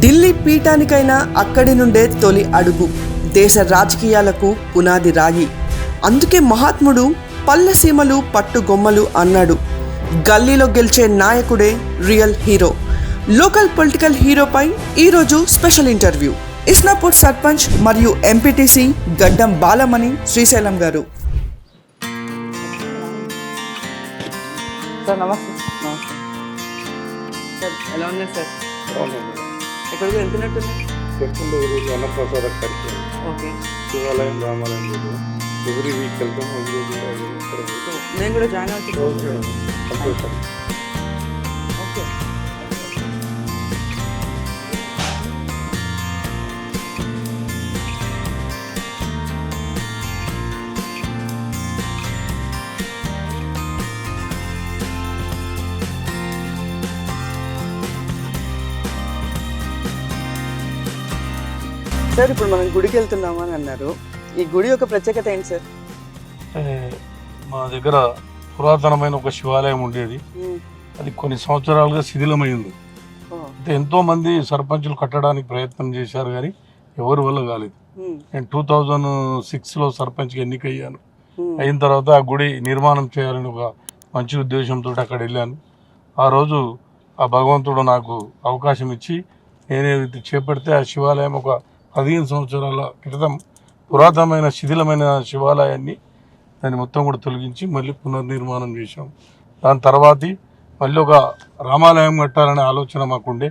ఢిల్లీ పీఠానికైనా అక్కడి నుండే తొలి అడుగు, దేశ రాజకీయాలకు పునాది రాయి. అందుకే మహాత్ముడు పల్లెసీమలు పట్టుగొమ్మలు అన్నాడు. గల్లీలో గెలిచే నాయకుడే రియల్ హీరో. లోకల్ పొలిటికల్ హీరోపై ఈరోజు స్పెషల్ ఇంటర్వ్యూ. ఇస్నాపూర్ సర్పంచ్ మరియు ఎంపీటీసీ గడ్డం బాలమణి శ్రీశైలం గారు. సార్ నమస్తే. సార్ ఎలా ఉన్నారు సార్? ఎక్కడికి వెళ్తున్నట్టుంది? అన్నప్రసాద కార్యక్రమం. ఓకే. శివాలయం రామాలయం ఎవ్రీ వీక్ వెళ్తాం. నేను కూడా జాయిన్ అవుతున్నాను. సంతోషం. ఓకే. సార్ ఇప్పుడు మనం గుడికి వెళ్తున్నామని అన్నారు. ఈ గుడి యొక్క ప్రత్యేకత ఏంటి సార్? మా దగ్గర పురాతనమైన ఒక శివాలయం ఉండేది. అది కొన్ని సంవత్సరాలుగా శిథిలమైంది. అంటే ఎంతో మంది సర్పంచులు కట్టడానికి ప్రయత్నం చేశారు కానీ ఎవరి వల్ల కాలేదు. నేను 2006లో సర్పంచ్కి ఎన్నికయ్యాను. అయిన తర్వాత ఆ గుడి నిర్మాణం చేయాలని ఒక మంచి ఉద్దేశంతో అక్కడ వెళ్ళాను. ఆ రోజు ఆ భగవంతుడు నాకు అవకాశం ఇచ్చి నేనేది చేపడితే ఆ శివాలయం ఒక 15 సంవత్సరాల క్రితం పురాతనమైన శిథిలమైన శివాలయాన్ని దాన్ని మొత్తం కూడా తొలగించి మళ్ళీ పునర్నిర్మాణం చేశాం. దాని తర్వాత మళ్ళీ ఒక రామాలయం కట్టాలనే ఆలోచన మాకుండే.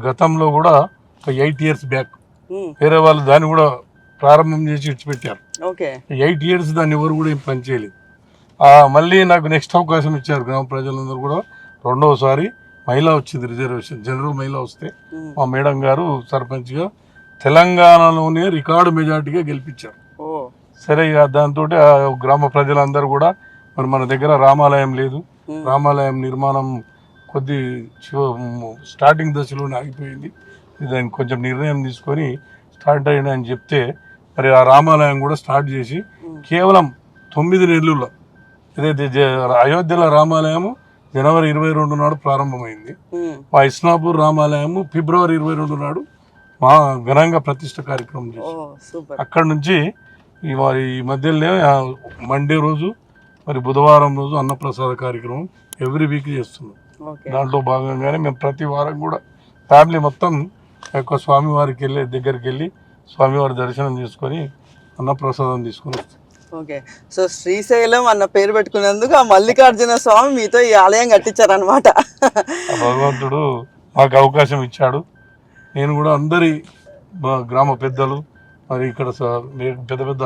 గతంలో కూడా ఒక 8 years బ్యాక్ వేరే వాళ్ళు దాన్ని కూడా ప్రారంభం చేసి విడిచిపెట్టారు. 8 years దాన్ని ఎవరు కూడా ఏం పనిచేయలేదు. మళ్ళీ నాకు నెక్స్ట్ అవకాశం ఇచ్చారు గ్రామ ప్రజలందరూ కూడా. రెండవసారి మహిళ వచ్చింది, రిజర్వేషన్ జనరల్ మహిళ వస్తే మా మేడం గారు సర్పంచ్గా తెలంగాణలోనే రికార్డు మెజార్టీగా గెలిపించారు. సరే ఇక దాంతో గ్రామ ప్రజలందరూ కూడా మరి మన దగ్గర రామాలయం లేదు, రామాలయం నిర్మాణం కొద్ది స్టార్టింగ్ దశలోనే ఆగిపోయింది, దానికి కొంచెం నిర్ణయం తీసుకొని స్టార్ట్ అయ్యింది అని చెప్తే మరి ఆ రామాలయం కూడా స్టార్ట్ చేసి కేవలం 9 నెలల్లో ఏదైతే అయోధ్యలో రామాలయము జనవరి 22 నాడు ప్రారంభమైంది. మా ఇస్నాపూర్ రామాలయము ఫిబ్రవరి 22 నాడు మా ఘనంగా ప్రతిష్ట కార్యక్రమం చేసి అక్కడి నుంచి ఈ మధ్యలోనే మండే రోజు మరి బుధవారం రోజు అన్నప్రసాద కార్యక్రమం ఎవ్రీ వీక్ చేస్తున్నాం. దాంట్లో భాగంగానే మేము ప్రతి వారం కూడా ఫ్యామిలీ మొత్తం యొక్క స్వామివారికి దగ్గరికి వెళ్ళి స్వామివారి దర్శనం చేసుకొని అన్నప్రసాదం తీసుకొని వస్తాం. ఓకే. సో శ్రీశైలం అన్న పేరు పెట్టుకున్నందుకు ఆ మల్లికార్జున స్వామి మీతో ఈ ఆలయం కట్టించారనమాట. భగవంతుడు మాకు అవకాశం ఇచ్చాడు. నేను కూడా అందరి గ్రామ పెద్దలు మరి ఇక్కడ పెద్ద పెద్ద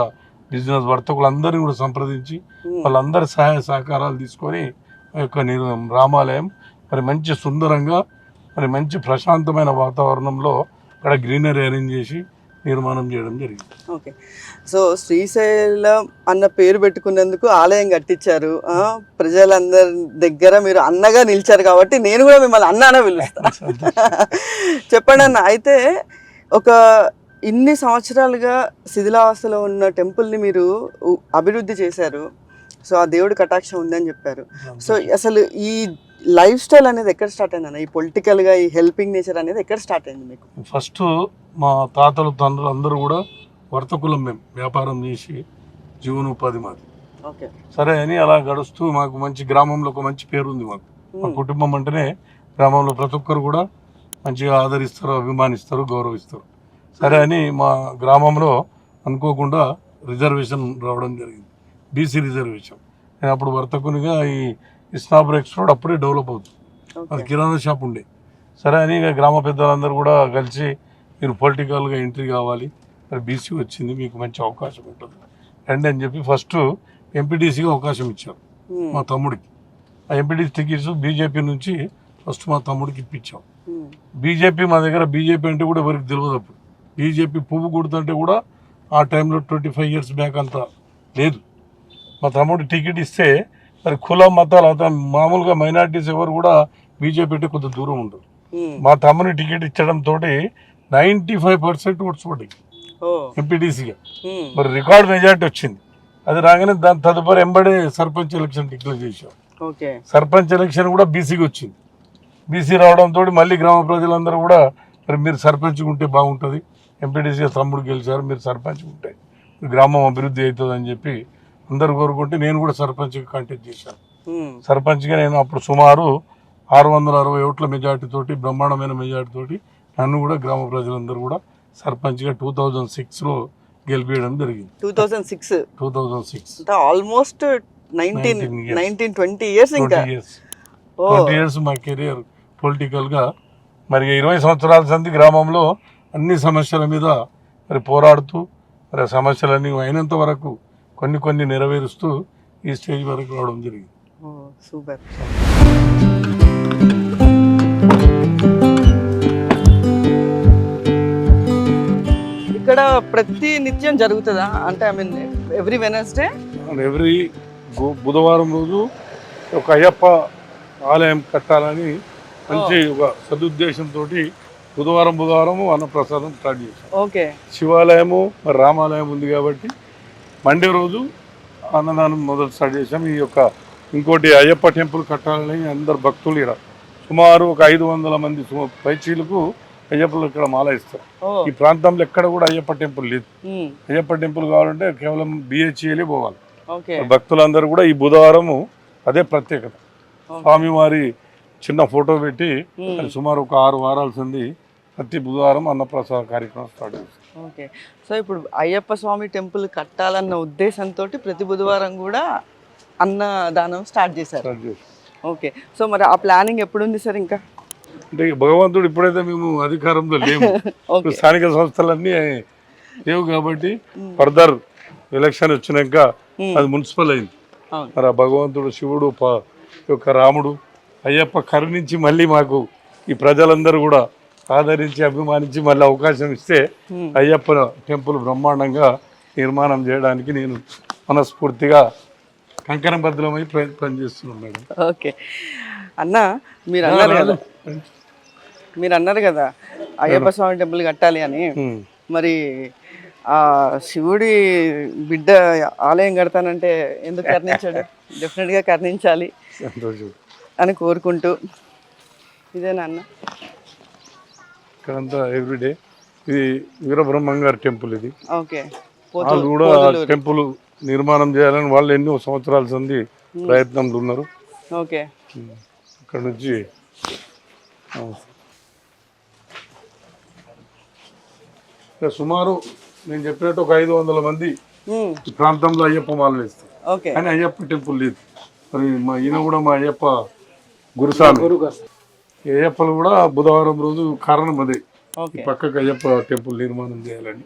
బిజినెస్ వర్తకులు అందరినీ కూడా సంప్రదించి వాళ్ళందరి సహాయ సహకారాలు తీసుకొని ఆ యొక్క రామాలయం మరి మంచి సుందరంగా మరి మంచి ప్రశాంతమైన వాతావరణంలో అక్కడ గ్రీనరీ అరేంజ్ చేసి నిర్మాణం చేయడం జరిగింది. ఓకే. సో శ్రీశైలం అన్న పేరు పెట్టుకున్నందుకు ఆలయం కట్టించారు. ప్రజలందరి దగ్గర మీరు అన్నగా నిలిచారు కాబట్టి నేను కూడా మిమ్మల్ని అన్నానే పిలుస్తాను. చెప్పండి అన్న. అయితే ఒక ఇన్ని సంవత్సరాలుగా శిథిలావస్థలో ఉన్న టెంపుల్ని మీరు అభివృద్ధి చేశారు. సో ఆ దేవుడి కటాక్షం ఉందని చెప్పారు. సో అసలు ఈ లైఫ్ స్టైల్ అనేది ఎక్కడ స్టార్ట్ అయింది అన్న? ఈ పొలిటికల్గా ఈ హెల్పింగ్ నేచర్ అనేది ఎక్కడ స్టార్ట్ అయింది మీకు? ఫస్ట్ మా తాతలు తండ్రులు అందరూ కూడా వర్తకులం. మేము వ్యాపారం చేసి జీవనోపాధి మాది. ఓకే. సరే అని అలా గడుస్తూ మాకు మంచి గ్రామంలో ఒక మంచి పేరు ఉంది. మాకు మా కుటుంబం అంటేనే గ్రామంలో ప్రతి ఒక్కరు కూడా మంచిగా ఆదరిస్తారు, అభిమానిస్తారు, గౌరవిస్తారు. సరే అని మా గ్రామంలో అనుకోకుండా రిజర్వేషన్ రావడం జరిగింది, బీసీ రిజర్వేషన్. నేను అప్పుడు వర్తకునిగా ఈ ఇస్నాపూర్ ఎక్స్ రోడ్ అప్పుడే డెవలప్ అవుతుంది. అది కిరాణా షాప్ ఉండే. సరే అని ఇక గ్రామ పెద్దలందరూ కూడా కలిసి మీరు పొలిటికల్గా ఎంట్రీ కావాలి, మరి బీసీ వచ్చింది, మీకు మంచి అవకాశం ఉంటుంది రండి అని చెప్పి ఫస్ట్ ఎంపీటీసీగా అవకాశం ఇచ్చారు మా తమ్ముడికి. ఆ ఎంపీటీసీ టికెట్స్ బీజేపీ నుంచి ఫస్ట్ మా తమ్ముడికి ఇప్పించాం. బీజేపీ మా దగ్గర బీజేపీ అంటే కూడా ఎవరికి తెలియదు. అప్పుడు బీజేపీ పువ్వు గుర్తుంటే కూడా ఆ టైంలో 25 years బ్యాక్ అంతా లేదు. మా తమ్ముడు టికెట్ ఇస్తే మరి కుల మతాలు అతను మామూలుగా మైనారిటీస్ ఎవరు కూడా బీజేపీ అంటే కొంత దూరం ఉండదు. మా తమ్ముని టికెట్ ఇచ్చడంతో 95% ఓట్స్ పడ్డాయి ఎంపీటీసీగా. మరి రికార్డ్ మెజార్టీ వచ్చింది. అది రాగానే దాని తదుపరి ఎంబడే సర్పంచ్ ఎలక్షన్ డిక్లేర్ చేశాం. సర్పంచ్ ఎలక్షన్ కూడా బీసీకి వచ్చింది. బీసీ రావడంతో మళ్ళీ గ్రామ ప్రజలందరూ కూడా మరి మీరు సర్పంచ్ ఉంటే బాగుంటుంది, ఎంపీటీసీ తమ్ముడు గెలిచారు, మీరు సర్పంచ్ ఉంటే గ్రామం అభివృద్ధి అవుతుంది అని చెప్పి అందరు కోరుకుంటే నేను కూడా సర్పంచ్గా కంటెస్ట్ చేశాను. సర్పంచ్గా నేను అప్పుడు సుమారు 660 ఓట్ల మెజార్టీ తోటి, బ్రహ్మాండమైన మెజార్టీ తోటి నన్ను కూడా గ్రామ ప్రజలందరూ కూడా సర్పంచ్గా 2006లో గెలిపించడం జరిగింది. 2006 ఆల్మోస్ట్ 20 ఇయర్స్ ఇంకా 20 ఇయర్స్ మా కెరియర్ పొలిటికల్గా. మరి 20 సంవత్సరాల సంది గ్రామంలో అన్ని సమస్యల మీద మరి పోరాడుతూ మరి ఆ సమస్యలన్నీ అయినంత వరకు కొన్ని నెరవేరుస్తూ ఈ స్టేజ్ వరకు రావడం జరిగింది. సూపర్. ఇక్కడ ప్రతి నిత్యం జరుగుతుందా? అంటే I mean every Wednesday, every బుధవారం రోజు ఒక అయ్యప్ప ఆలయం కట్టాలని మంచి ఒక సదుద్దేశంతో బుధవారం అన్నప్రసాదం స్టార్ట్ చేశాం. ఓకే. శివాలయము మరి రామాలయం ఉంది కాబట్టి మండే రోజు అన్నదానం మొదలు స్టార్ట్ చేశాం. ఈ యొక్క ఇంకోటి అయ్యప్ప టెంపుల్ కట్టాలని అందరు భక్తులు ఇక్కడ సుమారు ఒక 500 మంది పైచీలకు అయ్యప్పలు ఇక్కడ మాల ఇస్తారు. ఈ ప్రాంతంలో ఎక్కడ కూడా అయ్యప్ప టెంపుల్ లేదు. అయ్యప్ప టెంపుల్ కావాలంటే కేవలం BHELే పోవాలి. భక్తులందరూ కూడా ఈ బుధవారము అదే ప్రత్యేకత. స్వామివారి చిన్న ఫోటో పెట్టి సుమారు ఒక 6 వారాల సంది ప్రతి బుధవారం అన్నప్రసాద కార్యక్రమం స్టార్ట్ చేస్తాం. ఓకే. సో ఇప్పుడు అయ్యప్ప స్వామి టెంపుల్ కట్టాలన్న ఉద్దేశంతో ప్రతి బుధవారం కూడా అన్నదానం స్టార్ట్ చేశారు. ఓకే. సో మరి ఆ ప్లానింగ్ ఎప్పుడుంది సార్? ఇంకా అంటే భగవంతుడు ఇప్పుడైతే మేము అధికారంలో లేము, స్థానిక సంస్థలన్నీ లేవు కాబట్టి ఫర్దర్ ఎలక్షన్ వచ్చినాక అది మున్సిపల్ అయింది. మరి ఆ భగవంతుడు శివుడు యొక్క రాముడు అయ్యప్ప కరుణించి మళ్ళీ మాకు ఈ ప్రజలందరూ కూడా ఆదరించి అభిమానించి మళ్ళీ అవకాశం ఇస్తే అయ్యప్ప టెంపుల్ బ్రహ్మాండంగా నిర్మాణం చేయడానికి నేను మనస్ఫూర్తిగా కంకణబద్ధమై ప్రయత్నం చేస్తున్నాను మేడం. ఓకే అన్న, మీరు అన్నారు కదా అయ్యప్ప స్వామి టెంపుల్ కట్టాలి అని. మరి ఆ శివుడి బిడ్డ ఆలయం కడతానంటే ఎందుకు కర్ణించాడు? డెఫినెట్గా కర్ణించాలి అని కోరుకుంటూ. ఇదేనా అన్న? ఇక్కడంతా ఎవ్రీడే ఇది వీరబ్రహ్మంగారి టెంపుల్. ఇది ఓకే. వాళ్ళు కూడా టెంపుల్ నిర్మాణం చేయాలని వాళ్ళు ఎన్నో సంవత్సరాల సంది ప్రయత్నంలో ఉన్నారు. ఓకే. ఇక్కడ నుంచి సుమారు నేను చెప్పినట్టు ఒక 500 మంది ఈ ప్రాంతంలో అయ్యప్ప మాలలు వేస్తారు. కానీ అయ్యప్ప టెంపుల్ లేదు. మరి మా ఈయన కూడా మా అయ్యప్ప గురుస్వామి అయ్యప్పలు కూడా బుధవారం రోజు కారణం అదే, ఈ పక్కకు అయ్యప్ప టెంపుల్ నిర్మాణం చేయాలని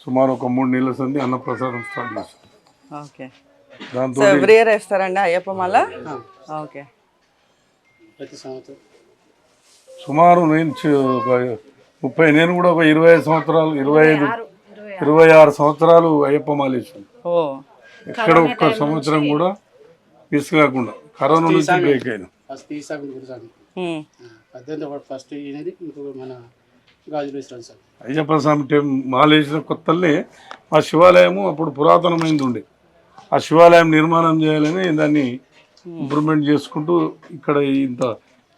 సుమారు ఒక 3 నెలల సంది అన్నప్రసాదం స్టార్ట్ చేశారు. దాంతో ఎవ్రీ ఇయర్ వేస్తారండి అయ్యప్ప మాల? ఓకే. సుమారు నేను నేను కూడా ఒక 25 సంవత్సరాలు 26 సంవత్సరాలు అయ్యప్ప మాల వేసాను. ఎక్కడ ఒక్క సంవత్సరం కూడా మిస్ కాకుండా. కరోనా నుంచి బ్రేక్ అయినా అయ్యప్ప స్వామి మాల వేసిన కొత్తల్ని మా శివాలయము అప్పుడు పురాతనమైంది ఉండే. ఆ శివాలయం నిర్మాణం చేయాలని దాన్ని ఇంప్రూవ్మెంట్ చేసుకుంటూ ఇక్కడ ఇంత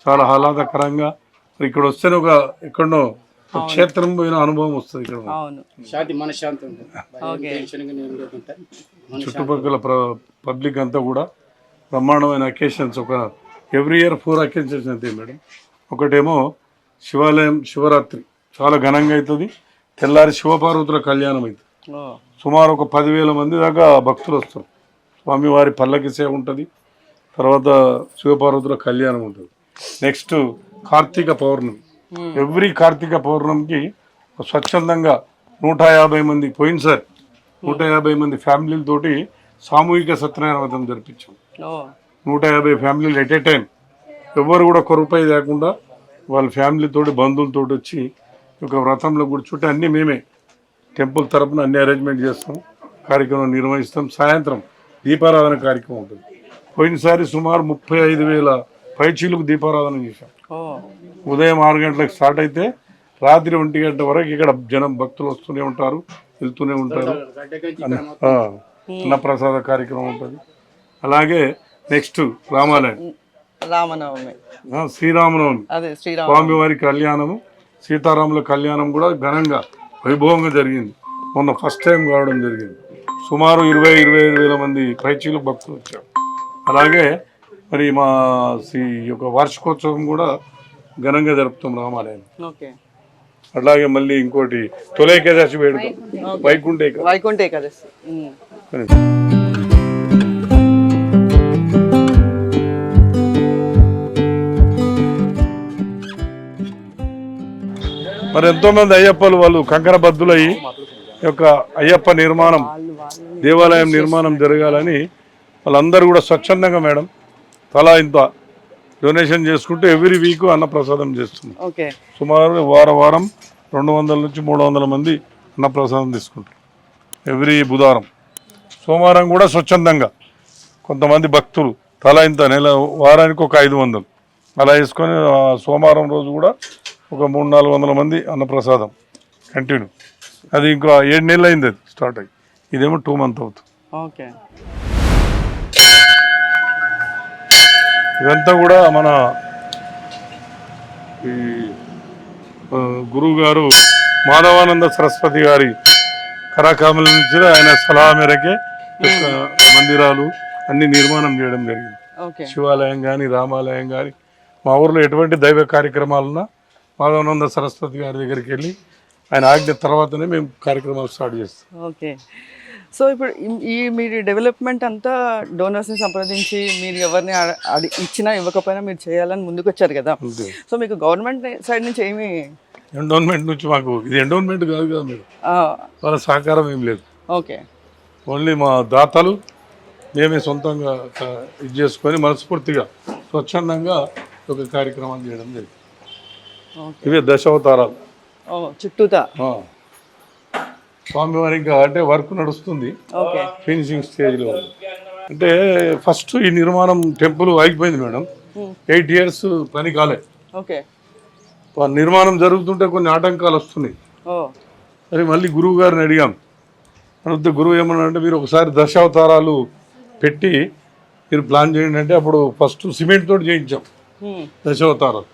చాలా ఆహ్లాదకరంగా ఇక్కడ వస్తేనే ఒక ఎక్కడో క్షేత్రం పోయిన అనుభవం వస్తుంది. ఇక్కడ చుట్టుపక్కల పబ్లిక్ అంతా కూడా బ్రహ్మాండమైన అకేషన్స్. ఒక ఎవ్రీ ఇయర్ 4 అకేషన్స్ అవుతాయి మేడం. ఒకటేమో శివాలయం శివరాత్రి చాలా ఘనంగా అవుతుంది. తెల్లారి శివపార్వతుల కళ్యాణం అవుతుంది. సుమారు ఒక 10,000 మంది దాకా భక్తులు వస్తారు. స్వామివారి పల్లకి సేవ ఉంటుంది. తర్వాత శివపార్వతుల కళ్యాణం ఉంటుంది. నెక్స్ట్ కార్తీక పౌర్ణమి. ఎవ్రీ కార్తీక పౌర్ణమికి స్వచ్ఛందంగా 150 మంది, పోయినసారి 150 మంది ఫ్యామిలీలతోటి సామూహిక సత్యనారాయణ వ్రతం జరిపించాం. 150 ఫ్యామిలీలు ఎట్ ఏ టైం, ఎవరు కూడా ఒక రూపాయి లేకుండా వాళ్ళ ఫ్యామిలీతోటి బంధువులతోటి వచ్చి ఒక వ్రతంలో కూర్చుంటే అన్నీ మేమే టెంపుల్ తరపున అన్ని అరేంజ్మెంట్ చేస్తాం, కార్యక్రమం నిర్వహిస్తాం. సాయంత్రం దీపారాధన కార్యక్రమం ఉంటుంది. పోయినసారి సుమారు 35,000 పైచీలకు దీపారాధన చేశాం. ఉదయం 6 గంటలకు స్టార్ట్ అయితే రాత్రి 1 గంట వరకు ఇక్కడ జనం భక్తులు వస్తూనే ఉంటారు, వెళ్తూనే ఉంటారు. అన్నప్రసాద కార్యక్రమం ఉంటుంది. అలాగే నెక్స్ట్ రామాలయం, రామనవమి, శ్రీరామనవమి, స్వామివారి కళ్యాణము సీతారాముల కళ్యాణం కూడా ఘనంగా వైభవంగా జరిగింది. మొన్న ఫస్ట్ టైం కావడం జరిగింది. సుమారు 20-25 మంది పైచీలు భక్తులు వచ్చారు. అలాగే మరి మా యొక్క వార్షికోత్సవం కూడా ఘనంగా జరుపుతాం రామాలయం. ఓకే. అలాగే మళ్ళీ ఇంకోటి తొలి ఏకాదశి వేడుక వైకుంఠ ఏకాదశి. మరి ఎంతో మంది అయ్యప్పలు వాళ్ళు కంకర బద్దులయ్యి యొక్క అయ్యప్ప నిర్మాణం దేవాలయం నిర్మాణం జరగాలని వాళ్ళందరూ కూడా స్వచ్ఛందంగా మేడం తలా ఇంత డొనేషన్ చేసుకుంటూ ఎవ్రీ వీక్ అన్నప్రసాదం చేస్తుంది. సుమారు వారం 200 నుంచి 300 మంది అన్నప్రసాదం తీసుకుంటారు ఎవ్రీ బుధవారం. సోమవారం కూడా స్వచ్ఛందంగా కొంతమంది భక్తులు తలా ఇంత వారానికి ఒక 500 అలా వేసుకొని సోమవారం రోజు కూడా ఒక 300-400 మంది అన్నప్రసాదం కంటిన్యూ. అది ఇంకా 7 నెలలు అయింది అది స్టార్ట్ అయ్యి. ఇదేమో 2 మంత్ అవుతుంది. ఓకే. ఇదంతా కూడా మన ఈ గురువు గారు మాధవానంద సరస్వతి గారి కరాకాముల నుంచి ఆయన సలహా మేరకే మందిరాలు అన్ని నిర్మాణం చేయడం జరిగింది. శివాలయం కానీ రామాలయం కానీ మా ఊర్లో ఎటువంటి దైవ కార్యక్రమాలున్నా మాధవానంద సరస్వతి గారి దగ్గరికి వెళ్ళి ఆయన ఆజ్ఞ తర్వాతనే మేము కార్యక్రమాలు స్టార్ట్ చేస్తాం. ఓకే. సో ఇప్పుడు ఈ మీరు డెవలప్మెంట్ అంతా డోనర్స్ని సంప్రదించి మీరు ఎవరిని ఇచ్చినా ఇవ్వకపోయినా మీరు చేయాలని ముందుకు వచ్చారు కదా. సో మీకు గవర్నమెంట్ సైడ్ నుంచి ఏమి ఎండోన్మెంట్ నుంచి మాకు ఇది ఎండోన్మెంట్ కాదు కదా మీరు వాళ్ళ సహకారం ఏం లేదు. ఓకే. ఓన్లీ మా దాతలు మేమే సొంతంగా ఇది చేసుకొని మనస్ఫూర్తిగా స్వచ్ఛందంగా ఒక కార్యక్రమాలు చేయడం జరిగింది. ఇవే దశావతారాలు చుట్టూతా స్వామివారి ఇంకా అంటే వర్క్ నడుస్తుంది ఫినిషింగ్ స్టేజ్లో. అంటే ఫస్ట్ ఈ నిర్మాణం టెంపుల్ ఆగిపోయింది మేడం. 8 years పని కాలే. నిర్మాణం జరుగుతుంటే కొన్ని ఆటంకాలు వస్తున్నాయి. సరే మళ్ళీ గురువు గారిని అడిగాం. అడిగితే గురువు ఏమన్నా అంటే మీరు ఒకసారి దశావతారాలు పెట్టి మీరు ప్లాన్ చేయండి అంటే అప్పుడు ఫస్ట్ సిమెంట్ తోటి చేయించాం దశావతారాలు.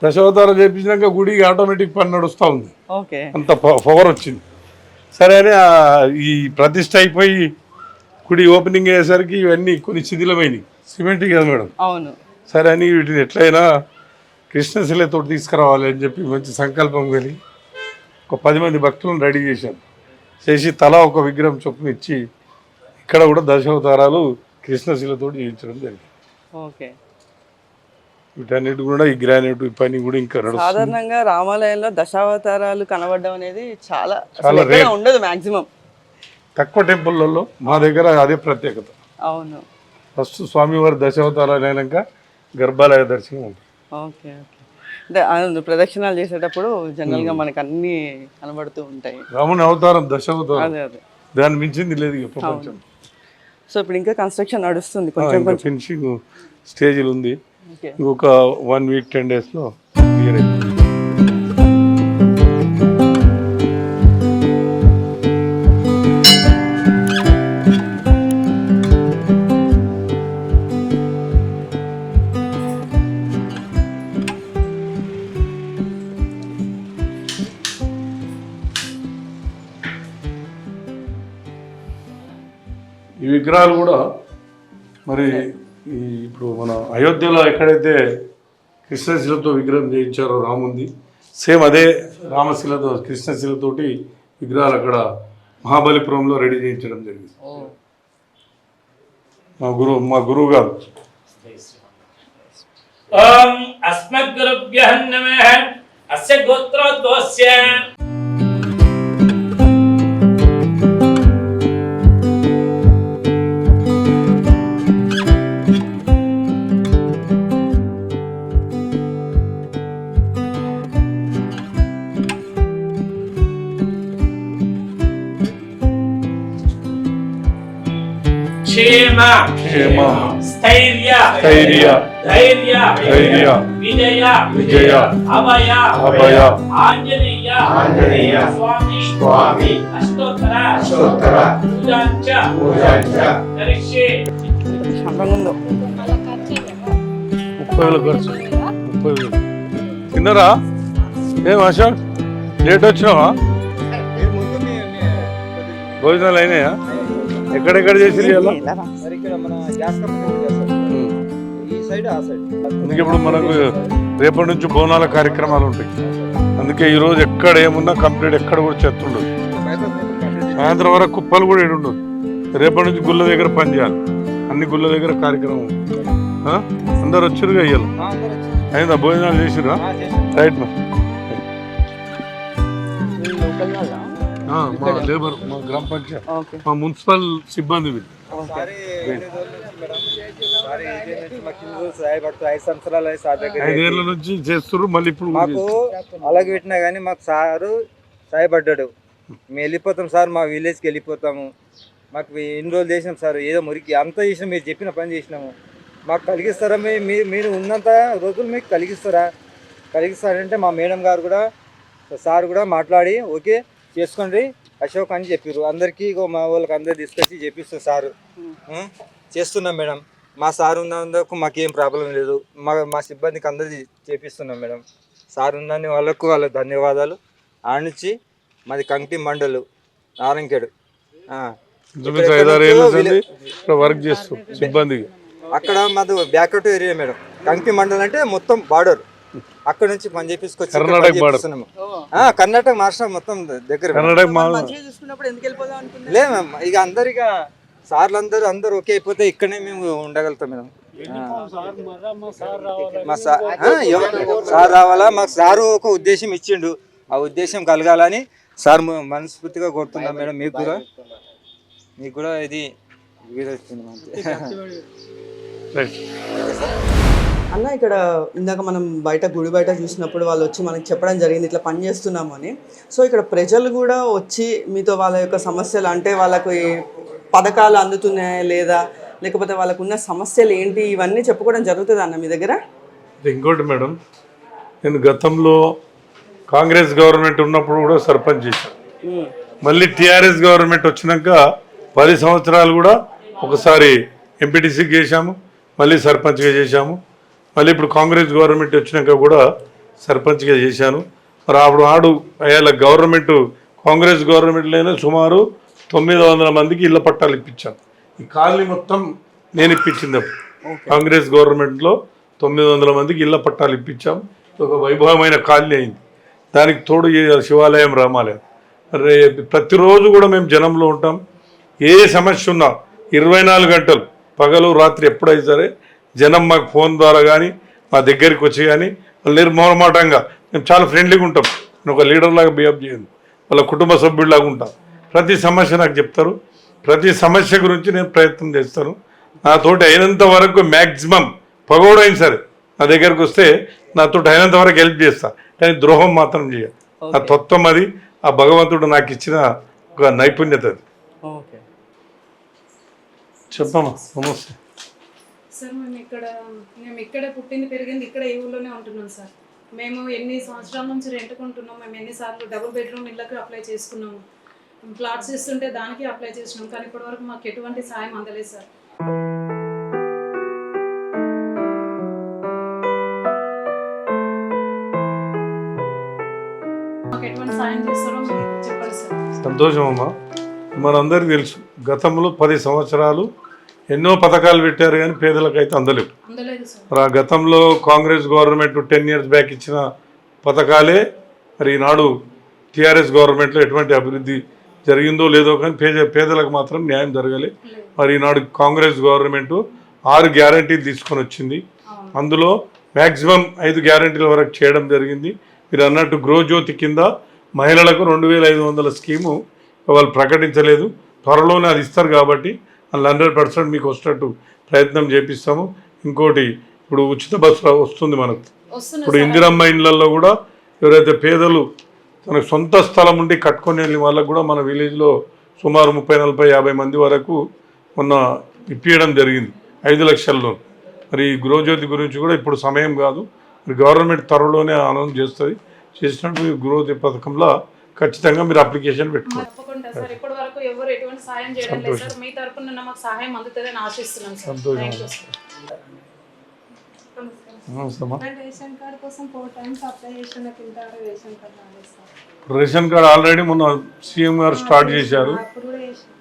దశావతారాలు చేయించినాక గుడికి ఆటోమేటిక్ పని నడుస్తూ ఉంది. అంత పవర్ వచ్చింది. సరే అని ఈ ప్రతిష్ట అయిపోయి గుడి ఓపెనింగ్ అయ్యేసరికి ఇవన్నీ కొన్ని శిథిలమైనవి. సిమెంట్ కదా మేడం. అవును. సరే అని వీటిని ఎట్లయినా కృష్ణశిలతో తీసుకురావాలి అని చెప్పి మంచి సంకల్పం కలిగి ఒక 10 మంది భక్తులను రెడీ చేశాను. చేసి తలా ఒక విగ్రహం చొప్పున ఇచ్చి ఇక్కడ కూడా దశావతారాలు కృష్ణశిలతో చేయించడం జరిగింది. ఓకే. వీటన్నిటి కూడా ఈ గ్రానైట్ పని కూడా ఇంకా సాధారణంగా రామాలయంలో దశావతారాలు కనబడడం అనేది చాలా ఉండదు. మాక్సిమం తక్కువ టెంపుల్లలో మా దగ్గర అదే ప్రత్యేకత. అవును. ఫస్ట్ స్వామివారి దశావతారాలు అయినాక గర్భాలయ దర్శనం ఉంటుంది. ఓకే. ఓకే. అంటే ప్రదక్షిణాలు చేసేటప్పుడు జనరల్ గా మనకు అన్ని కనబడుతూ ఉంటాయి. రాముని అవతారం దశావతారం. అదే అదే దాన్ని మించింది లేదు ప్రపంచం. సో ఇప్పుడు ఇంకా కన్స్ట్రక్షన్ నడుస్తుంది. కొంచెం ఫినిషింగ్ స్టేజ్లు ఉంది. ఇంకొక 1 week 10 daysలో క్లియర్ అయిపోయింది. ఈ విగ్రహాలు కూడా మరి ఇప్పుడు మన అయోధ్యలో ఎక్కడైతే కృష్ణశిలతో విగ్రహం చేయించారో రాముంది, సేమ్ అదే రామశిలతో కృష్ణశిలతోటి విగ్రహాలు అక్కడ మహాబలిపురంలో రెడీ చేయించడం జరిగింది. మా గురువు గారు. ఓం అస్మద్గురుభ్యః నమః. అస్య గోత్రోద్భవస్య క్షేమ స్థైర్య ధైర్య విజయ అభయ ఆంజనేయ స్వామి అష్టోత్తర పూజాంచ కరిష్యే. 30,000 ఖర్చు. 30,000 తిన్నరా? ఏం అశోక్ లేట్ వచ్చినావా? భోజనాలు అయినాయా? ఎక్కడెక్కడ చేసి అందుకే ఇప్పుడు మనకు రేపటి నుంచి బోనాల కార్యక్రమాలు ఉంటాయి. అందుకే ఈరోజు ఎక్కడ ఏమున్నా కంప్లీట్ ఎక్కడ కూడా చెత్త ఉండదు. సాయంత్రం వరకు కుప్పలు కూడా ఏడుండదు. రేపటి నుంచి గుళ్ళ దగ్గర పని చేయాలి. అన్ని గుళ్ళ దగ్గర కార్యక్రమం. అందరు వచ్చిరుగా అయ్యాలి. అయిందా భోజనాలు చేసిరా? రైట్ మా లేబర్, మా గ్రామ పంచాయతీ, మా మున్సిపల్ సిబ్బంది వీళ్ళు. 5 ఏళ్ళ నుంచి చేస్తున్నారు. మళ్ళీ ఇప్పుడు మాకు అలాగే పెట్టినా కానీ మాకు సారు సాయపడ్డాడు. మేము వెళ్ళిపోతాం సార్, మా విలేజ్కి వెళ్ళిపోతాము. మాకు ఎన్ని రోజులు చేసినాం సార్, ఏదో మురికి అంతా చేసినాం. మీరు చెప్పిన పని చేసినాము. మాకు కలిగిస్తారా? మీరు ఉన్నంత రోజులు మీకు కలిగిస్తారంటే మా మేడం గారు కూడా సార్ కూడా మాట్లాడి ఓకే చేసుకోండి అశోక్ అని చెప్పారు. అందరికీ మా వాళ్ళకి అందరు తీసుకొచ్చి చెప్పిస్తారు సారు. చేస్తున్నాం మేడం. మా సార్ ఉన్నందుకు మాకేం ప్రాబ్లం లేదు. మా సిబ్బందికి అందరికీ చేపిస్తున్నాం మేడం. సార్ ఉన్న వాళ్ళకు వాళ్ళ ధన్యవాదాలు. ఆనిచ్చి మాది కంకి మండలు నారంకేడు. వర్క్ చేస్తూ సిబ్బంది అక్కడ మాది బ్యాక్అవుట్ ఏరియా మేడం. కంకి మండలం అంటే మొత్తం బార్డర్. అక్కడ నుంచి పని చేపించుకొచ్చి కర్ణాటక మహారాష్ట్ర మొత్తం దగ్గర. లేదు ఇక అందరిగా సార్లు అందరూ ఓకే అయిపోతే ఇక్కడనే మేము ఉండగలుగుతాం మేడం. మా సార్ రావాలా? మాకు సారు ఒక ఉద్దేశం ఇచ్చిండు. ఆ ఉద్దేశం కలగాలని సార్ మనస్ఫూర్తిగా కోరుతున్నాం మేడం. మీకు కూడా ఇది అన్న ఇక్కడ ఇందాక మనం గుడి బయట చూసినప్పుడు వాళ్ళు వచ్చి మనకి చెప్పడం జరిగింది ఇట్లా పని చేస్తున్నాము అని. సో ఇక్కడ ప్రజలు కూడా వచ్చి మీతో వాళ్ళ యొక్క సమస్యలు, అంటే వాళ్ళకు పథకాలు అందుతున్నాయా లేదా, లేకపోతే వాళ్ళకు ఉన్న సమస్యలు ఏంటి, ఇవన్నీ చెప్పుకోవడం జరుగుతుంది అన్న మీ దగ్గర? ఇంకోటి మేడం, నేను గతంలో కాంగ్రెస్ గవర్నమెంట్ ఉన్నప్పుడు కూడా సర్పంచ్ చేశాను. మళ్ళీ టీఆర్ఎస్ గవర్నమెంట్ వచ్చినాక 10 సంవత్సరాలు కూడా ఒకసారి ఎంపీటీసీకి చేశాము, మళ్ళీ సర్పంచ్గా చేశాము. మళ్ళీ ఇప్పుడు కాంగ్రెస్ గవర్నమెంట్ వచ్చినాక కూడా సర్పంచ్గా చేశాను. మరి ఆడు అయ్యాల గవర్నమెంట్ కాంగ్రెస్ గవర్నమెంట్లోనే సుమారు 900 మందికి ఇళ్ల పట్టాలు ఇప్పించాను. ఈ కాలనీ మొత్తం నేను ఇప్పించింది. కాంగ్రెస్ గవర్నమెంట్లో 900 మందికి ఇళ్ల పట్టాలు ఇప్పించాం. ఒక వైభవమైన కాలనీ అయింది. దానికి తోడు శివాలయం, రామాలయం. ప్రతిరోజు కూడా మేము జనంలో ఉంటాం. ఏ సమస్య ఉన్నా 24 గంటలు పగలు రాత్రి ఎప్పుడైనా సరే జనం మాకు ఫోన్ ద్వారా కానీ మా దగ్గరికి వచ్చి కానీ వాళ్ళు నిర్మోహమాటంగా మేము చాలా ఫ్రెండ్లీగా ఉంటాం. నేను ఒక లీడర్ లాగా బిహేవ్ చేయను, వాళ్ళ కుటుంబ సభ్యుడిలాగా ఉంటాం. ప్రతి సమస్య నాకు చెప్తారు. ప్రతి సమస్య గురించి నేను ప్రయత్నం చేస్తాను. నాతోటి అయినంత వరకు మ్యాక్సిమం పగోడైనా సరే నా దగ్గరకు వస్తే నాతో అయినంత వరకు హెల్ప్ చేస్తా, కానీ ద్రోహం మాత్రం చేయాలి. ఆ తత్వం అది, ఆ భగవంతుడు నాకు ఇచ్చిన ఒక నైపుణ్యత అది. చెప్పమ్మా. నమస్తే సార్. మేము ఇక్కడే పుట్టింది పెరిగింది ఇక్కడ ఈ ఊళ్ళోనే ఉంటున్నాం సార్. మేము ఎన్ని సంవత్సరాల నుంచి రెంట్కుంటున్నాం. మేము ఎన్నిసార్లు డబుల్ బెడ్రూమ్ ఇళ్ళకి అప్లై చేసుకున్నాము. ప్లాట్స్ ఇస్తుంటే దానికి అప్లై చేసినాం, కానీ ఇప్పటివరకు మాకు ఎటువంటి సాయం అందలేదు సార్. మాకు ఎటువంటి సాయం చేస్తారో చెప్పండి సార్. సంతోషం అమ్మా. మనందరికీ తెలుసు గతంలో 10 సంవత్సరాలు ఎన్నో పథకాలు పెట్టారు, కానీ పేదలకైతే అందలేవు. మరి ఆ గతంలో కాంగ్రెస్ గవర్నమెంట్ 10 years బ్యాక్ ఇచ్చిన పథకాలే మరి ఈనాడు టీఆర్ఎస్ గవర్నమెంట్లో ఎటువంటి అభివృద్ధి జరిగిందో లేదో కానీ పేదలకు మాత్రం న్యాయం జరగాలి. మరి ఈనాడు కాంగ్రెస్ గవర్నమెంట్ 6 గ్యారంటీలు తీసుకొని వచ్చింది. అందులో మ్యాక్సిమం 5 గ్యారంటీల వరకు చేయడం జరిగింది. మీరు అన్నట్టు గృహజ్యోతి కింద మహిళలకు 2500 స్కీము వాళ్ళు ప్రకటించలేదు. త్వరలోనే అది ఇస్తారు కాబట్టి వాళ్ళు 100% మీకు వచ్చేటట్టు ప్రయత్నం చేపిస్తాము. ఇంకోటి ఇప్పుడు ఉచిత బస్సు వస్తుంది మనకు. ఇప్పుడు ఇందిరమ్మ ఇండ్లలో కూడా ఎవరైతే పేదలు తనకు సొంత స్థలం ఉండి కట్టుకొని వెళ్ళిన వాళ్ళకు కూడా మన విలేజ్లో సుమారు 30, 40, 50 మంది వరకు మొన్న ఇప్పించడం జరిగింది 5 లక్షల లోన్. మరి ఈ గృహజ్యోతి గురించి కూడా ఇప్పుడు సమయం కాదు, మరి గవర్నమెంట్ త్వరలోనే అనౌన్స్ చేస్తుంది. చేసినట్టు ఈ గృహజ్యోతి పథకంలో ఖచ్చితంగా మీరు అప్లికేషన్ పెట్టుకోండి. తప్పకుండా సార్. ఇప్పటి వరకు ఎవరు ఎటువంటి సాయం చేయడం లేదు సార్. మీ తరపున మాకు సహాయం అందుతుందని ఆశిస్తున్నాం సార్. సంతోషం. నమస్తేమ్మా. రేషన్ కార్డ్ కోసం 4 times అప్లై చేసిన ఇంతవరకు రేషన్ కార్డ్ రాలేదు సార్. రేషన్ కార్డ్ ఆల్రెడీ మొన్న సీఎం గారు స్టార్ట్ చేశారు. అప్పుడు కూడా చేసిన.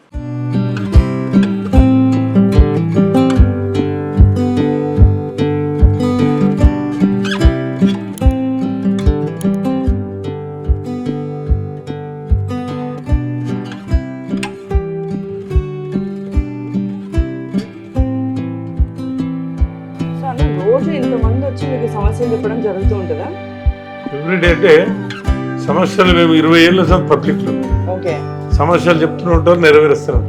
సో అన్న రోజు ఇంతమంది వచ్చి మీకు సమస్యలు చెప్పడం జరుగుతూ ఉంటుందా? ఎవ్రీడే అంటే సమస్యలు మేము 20 ఏళ్ళ సార్ పబ్లిక్లో ఓకే సమస్యలు చెప్తూనే ఉంటారు, నెరవేరుస్తారు.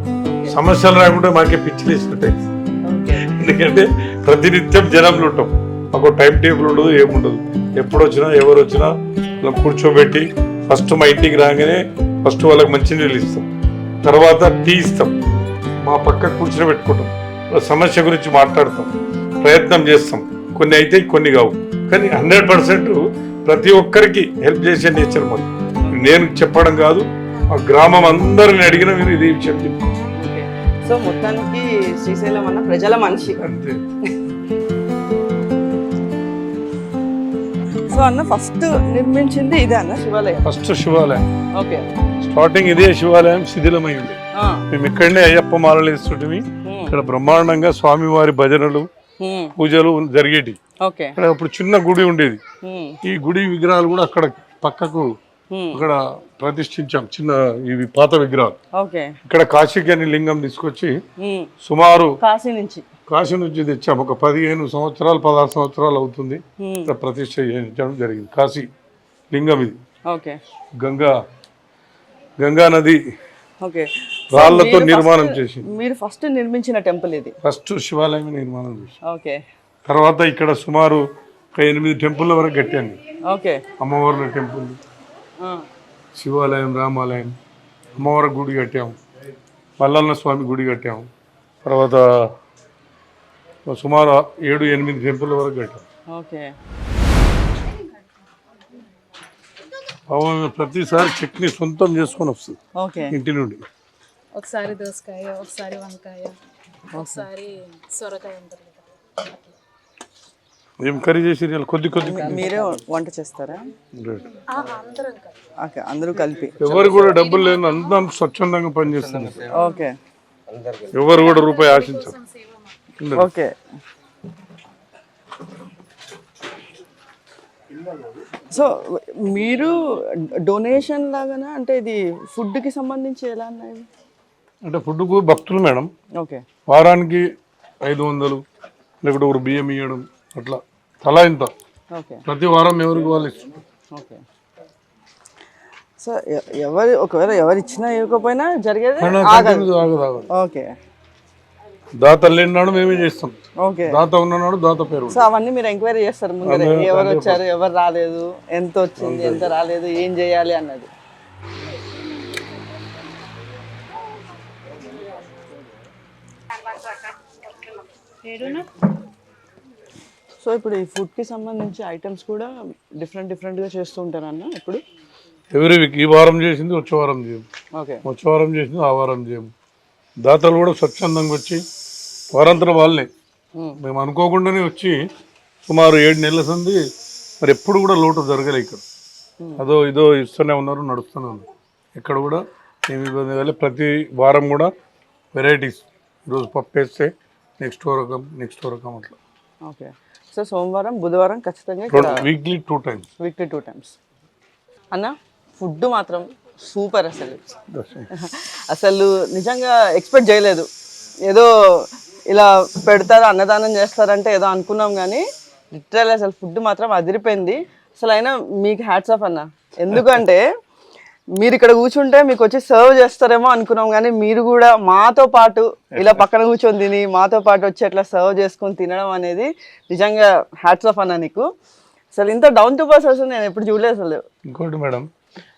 సమస్యలు రాకుంటే మాకే పిచ్చిలు ఇస్తుంటాయి. ఓకే ఎందుకంటే ప్రతినిత్యం జనంలో ఉంటాం, మాకు టైం టేబుల్ ఉండదు, ఏముండదు. ఎప్పుడు వచ్చినా ఎవరు వచ్చినా వాళ్ళని కూర్చోబెట్టి ఫస్ట్ మా ఇంటికి రాగానే ఫస్ట్ వాళ్ళకి మంచినీళ్ళు ఇస్తాం, తర్వాత టీ ఇస్తాం, మా పక్క కూర్చొని పెట్టుకుంటాం, వాళ్ళ సమస్య గురించి మాట్లాడతాం, ప్రయత్నం చేస్తాం. కొన్ని అయితే కొన్ని కావు, కానీ 100% ప్రతి ఒక్కరికి హెల్ప్ చేసే నేచర్ మాకు. నేను చెప్పడం కాదు, మా గ్రామం అందరిని అడిగిన మీరు ఇది విషయం చెప్పు. ఓకే సో మొత్తానికి శ్రీశైలం అన్న ప్రజల మనిషి. అంతే. సో అన్న ఫస్ట్ నిర్మించింది ఇదే అన్న శివాలయం. ఫస్ట్ శివాలయం ఓకే స్టార్టింగ్ ఇదే శివాలయం శిథిలమైంది. మేము ఇక్కడనే అయ్యప్ప మాలలు వేస్తుంటివి. ఇక్కడ బ్రహ్మాండంగా స్వామివారి భజనలు పూజలు జరిగేటి. ఓకే ఇక్కడ అప్పుడు చిన్న గుడి ఉండేది. ఈ గుడి విగ్రహాలు కూడా అక్కడ పక్కకు అక్కడ ప్రతిష్ఠించాం, చిన్న ఇవి పాత విగ్రహాలు. ఓకే ఇక్కడ కాశీకి అని లింగం తీసుకొచ్చి సుమారు కాశీ నుంచి తెచ్చాం. ఒక 15 సంవత్సరాలు 16 సంవత్సరాలు అవుతుంది ఇక్కడ ప్రతిష్ఠ చేయించడం జరిగింది. కాశీ లింగం ఇది. ఓకే గంగా నది ఓకే రాళ్లతో నిర్మాణం చేసి. మీరు ఫస్ట్ నిర్మించిన టెంపుల్ ఇది. ఫస్ట్ శివాలయం నిర్మాణం చేసి ఓకే తర్వాత ఇక్కడ సుమారు 8 టెంపుల్ వరకు కట్టాను. ఓకే అమ్మవార్ల టెంపుల్, శివాలయం, రామాలయం, అమ్మవారి గుడి కట్టాము, మల్లన్న స్వామి గుడి కట్టాము. తర్వాత సుమారు 7-8 టెంపుల్ వరకు కట్టాము. ఓకే ప్రతిసారి చట్నీ సొంతం చేసుకొని వస్తుంది ఓకే ఇంటి నుండి. ఒకసారి దోసకాయ, ఒకసారి వంకాయ, ఒకసారి సొరకాయ ఉంటుంది కదా. ఏం కర్రీ చేసి కొద్ది మీరే వంట చేస్తారా? ఓకే అందరూ కలిపి. ఎవరు కూడా డబ్బులు లేని అందరం స్వచ్ఛందంగా పనిచేస్తున్నారు. ఓకే ఎవరు కూడా రూపాయి ఆశించారు. ఓకే సో మీరు డొనేషన్ లాగానా అంటే ఇది ఫుడ్కి సంబంధించి ఎలా అన్నాయి? అంటే ఫుడ్కు భక్తులు మేడం ఓకే వారానికి 500 లేకపోతే ఒకరు బియ్యం ఇవ్వడం అట్లా తలా ఇంత ఓకే ప్రతి వారం ఎవరికి వాళ్ళు ఇస్తున్నారు. ఓకే సో ఒకవేళ ఎవరు ఇచ్చినా ఇవ్వకపోయినా జరిగేది ఆగదు. ఓకే దాత లేనినాడు మేమే చేస్తాం, ఓకే దాత ఉన్ననాడు దాత పేరు. సో అవన్నీ మీరు ఎంక్వైరీ చేస్తారు ముందరే, ఎవరు వచ్చారు, ఎవరు రాలేదు, ఎంత వచ్చింది, ఎంత రాలేదు, ఏం చేయాలి అన్నది. సో ఇప్పుడు ఈ ఫుడ్కి సంబంధించి ఐటమ్స్ కూడా డిఫరెంట్గా చేస్తూ ఉంటారన్న ఇప్పుడు. ఎవరి వీక్ ఈ వారం చేసింది వచ్చే వారం చేయము, ఓకే వచ్చే వారం చేసింది ఆ వారం చేయము. దాతలు కూడా స్వచ్ఛందంగా వచ్చి వారంతరం వాళ్ళే మేము అనుకోకుండానే వచ్చి సుమారు 7 నెలల సంది మరి ఎప్పుడు కూడా లోటు జరగలే ఇక్కడ. అదో ఇదో ఇస్తూనే ఉన్నారు, నడుస్తూనే ఉన్నారు. ఇక్కడ కూడా ఏమి ఇబ్బంది కాలే. ప్రతి వారం కూడా వెరైటీస్, ఈరోజు పప్పు వేస్తే నెక్స్ట్ రకం అట్లా. ఓకే సో సోమవారం బుధవారం ఖచ్చితంగా వీక్లీ 2 times. అన్న ఫుడ్ మాత్రం సూపర్. అసలు నిజంగా ఎక్స్పెక్ట్ చేయలేదు. ఏదో ఇలా పెడతారు అన్నదానం చేస్తారంటే ఏదో అనుకున్నాం, కానీ లిటరల్ అసలు ఫుడ్ మాత్రం అదిరిపోయింది. అసలు అయినా మీకు హ్యాట్స్ ఆఫ్ అన్న. ఎందుకంటే మీరు ఇక్కడ కూర్చుంటే మీకు వచ్చి సర్వ్ చేస్తారేమో అనుకున్నాం, కానీ మీరు కూడా మాతో పాటు ఇలా పక్కన కూర్చొని తిని మాతో పాటు వచ్చి అట్లా సర్వ్ చేసుకొని తినడం అనేది నిజంగా హ్యాట్స్ ఆఫ్ అన్న నీకు. అసలు ఇంత డౌన్ టు బర్త్ అసలు నేను ఎప్పుడు చూడలేదు అసలు. ఇంకోటి మేడం,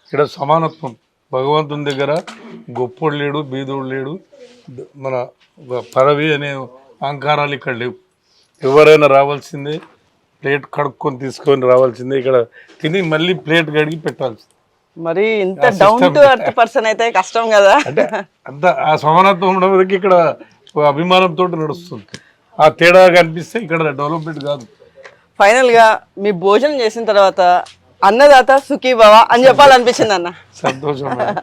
ఇక్కడ సమానత్వం, భగవంతుని దగ్గర గొప్పోడు లేడు, బీదోడు లేడు, మన పదవి అనే అహంకారాలు ఇక్కడ లేవు. ఎవరైనా రావాల్సిందే, ప్లేట్ కడుక్కొని తీసుకొని రావాల్సిందే, ఇక్కడ తిని మళ్ళీ ప్లేట్ కడిగి పెట్టాల్సింది. మరి ఇంత డౌన్ టు ఎర్త్ పర్సన్ అయితే కష్టం కదా. అంటే అంత ఆ సమానత్వం ఉండడానికి ఇక్కడ అభిమానంతో నడుస్తుంది. ఆ తేడా కనిపిస్తే ఇక్కడ డెవలప్మెంట్ కాదు. ఫైనల్గా మీ భోజనం చేసిన తర్వాత అన్నదాత సుఖీ భవ అని చెప్పాలనిపించింది అన్న. సంతోషం మేడం.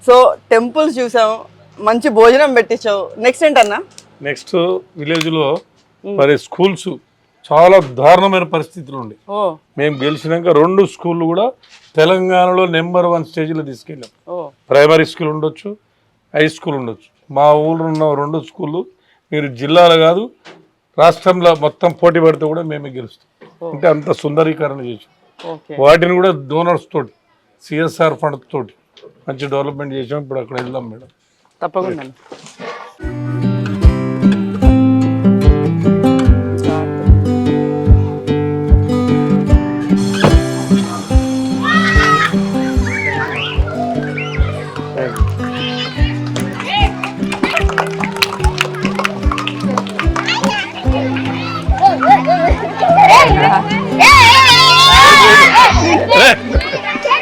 సో టెంపుల్స్ చూసాము, మంచి భోజనం పెట్టించావు. నెక్స్ట్ ఏంటన్నా? నెక్స్ట్ విలేజ్లో మరి స్కూల్స్ చాలా దారుణమైన పరిస్థితులు ఉండే. ఓ మేము గెలిచినాక 2 స్కూళ్ళు కూడా తెలంగాణలో నెంబర్ 1 స్టేజ్లో తీసుకెళ్ళాం. ఓ ప్రైమరీ స్కూల్ ఉండొచ్చు, హై స్కూల్ ఉండొచ్చు. మా ఊళ్ళో ఉన్న 2 స్కూళ్ళు మీరు జిల్లాలో కాదు రాష్ట్రంలో మొత్తం పోటీ పడితే కూడా మేమే గెలుస్తాం. అంటే అంత సుందరీకరణ చేసాం. ఓకే. వాటిని కూడా డోనర్స్ తోటి సిఎస్ఆర్ ఫండ్ తోటి మంచి డెవలప్మెంట్ చేసాం. ఇప్పుడు అక్కడ వెళ్దాం మేడం. తప్పకుండా.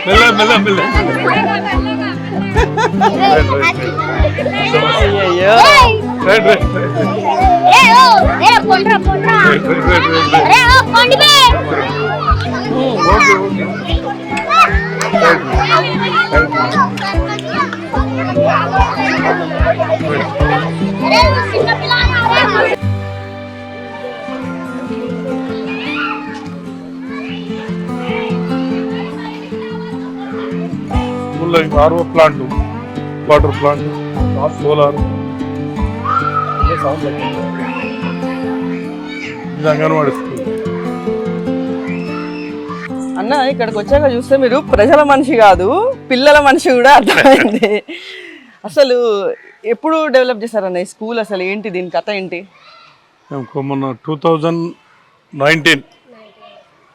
మెల్ల మెల్ల మెల్ల. అయ్యయ్యో. Right right right. Okay okay. RO plant, water plant, solar, ఇది అంగన్వాడీ స్కూల్. అన్న ఇక్కడికి వచ్చాక చూస్తే మీరు ప్రజల మనిషి కాదు పిల్లల మనిషి కూడా అర్థమైంది. అసలు ఎప్పుడు డెవలప్ చేశారన్న ఈ స్కూల్? అసలు ఏంటి దీని కథ ఏంటి? మొన్న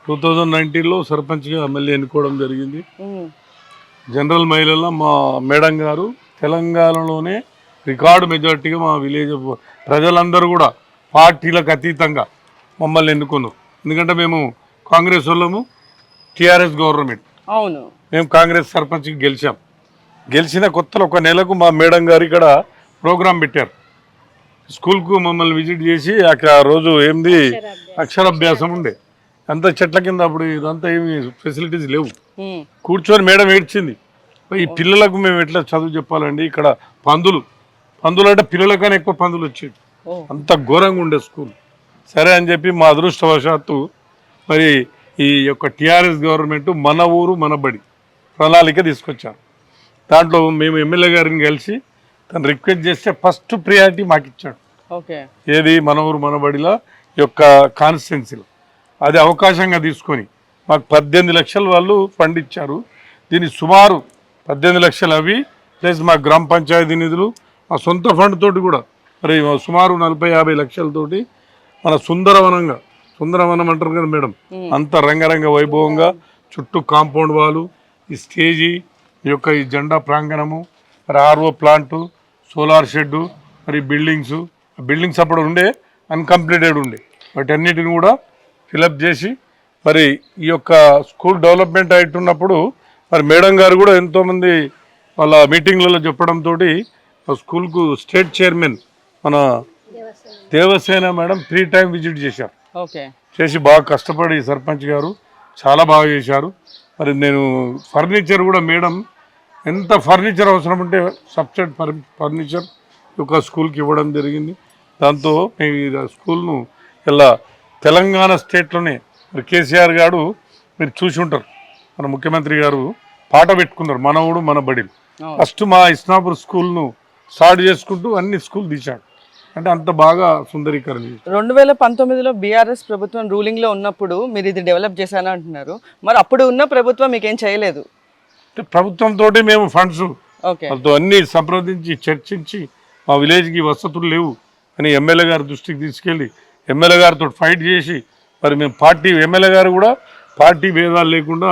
2019లో సర్పంచ్గా ఎమ్మెల్యే ఎన్నుకోవడం జరిగింది. జనరల్ మహిళల్లో మా మేడం గారు తెలంగాణలోనే రికార్డు మెజార్టీగా మా విలేజ్ ప్రజలందరూ కూడా పార్టీలకు అతీతంగా మమ్మల్ని ఎన్నుకున్నాం. ఎందుకంటే మేము కాంగ్రెస్ వాళ్ళము, టీఆర్ఎస్ గవర్నమెంట్. అవును. మేము కాంగ్రెస్ సర్పంచ్కి గెలిచిన కొత్తలో 1 నెలకు మా మేడం గారు ఇక్కడ ప్రోగ్రాం పెట్టారు. స్కూల్కు మమ్మల్ని విజిట్ చేసి అక్కడ రోజు ఏంది అక్షరాభ్యాసం ఉండే. అంత చెట్ల కింద అప్పుడు ఇదంతా ఏమి ఫెసిలిటీస్ లేవు. కూర్చొని మేడం ఏడ్చింది, ఈ పిల్లలకు మేము ఎట్లా చదువు చెప్పాలండి, ఇక్కడ పందులు అంటే పిల్లలకన్నా ఎక్కువ పందులు వచ్చేవి, అంత ఘోరంగా ఉండే స్కూల్. సరే అని చెప్పి మా అదృష్టవశాత్తు మరి ఈ యొక్క టీఆర్ఎస్ గవర్నమెంట్ మన ఊరు మన బడి ప్రణాళిక తీసుకొచ్చారు. దాంట్లో మేము ఎమ్మెల్యే గారిని కలిసి తను రిక్వెస్ట్ చేస్తే ఫస్ట్ ప్రియారిటీ మాకు ఇచ్చాడు. ఓకే. ఏది మన ఊరు మన బడిలో యొక్క కాన్స్టిట్యున్సీలో అది అవకాశంగా తీసుకొని మాకు 18 లక్షలు వాళ్ళు ఫండ్ ఇచ్చారు. దీని సుమారు 18 లక్షలు అవి ప్లస్ మా గ్రామ పంచాయతీ నిధులు, మా సొంత ఫండ్ తోటి కూడా మరి సుమారు 40-50 లక్షలతోటి మన సుందరవనం అంటారు కదా మేడం, అంత రంగరంగ వైభవంగా చుట్టూ కాంపౌండ్ వాళ్ళు, ఈ స్టేజీ, ఈ యొక్క ఈ జెండా ప్రాంగణము, మరి ఆర్ఓ ప్లాంటు, సోలార్ షెడ్డు, మరి బిల్డింగ్స్ అప్పుడు ఉండే అన్కంప్లీటెడ్ ఉండే, వాటన్నిటిని కూడా ఫిలప్ చేసి మరి ఈ యొక్క స్కూల్ డెవలప్మెంట్ అవుతున్నప్పుడు మరి మేడం గారు కూడా ఎంతోమంది వాళ్ళ మీటింగ్లలో చెప్పడంతో స్కూల్కు స్టేట్ చైర్మన్ మన దేవసేన మేడం 3 టైం విజిట్ చేశారు. ఓకే. చేసి బాగా కష్టపడి సర్పంచ్ గారు చాలా బాగా చేశారు. మరి నేను ఫర్నిచర్ కూడా మేడం ఎంత ఫర్నిచర్ అవసరం ఉంటే సబ్సిడీ ఫర్నిచర్ ఒక స్కూల్కి ఇవ్వడం జరిగింది. దాంతో మేము ఈ స్కూల్ను ఇలా తెలంగాణ స్టేట్లోనే మరి కేసీఆర్ గారు మీరు చూసి ఉంటారు, మన ముఖ్యమంత్రి గారు పాట పెట్టుకున్నారు, మన ఊడు మన బడిలు. ఫస్ట్ మా ఇస్నాపూర్ స్కూల్ను స్టార్ట్ చేసుకుంటూ అన్ని స్కూల్ తీశాడు. అంటే అంత బాగా సుందరీకరణ. 2019లో బీఆర్ఎస్ ప్రభుత్వం రూలింగ్లో ఉన్నప్పుడు మీరు ఇది డెవలప్ చేశాను అంటున్నారు, మరి అప్పుడు ఉన్న ప్రభుత్వం మీకేం చేయలేదు? ప్రభుత్వంతో మేము ఫండ్స్ ఓకే వాళ్ళతో అన్ని సంప్రదించి చర్చించి మా విలేజ్కి వసతులు లేవు అని ఎమ్మెల్యే గారి దృష్టికి తీసుకెళ్ళి ఎమ్మెల్యే గారితో ఫైట్ చేసి మరి మేము ఎమ్మెల్యే గారు కూడా పార్టీ భేదాలు లేకుండా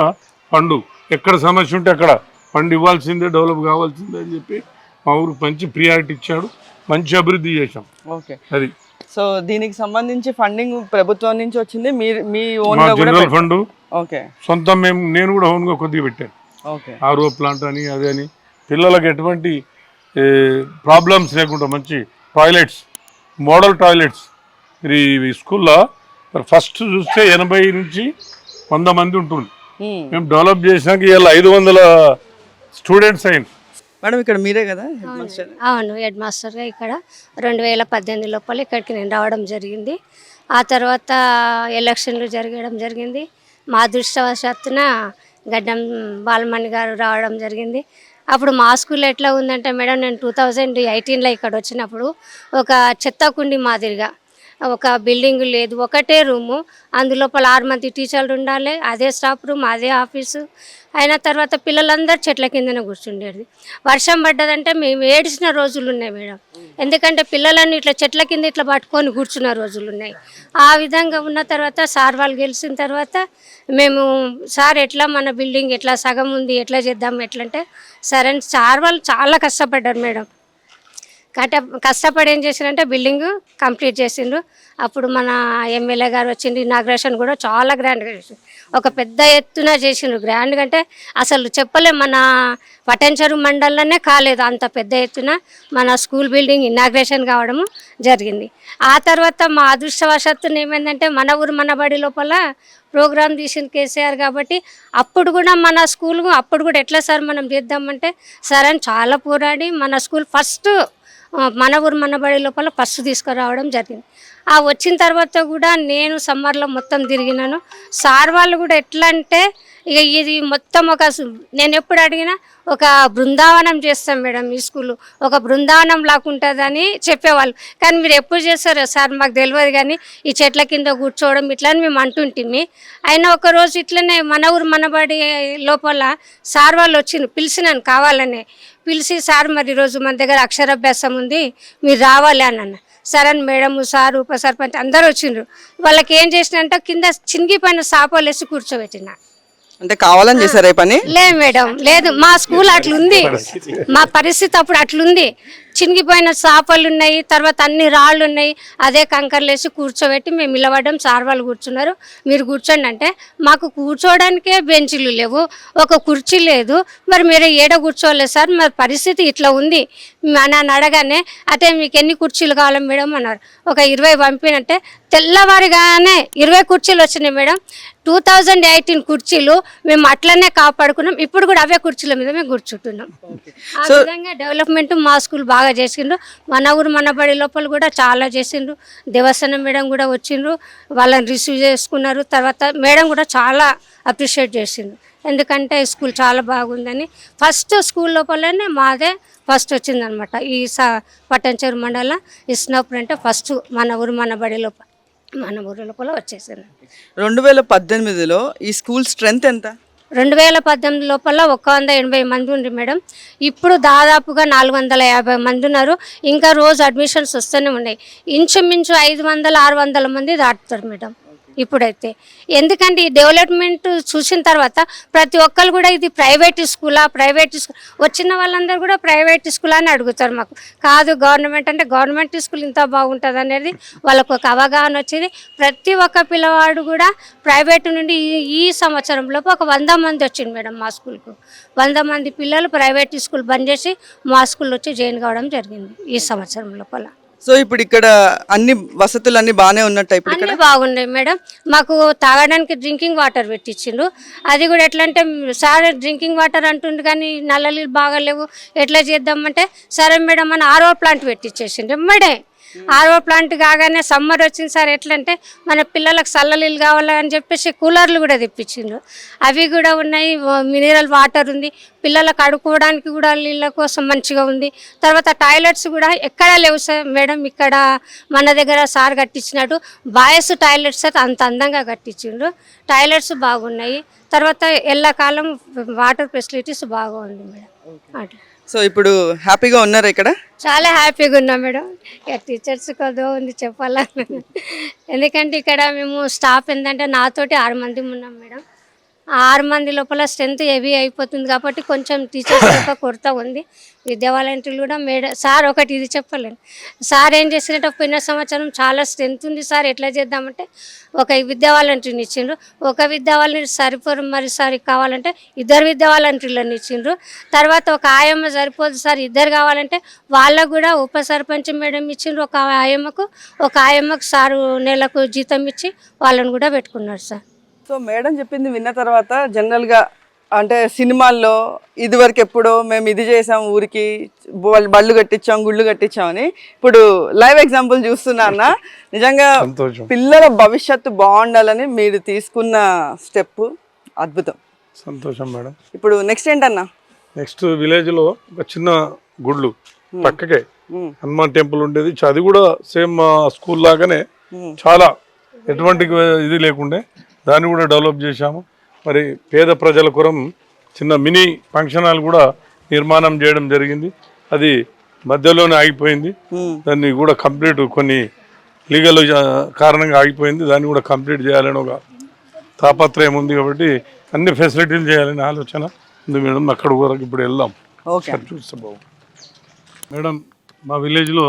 ఫండ్ ఎక్కడ సమస్య ఉంటే అక్కడ ఫండ్ ఇవ్వాల్సిందే, డెవలప్ కావాల్సిందే అని చెప్పి మా ఊరికి మంచి ప్రియారిటీ ఇచ్చాడు, మంచి అభివృద్ధి చేశాం. ఓకే. అది సో దీనికి సంబంధించి ఫండింగ్ ప్రభుత్వం నుంచి వచ్చింది, మీ ఓన్ జనరల్ ఫండ్ ఓకే సొంతం నేను కూడా ఓన్గా కొద్దిగా పెట్టాను. ఓకే. ఆర్ఓ ప్లాంట్ అని అదే అని పిల్లలకు ఎటువంటి ప్రాబ్లమ్స్ లేకుండా మంచి టాయిలెట్స్, మోడల్ టాయిలెట్స్. ఈ స్కూల్లో మరి ఫస్ట్ చూస్తే 80 నుంచి 100 మంది ఉంటుంది. ఉమ్. మేము డెవలప్ చేసినాక ఇవాళ 500 స్టూడెంట్స్ అయింది. మేడం ఇక్కడ మీరే కదా హెడ్ మాస్టర్? అవును, హెడ్ మాస్టర్గా ఇక్కడ 2018 లోపల ఇక్కడికి నేను రావడం జరిగింది. ఆ తర్వాత ఎలక్షన్లు జరగడం జరిగింది. మా అదృష్టవశాత్తున గడ్డం బాలమణి గారు రావడం జరిగింది. అప్పుడు మా స్కూల్ ఎట్లా ఉందంటే మేడం, నేను 2018లో ఇక్కడ వచ్చినప్పుడు ఒక చెత్త కుండి మాదిరిగా, ఒక బిల్డింగ్ లేదు, ఒకటే రూము, అందులోపల 6 మంది టీచర్లు ఉండాలి, అదే స్టాఫ్ రూమ్, అదే ఆఫీసు. అయిన తర్వాత పిల్లలందరూ చెట్ల కిందనే కూర్చుండేది. వర్షం పడ్డదంటే మేము ఏడిసిన రోజులు ఉన్నాయి మేడం, ఎందుకంటే పిల్లలను ఇట్లా చెట్ల కింద ఇట్లా పట్టుకొని కూర్చున్న రోజులు ఉన్నాయి. ఆ విధంగా ఉన్న తర్వాత సార్ వాళ్ళు గెలిచిన తర్వాత మేము సార్ ఎట్లా మన బిల్డింగ్ ఎట్లా సగం ఉంది, ఎట్లా చేద్దాం ఎట్లా అంటే సరే అని సార్ వాళ్ళు చాలా కష్టపడ్డారు మేడం. కష్టపడి ఏం చేసిండ్రంటే బిల్డింగ్ కంప్లీట్ చేసిండ్రు. అప్పుడు మన ఎమ్మెల్యే గారు వచ్చింది, ఇనాగ్రేషన్ కూడా చాలా గ్రాండ్గా చేసిండ్రు, ఒక పెద్ద ఎత్తున చేసిండ్రు. గ్రాండ్గా అంటే అసలు చెప్పలేం, మన పటంచెరు మండలంలోనే కాలేదు అంత పెద్ద ఎత్తున మన స్కూల్ బిల్డింగ్ ఇనాగ్రేషన్ కావడము జరిగింది. ఆ తర్వాత మా అదృష్టవశాత్తున ఏమైందంటే మన ఊరు మన బడి లోపల ప్రోగ్రామ్ తీసింది కేసీఆర్ కాబట్టి అప్పుడు కూడా మన స్కూల్ అప్పుడు కూడా ఎట్లా సార్ మనం చేద్దామంటే సార్ అని చాలా పోరాడి మన స్కూల్ ఫస్ట్ మన ఊరు మన బడి లోపల ఫస్ట్ తీసుకురావడం జరిగింది. ఆ వచ్చిన తర్వాత కూడా నేను సమ్మర్లో మొత్తం తిరిగినాను. సార్ వాళ్ళు కూడా ఎట్లా అంటే ఇక ఇది మొత్తం నేను ఎప్పుడు అడిగినా ఒక బృందావనం చేస్తాం మేడం ఈ స్కూలు, ఒక బృందావనం లాగుంటుందని చెప్పేవాళ్ళు. కానీ మీరు ఎప్పుడు చేస్తారో సార్ మాకు తెలియదు, కానీ ఈ చెట్ల కింద కూర్చోవడం ఇట్లా అని మేము అంటుంటిమి. అయినా ఒకరోజు ఇట్లనే మన ఊరు మనబడి లోపల సార్ వాళ్ళు వచ్చింది, పిలిచినాను కావాలనే పిలిచి, సార్ మరి ఈరోజు మన దగ్గర అక్షరాభ్యాసం ఉంది మీరు రావాలి అని అన్న. సరే అని మేడము సారు ఉప సర్పంచ్ అందరూ వచ్చిండ్రు. వాళ్ళకి ఏం చేసినంటే కింద చినిగిపోయిన సాపలు వేసి కూర్చోబెట్టిన. అంటే కావాలని చేశారు ఈ పని? లేదు మేడం, లేదు, మా స్కూల్ అట్లుంది, మా పరిస్థితి అప్పుడు అట్లుంది. చినిగిపోయిన సాపలు ఉన్నాయి, తర్వాత అన్ని రాళ్ళు ఉన్నాయి, అదే కంకర్లు వేసి కూర్చోబెట్టి మేము నిలబడ్డాం. సార్ వాళ్ళు కూర్చున్నారు, మీరు కూర్చోండి అంటే మాకు కూర్చోవడానికే బెంచీలు లేవు, ఒక కుర్చీ లేదు, మరి మీరు ఏడ కూర్చోలేదు సార్, మరి పరిస్థితి ఇట్లా ఉంది అని అడగానే అయితే మీకు ఎన్ని కుర్చీలు కావాలి మేడం అన్నారు. ఒక 20 పంపినంటే తెల్లవారిగానే 20 కుర్చీలు వచ్చినాయి మేడం. 2018 కుర్చీలు మేము అట్లనే కాపాడుకున్నాం, ఇప్పుడు కూడా అవే కుర్చీల మీద మేము కూర్చుంటున్నాం. ఆ విధంగా డెవలప్మెంట్ మా స్కూల్ బాగా చేసిండ్రు. మన ఊరు మన బడి లోపల కూడా చాలా చేసిండ్రు. దేవస్థానం మేడం కూడా వచ్చిండ్రు, వాళ్ళని రిసీవ్ చేసుకున్నారు. తర్వాత మేడం కూడా చాలా అప్రిషియేట్ చేసిండ్రు, ఎందుకంటే స్కూల్ చాలా బాగుందని. ఫస్ట్ స్కూల్ లోపలనే మాదే ఫస్ట్ వచ్చిందనమాట. ఈ పట్టంచెరు మండలం ఇస్నాపూర్ అంటే ఫస్ట్ మన ఊరు మన బడి లోపల మన ఊరి లోపల వచ్చేసింది. 2018లో ఈ స్కూల్ స్ట్రెంత్ ఎంత? 2018 లోపల 180 మంది ఉండ్రి మేడం. ఇప్పుడు దాదాపుగా 450 మంది ఉన్నారు. ఇంకా రోజు అడ్మిషన్స్ వస్తూనే ఉన్నాయి. ఇంచుమించు 500-600 మంది దాటుతారు మేడం ఇప్పుడైతే. ఎందుకంటే ఈ డెవలప్మెంట్ చూసిన తర్వాత ప్రతి ఒక్కరు కూడా ఇది ప్రైవేట్ స్కూలా, ప్రైవేట్ స్కూల్ వచ్చిన వాళ్ళందరూ కూడా ప్రైవేట్ స్కూల్ అని అడుగుతారు. మాకు కాదు గవర్నమెంట్ అంటే గవర్నమెంట్ స్కూల్ ఇంత బాగుంటుంది అనేది వాళ్ళకు ఒక అవగాహన వచ్చింది. ప్రతి ఒక్క పిల్లవాడు కూడా ప్రైవేట్ నుండి ఈ సంవత్సరంలో ఒక 100 మంది వచ్చింది మేడం మా స్కూల్కు. 100 మంది పిల్లలు ప్రైవేట్ స్కూల్ బంద్ చేసి మా స్కూల్ వచ్చి జాయిన్ కావడం జరిగింది ఈ సంవత్సరం లోపల. సో ఇప్పుడు ఇక్కడ అన్ని వసతులు అన్ని బాగానే ఉన్నట్టు ఇప్పుడు ఇక్కడ అన్నీ బాగున్నాయి మేడం. మాకు తాగడానికి డ్రింకింగ్ వాటర్ పెట్టించిండ్రు. అది కూడా ఎట్లా అంటే సార్ డ్రింకింగ్ వాటర్ అంటుండ్రు కానీ నల్ల నీళ్ళు బాగాలేవు, ఎట్లా చేద్దామంటే సరే మేడం అని RO ప్లాంట్ పెట్టించేసిండ్రు. మేడే RO ప్లాంట్ కాగానే సమ్మర్ వచ్చింది సార్, ఎట్లా అంటే మన పిల్లలకు చల్లనీళ్ళు కావాలని చెప్పేసి కూలర్లు కూడా తెప్పించిండ్రు. అవి కూడా ఉన్నాయి, మినరల్ వాటర్ ఉంది, పిల్లలకు అడుకోవడానికి కూడా నీళ్ళ కోసం మంచిగా ఉంది. తర్వాత టాయిలెట్స్ కూడా ఎక్కడా లేవు సార్ మేడం, ఇక్కడ మన దగ్గర సార్ కట్టించినట్టు బాయ్స్ టాయిలెట్స్ అయితే అంత అందంగా కట్టించిండ్రు. టాయిలెట్స్ బాగున్నాయి. తర్వాత ఎల్లకాలం వాటర్ ఫెసిలిటీస్ బాగా ఉంది మేడం అట్లా. సో ఇప్పుడు హ్యాపీగా ఉన్నారు ఇక్కడ? చాలా హ్యాపీగా ఉన్నాం మేడం. ఇక టీచర్స్ కొద్దిగా ఉంది చెప్పాలా, ఎందుకంటే ఇక్కడ మేము స్టాఫ్ ఏంటంటే నాతోటి 6 మంది ఉన్నాం మేడం. ఆ 6 మంది లోపల స్ట్రెంత్ హెవీ అయిపోతుంది కాబట్టి కొంచెం టీచర్స్ యొక్క కొరత ఉంది. విద్యా వాలంటీర్లు కూడా సార్ ఒకటి ఇది చెప్పలేను. సార్ ఏం చేసినట్టు పోయిన సంవత్సరం చాలా స్ట్రెంత్ ఉంది సార్, ఎట్లా చేద్దామంటే ఒక విద్యా వాలంటీర్ని ఇచ్చిండ్రు. ఒక విద్యా వాలంటీర్ సరిపోరు, మరి సార్ కావాలంటే 2 విద్యా వాలంటీర్లను ఇచ్చిండ్రు. తర్వాత ఒక ఆయమ్మ సరిపోదు సార్ 2 కావాలంటే వాళ్ళకు కూడా ఉప సర్పంచ్ మేడం ఇచ్చిండ్రు. ఒక ఆయమ్మకు సారు నెలకు జీతం ఇచ్చి వాళ్ళని కూడా పెట్టుకున్నారు సార్. సో మేడం చెప్పింది విన్న తర్వాత జనరల్గా అంటే సినిమాల్లో ఇదివరకు ఎప్పుడో మేము ఇది చేసాం, ఊరికి బళ్ళు కట్టించాం, గుళ్ళు కట్టించామని ఇప్పుడు లైవ్ ఎగ్జాంపుల్ చూస్తున్నా అన్న. నిజంగా సంతోషం. పిల్లల భవిష్యత్తు బాగుండాలని మీరు తీసుకున్న స్టెప్ అద్భుతం. సంతోషం మేడం. ఇప్పుడు నెక్స్ట్ ఏంటన్నా? నెక్స్ట్ విలేజ్లో ఒక చిన్న గుడ్లు పక్కకే హనుమాన్ టెంపుల్ ఉండేది. అది కూడా సేమ్ స్కూల్ లాగానే చాలా ఎటువంటి ఇది లేకుండే దాన్ని కూడా డెవలప్ చేశాము. మరి పేద ప్రజల కొరం చిన్న మినీ ఫంక్షన్ హాల్ కూడా నిర్మాణం చేయడం జరిగింది. అది మధ్యలోనే ఆగిపోయింది. దాన్ని కూడా కంప్లీట్ కొన్ని లీగల్ కారణంగా ఆగిపోయింది. దాన్ని కూడా కంప్లీట్ చేయాలని ఒక తాపత్రయం ఉంది. కాబట్టి అన్ని ఫెసిలిటీలు చేయాలని ఆలోచన ఉంది మేడం. అక్కడ వరకు ఇప్పుడు వెళ్దాం, చూస్తే బాబు. మేడం మా విలేజ్లో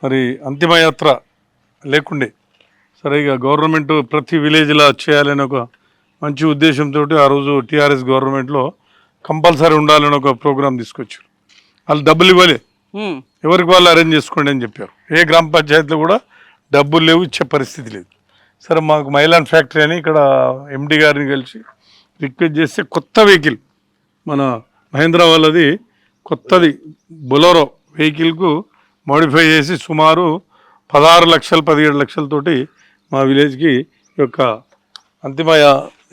మరి అంతిమయాత్ర లేకుండే, సరే ఇక గవర్నమెంట్ ప్రతి విలేజ్లో చేయాలని ఒక మంచి ఉద్దేశంతో ఆ రోజు టీఆర్ఎస్ గవర్నమెంట్లో కంపల్సరీ ఉండాలని ఒక ప్రోగ్రాం తీసుకొచ్చారు. వాళ్ళు డబ్బులు ఇవ్వలే, ఎవరికి వాళ్ళు అరేంజ్ చేసుకోండి అని చెప్పారు. ఏ గ్రామ పంచాయతీలో కూడా డబ్బులు లేవు, ఇచ్చే పరిస్థితి లేదు. సరే మాకు మైలాన్ ఫ్యాక్టరీ అని ఇక్కడ ఎండి గారిని కలిసి రిక్వెస్ట్ చేస్తే కొత్త వెహికల్ మన మహేంద్ర వాళ్ళది కొత్తది బొలెరో వెహికల్కు మోడిఫై చేసి సుమారు 16 లక్షలు 17 లక్షలతోటి మా విలేజ్కి ఈ యొక్క అంతిమ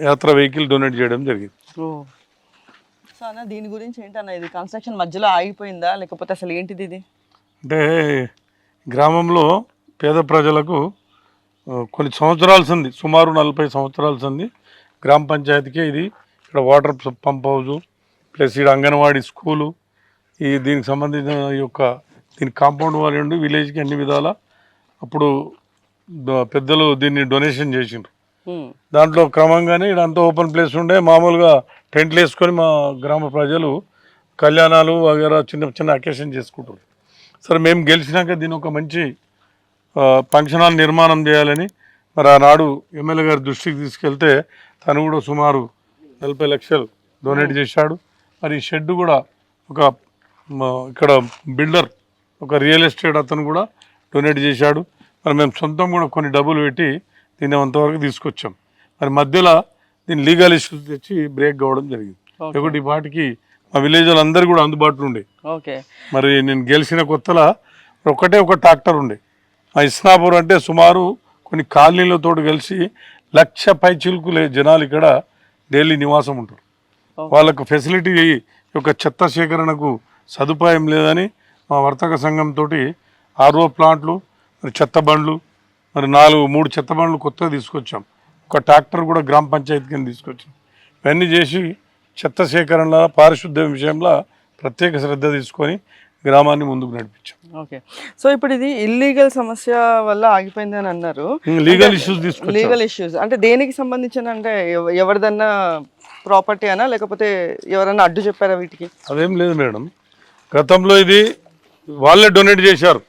యాత్ర వెహికల్ డొనేట్ చేయడం జరిగింది. సో అన్న దీని గురించి ఏంటన్నా, ఇది కన్స్ట్రక్షన్ మధ్యలో ఆగిపోయిందా లేకపోతే అసలు ఏంటిది ఇది? అంటే గ్రామంలో పేద ప్రజలకు కొన్ని సంవత్సరాలు సంది, సుమారు 40 సంవత్సరాలు సంది గ్రామ పంచాయతీకే ఇది. ఇక్కడ వాటర్ పంప్ హౌజు ప్లస్ ఇక్కడ అంగన్వాడీ స్కూలు, ఈ దీనికి సంబంధించిన ఈ యొక్క దీని కాంపౌండ్ వాళ్ళు ఉండి విలేజ్కి అన్ని విధాల అప్పుడు పెద్దలు దీన్ని డొనేషన్ చేసిండ్రు. దాంట్లో క్రమంగానే ఇదంతా ఓపెన్ ప్లేస్ ఉండే, మామూలుగా టెంట్లు వేసుకొని మా గ్రామ ప్రజలు కళ్యాణాలు వగేరా చిన్న చిన్న అకేషన్ చేసుకుంటారు. సరే మేము గెలిచినాక దీని ఒక మంచి ఫంక్షన్ హాల్ నిర్మాణం చేయాలని మరి ఆనాడు ఎమ్మెల్యే గారి దృష్టికి తీసుకెళ్తే తను కూడా సుమారు 40 లక్షలు డొనేట్ చేశాడు. మరి ఈ షెడ్ కూడా ఒక ఇక్కడ బిల్డర్ ఒక రియల్ ఎస్టేట్ అతను కూడా డొనేట్ చేశాడు. మరి మేము సొంతం కూడా కొన్ని డబ్బులు పెట్టి దీన్ని అంతవరకు తీసుకొచ్చాం. మరి మధ్యలో దీన్ని లీగల్ ఇష్యూస్ తెచ్చి బ్రేక్ కావడం జరిగింది. ఒకటి వాటికి మా విలేజ్ వాళ్ళందరూ కూడా అందుబాటులో ఉండే. మరి నేను గెలిచిన కొత్తలో ఒకటే ఒక ట్రాక్టర్ ఉండే. ఆ ఇస్నాపూర్ అంటే సుమారు కొన్ని కాలనీలతో కలిసి 1,00,000 పైచిలుకులే జనాలు ఇక్కడ డైలీ నివాసం ఉంటారు. వాళ్ళకు ఫెసిలిటీ యొక్క చెత్త సేకరణకు సదుపాయం లేదని మా వర్తక సంఘంతో ఆర్ఓ ప్లాంట్లు, మరి చెత్త బండ్లు, మరి 3 చెత్త బండ్లు కొత్తగా తీసుకొచ్చాం. ఒక ట్రాక్టర్ కూడా గ్రామ పంచాయతీ కింద తీసుకొచ్చాం. ఇవన్నీ చేసి చెత్త సేకరణలో పారిశుద్ధ్యం విషయంలో ప్రత్యేక శ్రద్ధ తీసుకొని గ్రామాన్ని ముందుకు నడిపించాం. ఓకే, సో ఇప్పుడు ఇది ఇల్లీగల్ సమస్య వల్ల ఆగిపోయింది అని అన్నారు. లీగల్ ఇష్యూస్ తీసుకొచ్చాం. లీగల్ ఇష్యూస్ అంటే దేనికి సంబంధించిన, అంటే ఎవరిదన్నా ప్రాపర్టీ అనా లేకపోతే ఎవరన్నా అడ్డు చెప్పారా వీటికి? అదేం లేదు మేడం, గతంలో ఇది వాళ్ళే డొనేట్ చేశారు.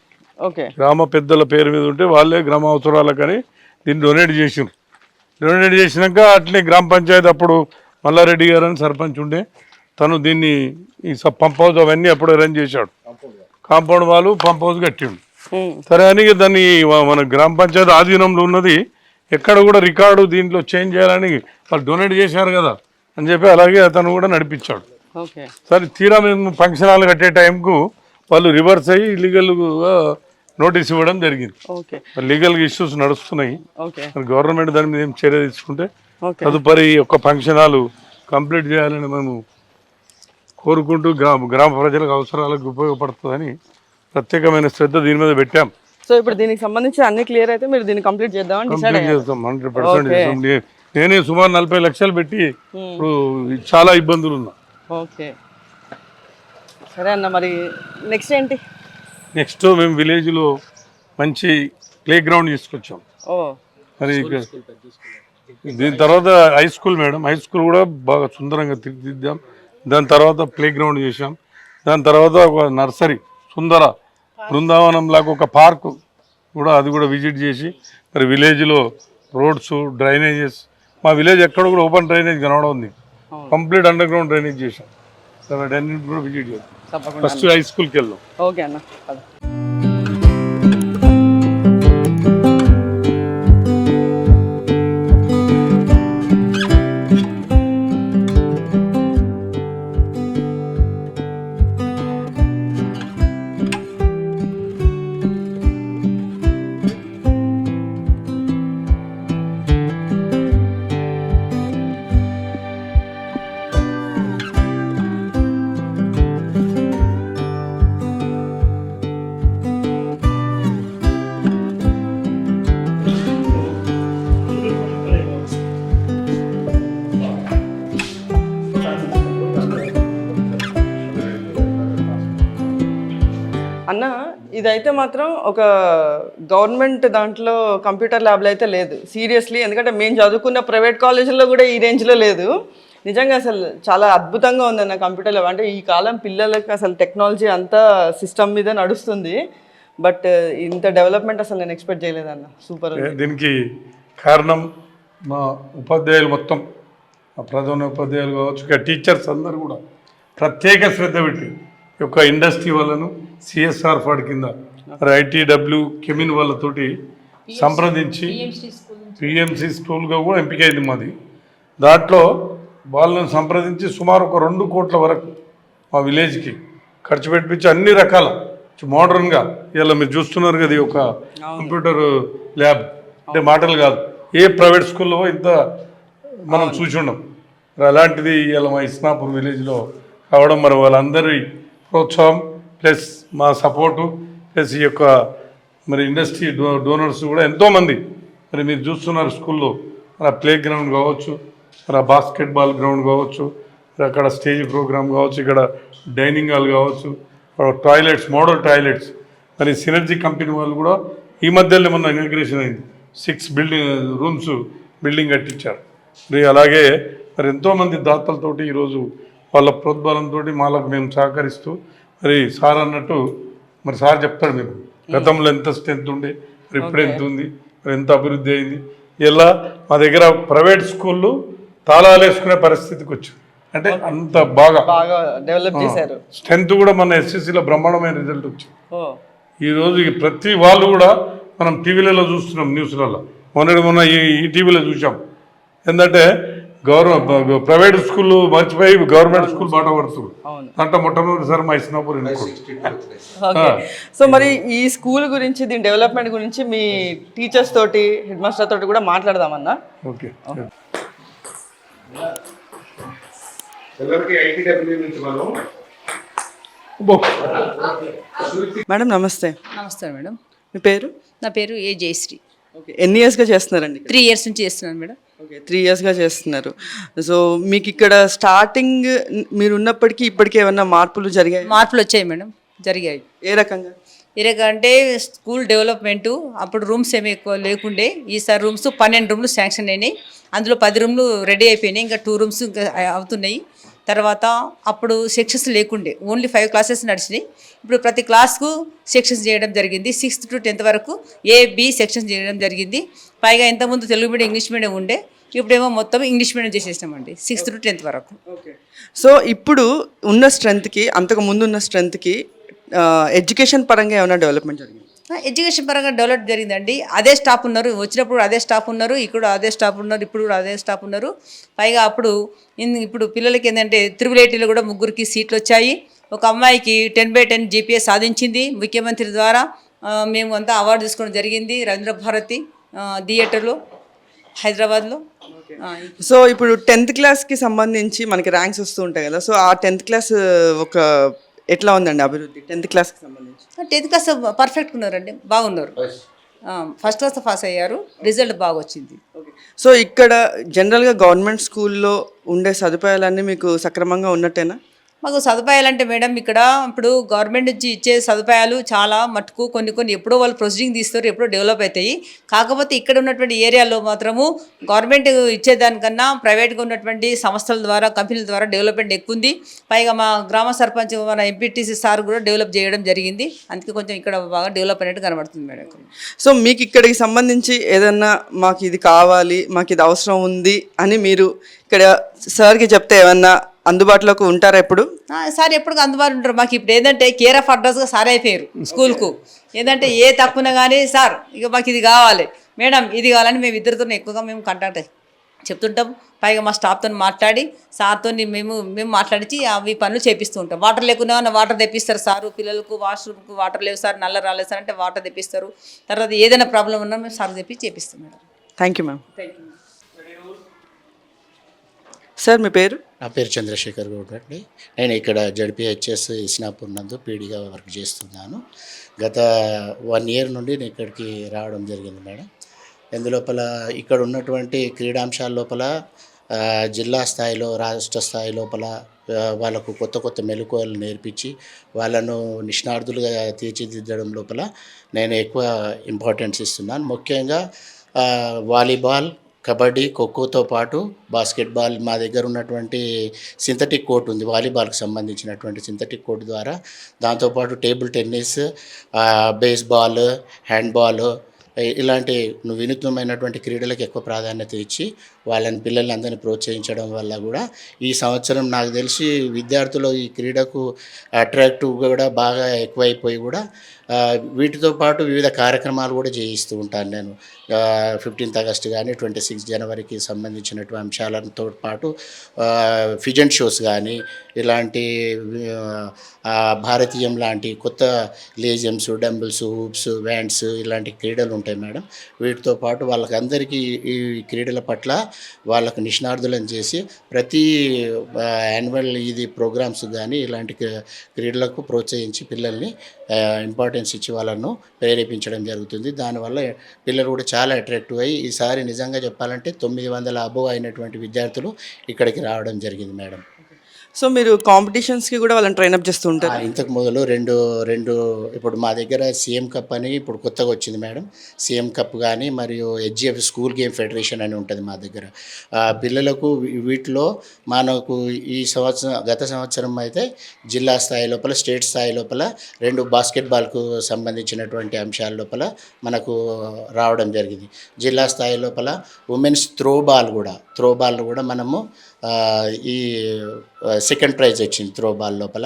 ఓకే, గ్రామ పెద్దల పేరు మీద ఉంటే వాళ్ళే గ్రామ అవసరాలకని దీన్ని డొనేట్ చేసిండ్రు. డొనేట్ చేసినాక అట్లే గ్రామ పంచాయతీ అప్పుడు మల్లారెడ్డి గారు అని సర్పంచ్ ఉండే, తను దీన్ని ఈ పంప్ హౌస్ అవన్నీ అప్పుడు అరేంజ్ చేశాడు. కాంపౌండ్ వాళ్ళు పంప్ హౌస్ కట్టిండు. సరే అని దాన్ని మన గ్రామ పంచాయతీ ఆధీనంలో ఉన్నది ఎక్కడ కూడా రికార్డు దీంట్లో చేంజ్ చేయాలని వాళ్ళు డొనేట్ చేశారు కదా అని చెప్పి అలాగే అతను కూడా నడిపించాడు. సరే తీరా మేము ఫంక్షన్ హాల్ కట్టే టైంకు వాళ్ళు రివర్స్ అయ్యి ఇల్లీగల్గా నోటీస్ ఇవ్వడం జరిగింది. లీగల్ ఇష్యూస్ నడుస్తున్నాయి. గవర్నమెంట్ దాని మీద ఏం చర్య తీసుకుంటే తదుపరి ఒక ఫంక్షన్ హాల్ కంప్లీట్ చేయాలని మేము కోరుకుంటూ గ్రామ ప్రజలకు అవసరాలకు ఉపయోగపడుతుందని ప్రత్యేకమైన శ్రద్ధ దీని మీద పెట్టాం. సో ఇప్పుడు దీనికి సంబంధించి అన్ని క్లియర్ అయితే మీరు దీన్ని కంప్లీట్ చేద్దామని కంప్లీట్ చేస్తాం. 100% నేనే సుమారు 40 లక్షలు పెట్టి ఇప్పుడు చాలా ఇబ్బందులు ఉన్నా. ఓకే, సరే అన్న, మరి నెక్స్ట్ ఏంటి? నెక్స్ట్ మేము విలేజ్లో మంచి ప్లే గ్రౌండ్ తీసుకొచ్చాం. మరి దీని తర్వాత high school madam, high school కూడా బాగా సుందరంగా తీర్చిదిద్దాం. దాని తర్వాత ప్లే గ్రౌండ్ చేసాం. దాని తర్వాత ఒక నర్సరీ సుందర బృందావనం లాగా ఒక పార్కు కూడా, అది కూడా విజిట్ చేసి మరి విలేజ్లో రోడ్స్, డ్రైనేజెస్, మా విలేజ్ ఎక్కడ కూడా ఓపెన్ డ్రైనేజ్ కనబడింది, కంప్లీట్ అండర్ గ్రౌండ్ డ్రైనేజ్ చేసాం. సరే అన్నింటి కూడా విజిట్ చేస్తాం. ఫస్ట్ హై స్కూల్కి వెళ్దాం. ఓకే అన్న. అన్న ఇదైతే మాత్రం ఒక గవర్నమెంట్ దాంట్లో కంప్యూటర్ ల్యాబ్లో అయితే లేదు సీరియస్లీ, ఎందుకంటే మేము చదువుకున్న ప్రైవేట్ కాలేజీల్లో కూడా ఈ రేంజ్లో లేదు. నిజంగా అసలు చాలా అద్భుతంగా ఉందన్న కంప్యూటర్ ల్యాబ్. అంటే ఈ కాలం పిల్లలకి అసలు టెక్నాలజీ అంతా సిస్టమ్ మీద నడుస్తుంది, బట్ ఇంత డెవలప్మెంట్ అసలు నేను ఎక్స్పెక్ట్ చేయలేదన్న. సూపర్. దీనికి కారణం మా ఉపాధ్యాయులు మొత్తం, మా ప్రధాన ఉపాధ్యాయులు కావచ్చు, ఇక టీచర్స్ అందరూ కూడా ప్రత్యేక శ్రద్ధ పెట్టి ఈ యొక్క ఇండస్ట్రీ వాళ్ళను సిఎస్ఆర్ ఫండ్ కింద మరి ఐటీడబ్ల్యూ కెమిన్ వాళ్ళతోటి సంప్రదించి పిఎంసి స్కూల్గా కూడా ఎంపికైంది మాది. దాంట్లో వాళ్ళని సంప్రదించి సుమారు ఒక 2 కోట్ల వరకు మా విలేజ్కి ఖర్చు పెట్టించి అన్ని రకాల మోడర్న్గా ఇలా మీరు చూస్తున్నారు కదా, ఈ ఒక కంప్యూటర్ ల్యాబ్ అంటే మాటలు కాదు, ఏ ప్రైవేట్ స్కూల్లో ఇంత మనం చూసి ఉన్నాం. అలాంటిది ఇలా మా ఇస్నాపూర్ విలేజ్లో కావడం, మరి వాళ్ళందరి ప్రోత్సాహం ప్లస్ మా సపోర్టు ప్లస్ ఈ యొక్క మరి ఇండస్ట్రీ డోనర్స్ కూడా ఎంతోమంది మరి మీరు చూస్తున్నారు. స్కూల్లో మరి ప్లే గ్రౌండ్ కావచ్చు, మరి బాస్కెట్బాల్ గ్రౌండ్ కావచ్చు, అక్కడ స్టేజ్ ప్రోగ్రామ్ కావచ్చు, ఇక్కడ డైనింగ్ హాల్ కావచ్చు, టాయిలెట్స్, మోడల్ టాయిలెట్స్. మరి సినర్జీ కంపెనీ వాళ్ళు కూడా ఈ మధ్యలో మొన్న ఇనాగ్రేషన్ అయింది, 6 రూమ్స్ బిల్డింగ్ కట్టించారు. మరి అలాగే మరి ఎంతోమంది దాతలతోటి ఈరోజు వాళ్ళ ప్రోద్బలంతో మాలకు మేము సహకరిస్తూ, మరి సార్ అన్నట్టు మరి సార్ చెప్తాడు మీరు గతంలో ఎంత స్ట్రెంత్ ఉండే, మరి ఇప్పుడు ఎంత ఉంది, మరి ఎంత అభివృద్ధి అయింది. ఇలా మా దగ్గర ప్రైవేట్ స్కూళ్ళు తాళాలు వేసుకునే పరిస్థితికి వచ్చారు. అంటే అంత బాగా డెవలప్ చేశారు. స్ట్రెంత్ కూడా మన ఎస్ఎస్సిలో బ్రహ్మాండమైన రిజల్ట్ వచ్చింది. ఈరోజు ప్రతి వాళ్ళు కూడా మనం టీవీలలో చూస్తున్నాం, న్యూస్లలో. మొన్న ఈ టీవీలో చూసాం. ఏంటంటే ప్రైవేట్ స్కూల్ మర్చిపోయి గవర్నమెంట్ స్కూల్ బాట పడుతుంది. అంటే మొట్టమొదటిసారి మా ఇస్నాపూర్. సో మరి ఈ స్కూల్ గురించి, దీని డెవలప్మెంట్ గురించి మీ టీచర్స్ తోటి, హెడ్ మాస్టర్ తోటి కూడా మాట్లాడదామన్నా. ఓకే. మేడం నమస్తే. నమస్తే మేడం. మీ పేరు? నా పేరు ఏ జయశ్రీ. ఓకే. ఎన్ని ఇయర్స్గా చేస్తున్నారండి? 3 years నుంచి చేస్తున్నాను మేడం. ఓకే, 3 yearsగా చేస్తున్నారు. సో మీకు ఇక్కడ స్టార్టింగ్ మీరు ఉన్నప్పటికీ ఇప్పటికీ ఏమన్నా మార్పులు జరిగాయి? మార్పులు వచ్చాయి మేడం, జరిగాయి. ఏ రకంగా? అంటే స్కూల్ డెవలప్మెంటు అప్పుడు రూమ్స్ ఏమి ఎక్కువ లేకుండే. ఈసారి రూమ్స్ 12 రూమ్లు శాంక్షన్ అయినాయి. అందులో 10 రూమ్లు రెడీ అయిపోయినాయి, ఇంకా 2 rooms ఇంకా అవుతున్నాయి. తర్వాత అప్పుడు సెక్షన్స్ లేకుండే, ఓన్లీ 5 classes నడిచినాయి. ఇప్పుడు ప్రతి క్లాస్కు సెక్షన్స్ చేయడం జరిగింది. 6th to 10th వరకు AB సెక్షన్స్ చేయడం జరిగింది. పైగా ఇంతకుముందు తెలుగు మీడియం, ఇంగ్లీష్ మీడియం ఉండే, ఇప్పుడేమో మొత్తం English medium చేసేసినామండి 6th to 10th వరకు. సో ఇప్పుడు ఉన్న స్ట్రెంత్కి, అంతకు ముందు ఉన్న స్ట్రెంత్కి ఎడ్యుకేషన్ పరంగా ఏమైనా డెవలప్మెంట్ జరిగింది? ఎడ్యుకేషన్ పరంగా డెవలప్ జరిగిందండి. అదే స్టాఫ్ ఉన్నారు, వచ్చినప్పుడు అదే స్టాఫ్ ఉన్నారు, ఇక్కడ అదే స్టాఫ్ ఉన్నారు, ఇప్పుడు కూడా అదే స్టాఫ్ ఉన్నారు. పైగా ఇప్పుడు పిల్లలకి ఏంటంటే 888లో కూడా 3 సీట్లు వచ్చాయి. ఒక అమ్మాయికి 10/10 GPA సాధించింది. ముఖ్యమంత్రి ద్వారా మేము అంతా అవార్డు తీసుకోవడం జరిగింది రవీంద్ర భారతి థియేటర్లో హైదరాబాద్లో. సో ఇప్పుడు 10th క్లాస్కి సంబంధించి మనకి ర్యాంక్స్ వస్తూ ఉంటాయి కదా, సో ఆ 10th క్లాస్ ఒక ఎట్లా ఉందండి అభివృద్ధి 10th క్లాస్కి సంబంధించి? 10th క్లాస్ పర్ఫెక్ట్గా ఉన్నారండి, బాగున్నారు. ఫస్ట్ క్లాస్ పాస్ అయ్యారు, రిజల్ట్ బాగా వచ్చింది. సో ఇక్కడ జనరల్గా గవర్నమెంట్ స్కూల్లో ఉండే సదుపాయాలన్నీ మీకు సక్రమంగా ఉన్నట్టేనా? మాకు సదుపాయాలంటే మేడం ఇక్కడ ఇప్పుడు గవర్నమెంట్ నుంచి ఇచ్చే సదుపాయాలు చాలా మటుకు కొన్ని ఎప్పుడో వాళ్ళు ప్రొసీడింగ్ తీస్తారు, ఎప్పుడో డెవలప్ అవుతాయి. కాకపోతే ఇక్కడ ఉన్నటువంటి ఏరియాలో మాత్రము గవర్నమెంట్ ఇచ్చేదానికన్నా ప్రైవేట్గా ఉన్నటువంటి సంస్థల ద్వారా కంపెనీల ద్వారా డెవలప్మెంట్ ఎక్కువ ఉంది. పైగా మా గ్రామ సర్పంచ్ మన ఎంపీటీసీ సార్ కూడా డెవలప్ చేయడం జరిగింది. అందుకే కొంచెం ఇక్కడ బాగా డెవలప్ అయినట్టు కనబడుతుంది మేడం. సో మీకు ఇక్కడికి సంబంధించి ఏదన్నా మాకు ఇది కావాలి, మాకు ఇది అవసరం ఉంది అని మీరు ఇక్కడ సార్కి చెప్తే ఏమన్నా అందుబాటులోకి ఉంటారా? ఎప్పుడు సార్ ఎప్పుడు అందుబాటులో ఉంటారు. మాకు ఇప్పుడు ఏంటంటే కేర్ ఆఫ్ అడ్రస్గా సార్ అయిపోయారు స్కూల్కు. ఏంటంటే ఏ తక్కువనా కానీ సార్ ఇక మాకు ఇది కావాలి మేడం, ఇది కావాలని మేము ఇద్దరితో ఎక్కువగా మేము కాంటాక్ట్ చెప్తుంటాం. పైగా మా స్టాఫ్తో మాట్లాడి సార్తో మేము మాట్లాడించి అవి పనులు చేపిస్తూ ఉంటాం. వాటర్ లేకున్నా వాటర్ తెప్పిస్తారు సారు. పిల్లలకు వాష్రూమ్కు వాటర్ లేవు సార్, నల్ల రాలేదు సార్ అంటే వాటర్ తెప్పిస్తారు. తర్వాత ఏదైనా ప్రాబ్లం ఉన్నా మేము సార్ తెప్పి చేపిస్తాం madam. Thank you ma'am. Sir మీ పేరు? నా పేరు చంద్రశేఖర్ గౌడ్ అండి. నేను ఇక్కడ జడ్పిహెచ్ఎస్ ఇస్నాపూర్ నందు పీడీగా వర్క్ చేస్తున్నాను. గత 1 year నుండి నేను ఇక్కడికి రావడం జరిగింది మేడం. ఇందులోపల ఇక్కడ ఉన్నటువంటి క్రీడాంశాల లోపల జిల్లా స్థాయిలో, రాష్ట్ర స్థాయి లోపల వాళ్ళకు కొత్త మెలకువలు నేర్పించి వాళ్ళను నిష్ణార్థులుగా తీర్చిదిద్దడం లోపల నేను ఎక్కువ ఇంపార్టెన్స్ ఇస్తున్నాను. ముఖ్యంగా వాలీబాల్, కబడ్డీ, ఖోఖోతో పాటు బాస్కెట్బాల్ మా దగ్గర ఉన్నటువంటి సింథటిక్ కోర్ట్ ఉంది, వాలీబాల్కి సంబంధించినటువంటి సింథటిక్ కోర్ట్ ద్వారా, దాంతోపాటు టేబుల్ టెన్నిస్, బేస్బాల్, హ్యాండ్బాల్ ఇలాంటి వినూత్నమైనటువంటి క్రీడలకు ఎక్కువ ప్రాధాన్యత ఇచ్చి వాళ్ళని పిల్లలందరినీ ప్రోత్సహించడం వల్ల కూడా ఈ సంవత్సరం నాకు తెలిసి విద్యార్థులు ఈ క్రీడకు అట్రాక్టివ్ కూడా బాగా ఎక్కువైపోయి కూడా వీటితో పాటు వివిధ కార్యక్రమాలు కూడా చేయిస్తూ ఉంటాను నేను. 15th August కానీ 26 Januaryకి సంబంధించినటువంటి అంశాలతో పాటు ఫిజెంట్ షోస్ కానీ ఇలాంటి భారతీయం లాంటి కొత్త లేజియమ్స్, డంబుల్స్, హూప్స్, వ్యాండ్స్ ఇలాంటి క్రీడలు ఉంటాయి మేడం. వీటితో పాటు వాళ్ళకందరికీ ఈ క్రీడల పట్ల వాళ్ళకు నిష్ణార్థులను చేసి ప్రతి యాన్యువల్ ఇది ప్రోగ్రామ్స్ కానీ ఇలాంటి క్రీడలకు ప్రోత్సహించి పిల్లల్ని ఇంపార్టెన్స్ ఇచ్చి వాళ్ళను ప్రేరేపించడం జరుగుతుంది. దానివల్ల పిల్లలు కూడా చాలా అట్రాక్టివ్ అయ్యి ఈసారి నిజంగా చెప్పాలంటే 900 అబోవ్ అయినటువంటి విద్యార్థులు ఇక్కడికి రావడం జరిగింది మేడం. సో మీరు కాంపిటీషన్స్కి కూడా వాళ్ళని ట్రైనప్ చేస్తూ ఉంటారు? ఇంతకు మొదలు రెండు ఇప్పుడు మా దగ్గర సీఎం కప్ అని ఇప్పుడు కొత్తగా వచ్చింది మేడం. సీఎం కప్ కానీ మరియు హెచ్జిఎఫ్ స్కూల్ గేమ్ ఫెడరేషన్ అని ఉంటుంది మా దగ్గర. పిల్లలకు వీటిలో మనకు ఈ గత సంవత్సరం అయితే జిల్లా స్థాయి లోపల, స్టేట్ స్థాయి లోపల 2 బాస్కెట్బాల్కు సంబంధించినటువంటి అంశాల లోపల మనకు రావడం జరిగింది. జిల్లా స్థాయి లోపల ఉమెన్స్ త్రోబాల్ కూడా మనము ఈ సెకండ్ ప్రైజ్ వచ్చింది త్రోబాల్ లోపల.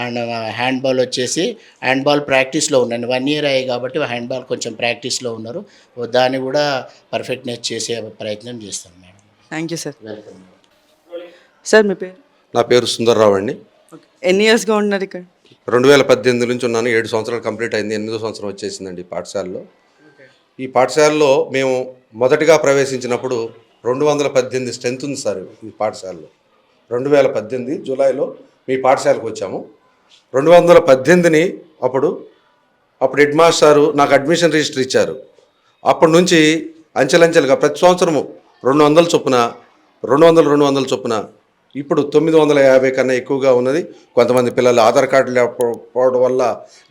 అండ్ హ్యాండ్బాల్ వచ్చేసి హ్యాండ్బాల్ ప్రాక్టీస్లో ఉన్నాను. 1 year అయ్యాయి కాబట్టి హ్యాండ్బాల్ కొంచెం ప్రాక్టీస్లో ఉన్నారు. దాన్ని కూడా పర్ఫెక్ట్నెస్ చేసే ప్రయత్నం చేస్తాను madam. Thank you sir. Welcome sir. మీ పేరు? నా పేరు సుందర్రావు అండి. ఎన్ని ఇయర్స్గా ఉన్నారు ఇక్కడ? 2018 నుంచి ఉన్నాను. 7 సంవత్సరాలు కంప్లీట్ అయింది. 8వ సంవత్సరం వచ్చేసిందండి ఈ పాఠశాలలో. ఈ పాఠశాలలో మేము మొదటిగా ప్రవేశించినప్పుడు 218 స్ట్రెంత్ ఉంది సార్ ఈ పాఠశాలలో. 2018 జూలైలో మీ పాఠశాలకు వచ్చాము. 218ని అప్పుడు హెడ్ మాస్టారు నాకు అడ్మిషన్ రిజిస్టర్ ఇచ్చారు. అప్పటి నుంచి అంచెలంచెలుగా ప్రతి సంవత్సరము 200 చొప్పున 200 చొప్పున ఇప్పుడు 950 కన్నా ఎక్కువగా ఉన్నది. కొంతమంది పిల్లలు ఆధార్ కార్డు లేకపోవడం వల్ల